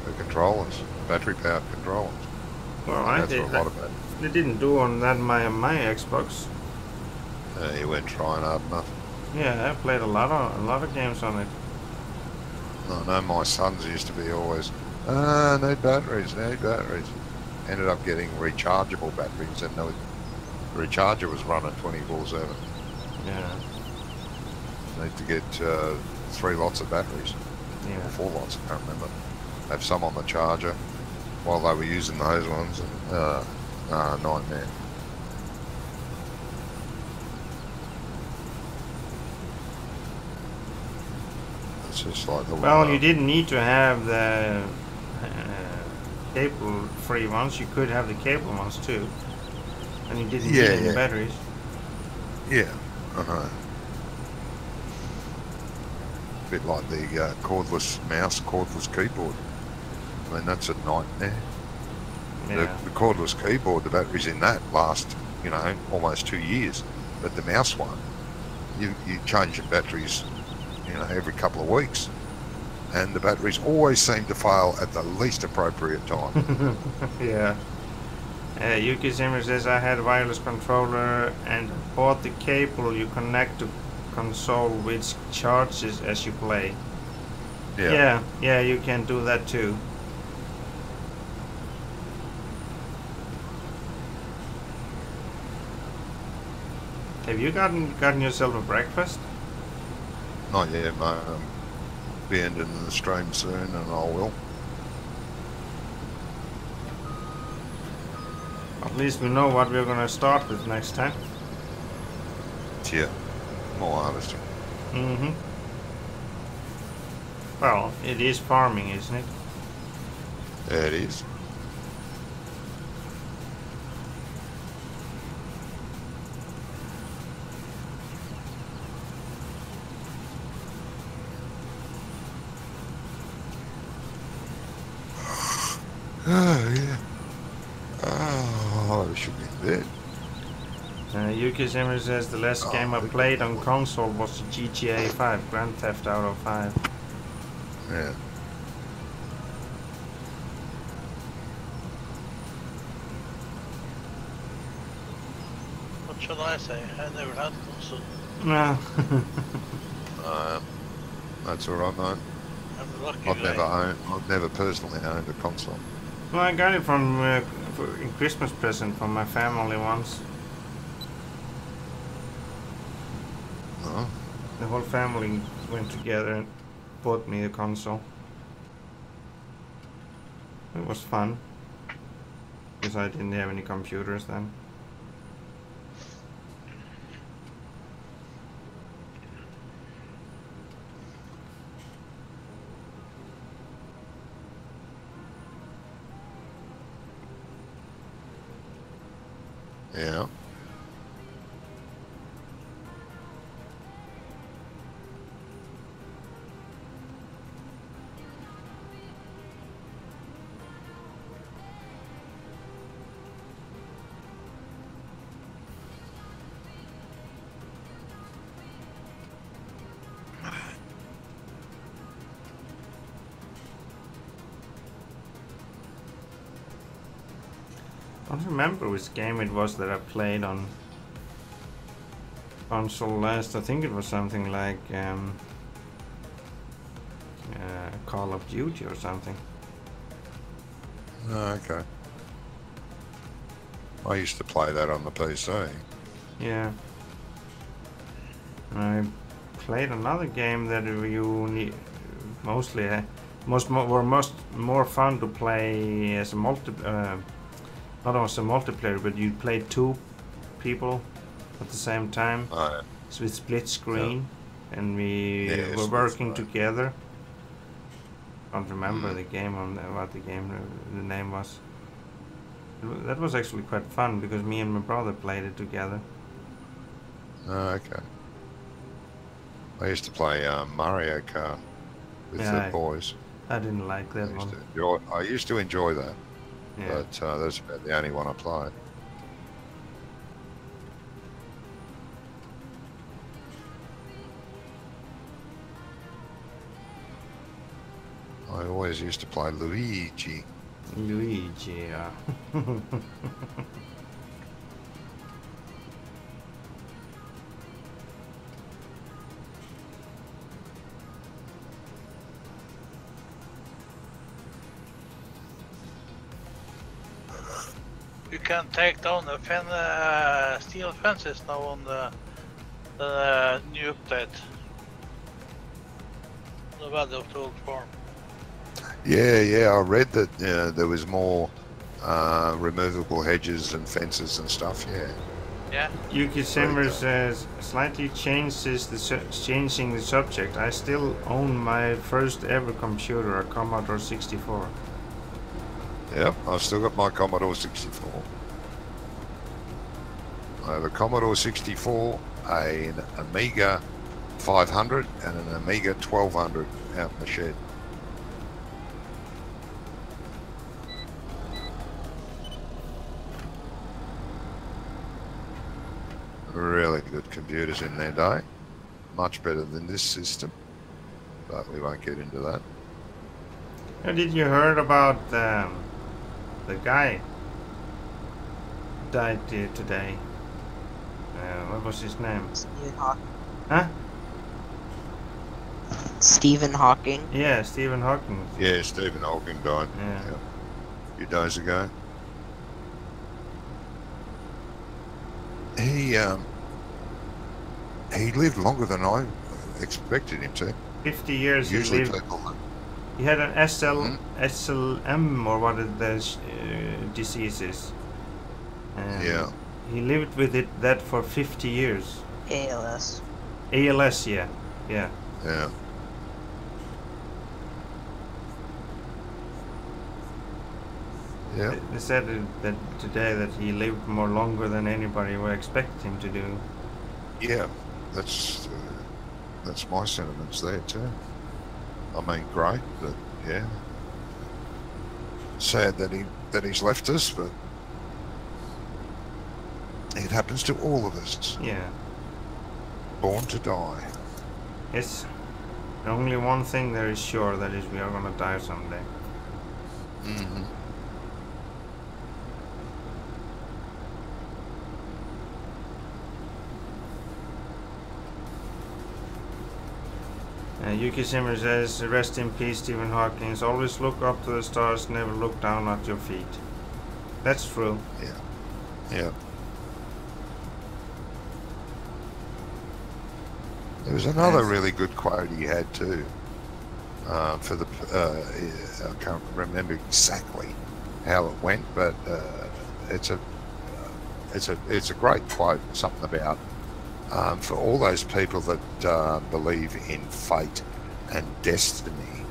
S2: The controllers, battery powered controllers.
S1: Well,
S2: I
S1: I
S2: go through
S1: did.
S2: a lot of batteries.
S1: They didn't do on that my Xbox.
S2: You weren't trying hard enough.
S1: Yeah, I played a lot of games on it.
S2: I know my sons used to be always, need batteries, need batteries. Ended up getting rechargeable batteries, and the recharger was running 24/7.
S1: Yeah.
S2: Need to get 3 lots of batteries,
S1: Yeah.
S2: or 4 lots, I can't remember. Have some on the charger while they were using those ones, and nightmare. It's just like the
S1: Well, you didn't need to have the cable-free ones. You could have the cable ones too, and you didn't need any batteries.
S2: Yeah, bit like the cordless mouse, cordless keyboard. I mean, that's a nightmare.
S1: Yeah.
S2: The cordless keyboard, the batteries in that last, almost 2 years. But the mouse one, you change the batteries, every couple of weeks. And the batteries always seem to fail at the least appropriate time.
S1: Yeah. Yuki Zimmer says I had a wireless controller and bought the cable you connect to console which charges as you play. Yeah, you can do that too. Have you gotten yourself a breakfast?
S2: Not yet, mate. Be ending the stream soon, and I will.
S1: At least we know what we're gonna start with next time.
S2: Yeah, more harvesting.
S1: Mm-hmm. Well, it is farming, isn't it?
S2: Yeah, it is. Oh, yeah. Oh, I should be in bed.
S1: UK Simmer says the last game I played on console was GTA 5, Grand Theft Auto 5.
S2: Yeah.
S3: What shall I say? I never had console.
S1: No.
S2: That's all right, mate.
S3: I'm a lucky
S2: I've
S3: guy.
S2: never personally owned a console.
S1: Well, I got it from in Christmas present from my family once.
S2: Oh.
S1: The whole family went together and bought me a console. It was fun. Because I didn't have any computers then.
S2: Yeah.
S1: I don't remember which game it was that I played on console last. I think it was something like Call of Duty or something.
S2: Oh, okay. I used to play that on the PC.
S1: Yeah. I played another game that you need mostly more fun to play as a not as a multiplayer, but you play two people at the same time.
S2: Oh,
S1: So with split screen, and we
S2: yeah,
S1: were
S2: that's
S1: working
S2: right.
S1: together. Can't remember the game what the game the name was. That was actually quite fun because me and my brother played it together.
S2: Oh, okay. I used to play Mario Kart with
S1: Yeah,
S2: the boys.
S1: I didn't like that one.
S2: I used to enjoy that,
S1: Yeah.
S2: but that's about the only one I played. I always used to play Luigi.
S1: Luigi, yeah.
S3: You can take down the steel fences now on the new update. The Valley of the Old Farm.
S2: Yeah, I read that there was more removable hedges and fences and stuff.
S3: Yeah.
S1: Yuki Simmer says slightly changing the subject. I still own my first ever computer, a Commodore 64.
S2: Yep, I've still got my Commodore 64. I have a Commodore 64, an Amiga 500, and an Amiga 1200 out in the shed. Really good computers in their day. Much better than this system, but we won't get into that.
S1: Did you heard about the guy died today? What was his name?
S4: Stephen Hawking.
S1: Huh?
S4: Stephen Hawking.
S1: Yeah, Stephen Hawking.
S2: Yeah, Stephen Hawking died
S1: Yeah.
S2: a few days ago. He lived longer than I expected him to.
S1: 50 years
S2: Usually
S1: he lived.
S2: people.
S1: He had an SLM or what it the disease is.
S2: Yeah.
S1: He lived with that for 50 years.
S4: ALS.
S1: ALS, yeah.
S2: Yeah. Yeah.
S1: They said that today that he lived more longer than anybody would expect him to do.
S2: Yeah. That's my sentiments there too. I mean, great, but yeah. sad that he's left us, but it happens to all of us.
S1: Yeah.
S2: Born to die.
S1: It's only one thing that is sure, that is we are gonna die someday.
S2: Mm-hmm.
S1: Yuki Simmer says, rest in peace, Stephen Hawking. Always look up to the stars, never look down at your feet. That's true.
S2: Yeah. Yeah. There was another really good quote he had too. For the I can't remember exactly how it went, but it's a great quote. Something about for all those people that believe in fate and destiny,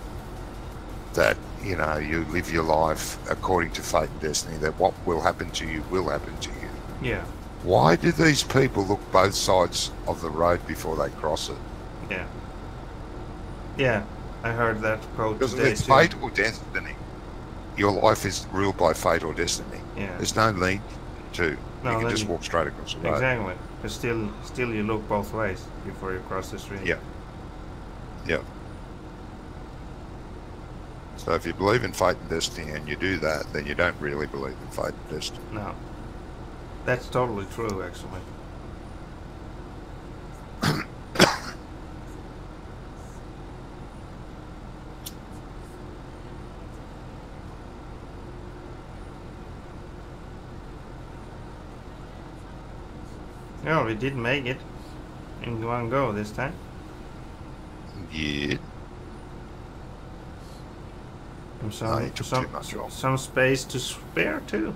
S2: that you live your life according to fate and destiny. That what will happen to you will happen to you.
S1: Yeah.
S2: Why do these people look both sides of the road before they cross it?
S1: Yeah. Yeah, I heard that quote
S2: Because
S1: today
S2: it's
S1: too.
S2: fate or destiny. Your life is ruled by fate or destiny.
S1: Yeah.
S2: There's no need to.
S1: No,
S2: you can
S1: then
S2: just walk straight across the road.
S1: Exactly. But still you look both ways before you cross the street.
S2: Yeah. Yeah. So if you believe in fate and destiny and you do that, then you don't really believe in fate and destiny.
S1: No. That's totally true, actually. Yeah, we did make it in one go this time.
S2: Yeah.
S1: And
S2: No, you took too much off.
S1: some space to spare too.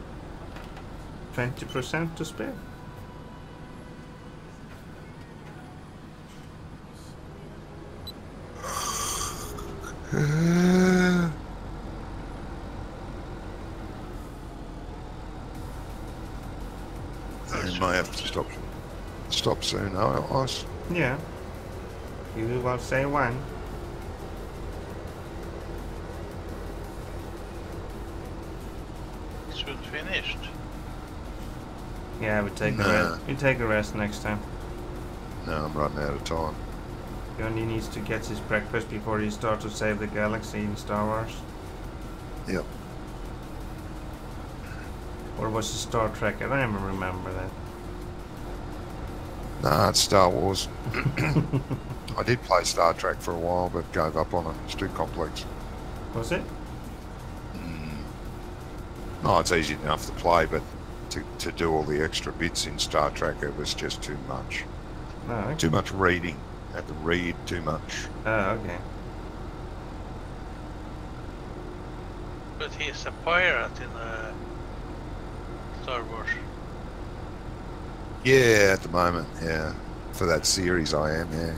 S1: 20% to spare.
S2: You may have to stop soon, Ice.
S1: Yeah. You will say one.
S3: Should finished.
S1: Yeah, we take a
S2: Nah.
S1: rest. We take a rest next time.
S2: No, I'm running out of time.
S1: Johnny needs to get his breakfast before he starts to save the galaxy in Star Wars.
S2: Yep.
S1: Or was it Star Trek? I don't even remember that.
S2: Nah, it's Star Wars. I did play Star Trek for a while, but gave up on it. It's too complex.
S1: Was it?
S2: No, it's easy enough to play, but to do all the extra bits in Star Trek, it was just too much.
S1: Oh, okay.
S2: Too much reading. I had to read too much.
S1: Oh, okay.
S3: But he's a pirate in Star Wars.
S2: Yeah, at the moment, yeah. For that series I am, yeah.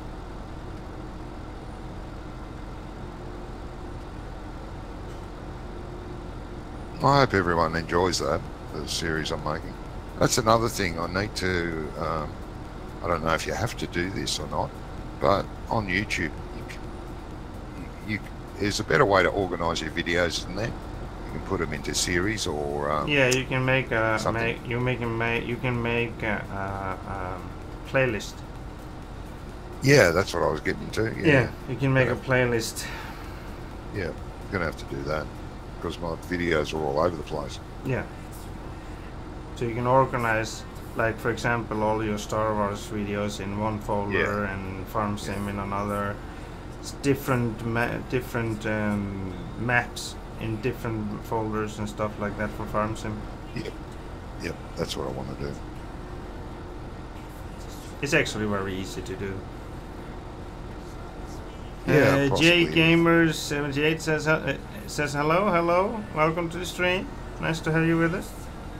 S2: I hope everyone enjoys that, the series I'm making. That's another thing I need to, I don't know if you have to do this or not, but on YouTube, there's a better way to organise your videos than that. You can put them into series or
S1: Yeah, you can make a
S2: something.
S1: you can make a playlist.
S2: Yeah, that's what I was getting to.
S1: Yeah, you can make
S2: Yeah.
S1: a playlist.
S2: Yeah, I'm gonna have to do that because my videos are all over the place.
S1: Yeah. So you can organize, like for example, all your Star Wars videos in one folder and Farm Sim in another. It's different maps in different folders and stuff like that for Farm Sim.
S2: Yep, that's what I want to do.
S1: It's actually very easy to do.
S2: Yeah,
S1: J
S2: possibly.
S1: Gamers 78 says hello, welcome to the stream. Nice to have you with us.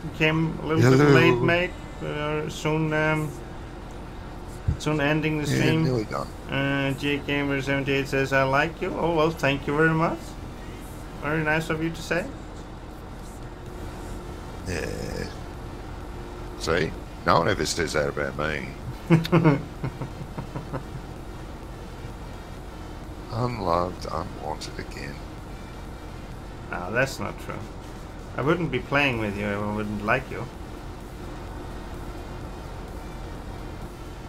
S1: You came a little bit
S2: Hello.
S1: late, mate. Soon ending the
S2: Yeah,
S1: stream.
S2: nearly done.
S1: J Gamer 78 says I like you. Oh well, thank you very much. Very nice of you to say.
S2: Yeah. See, no one ever says that about me. Unloved, unwanted again.
S1: No, that's not true. I wouldn't be playing with you if I wouldn't like you.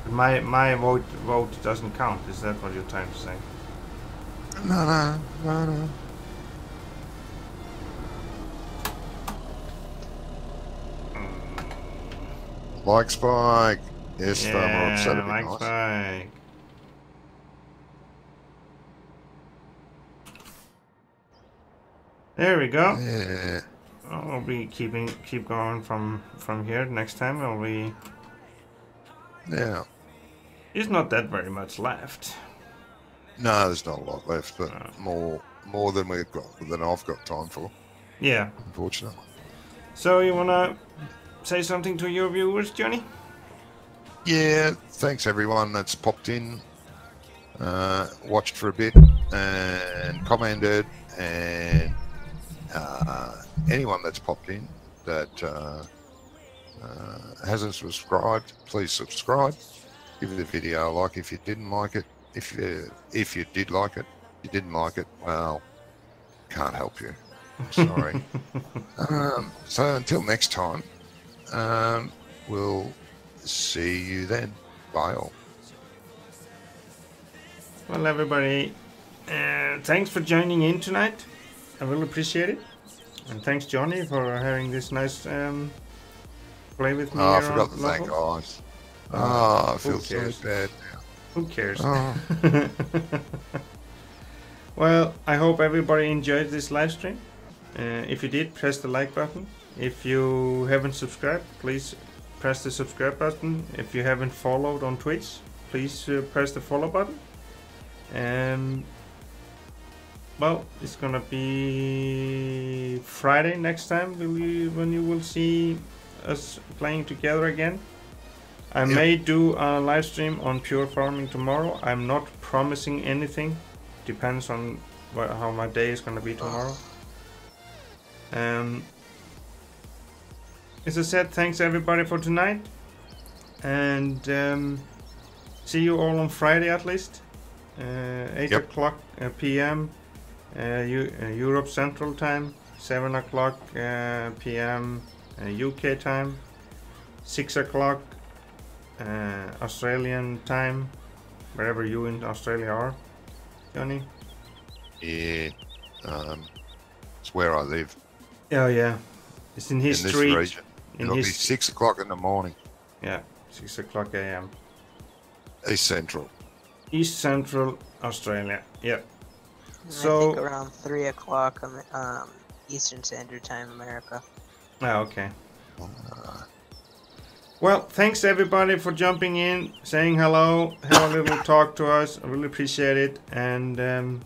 S1: My vote doesn't count. Is that what you're trying to say?
S2: No. Like Spike. Yes,
S1: Yeah,
S2: Farmer upset a bit
S1: like
S2: nice.
S1: Spike. There we go.
S2: Yeah.
S1: I'll be keep going from here. Next time I'll be.
S2: Yeah.
S1: There's not that very much left.
S2: No, there's not a lot left, but more than we've got than I've got time for.
S1: Yeah.
S2: Unfortunately.
S1: So you wanna say something to your viewers, Johnny?
S2: Yeah. Thanks everyone that's popped in, watched for a bit, and commented, and anyone that's popped in that hasn't subscribed, please subscribe. Give the video a like if you didn't like it. If you did like it, you didn't like it, well, can't help you. Sorry. So until next time, we'll see you then. Bye all.
S1: Well, everybody, thanks for joining in tonight. I really appreciate it. And thanks, Johnny, for having this nice play with me.
S2: Oh, I
S1: here
S2: forgot
S1: on
S2: to thank
S1: Lawfolds.
S2: guys. Oh, I feel
S1: who
S2: so
S1: cares?
S2: bad now.
S1: Who cares?
S2: Oh.
S1: Well, I hope everybody enjoyed this live stream. If you did, press the like button. If you haven't subscribed, please press the subscribe button. If you haven't followed on Twitch, please press the follow button. Well, it's gonna be Friday next time when you will see us playing together again. I may do a live stream on pure farming tomorrow. I'm not promising anything. Depends on how my day is gonna be tomorrow. As I said, thanks everybody for tonight, and see you all on Friday at least, 8 o'clock p.m. Europe Central Time, 7 o'clock p.m. UK time, 6 o'clock Australian time, wherever you in Australia are, Johnny.
S2: Yeah, it's where I live.
S1: Oh yeah, it's in his
S2: in
S1: street.
S2: this region. It'll be 6 o'clock in the morning.
S1: Yeah, 6 o'clock a.m.
S2: East Central.
S1: East Central Australia. Yeah.
S4: I
S1: So
S4: think around 3 o'clock Eastern Standard Time, America.
S1: oh, okay. Well, thanks everybody for jumping in, saying hello, have a little talk to us. I really appreciate it, and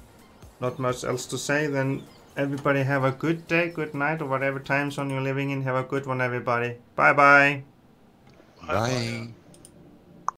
S1: not much else to say. Then everybody have a good day, good night, or whatever time zone you're living in. Have a good one, everybody. Bye-bye.
S2: Bye.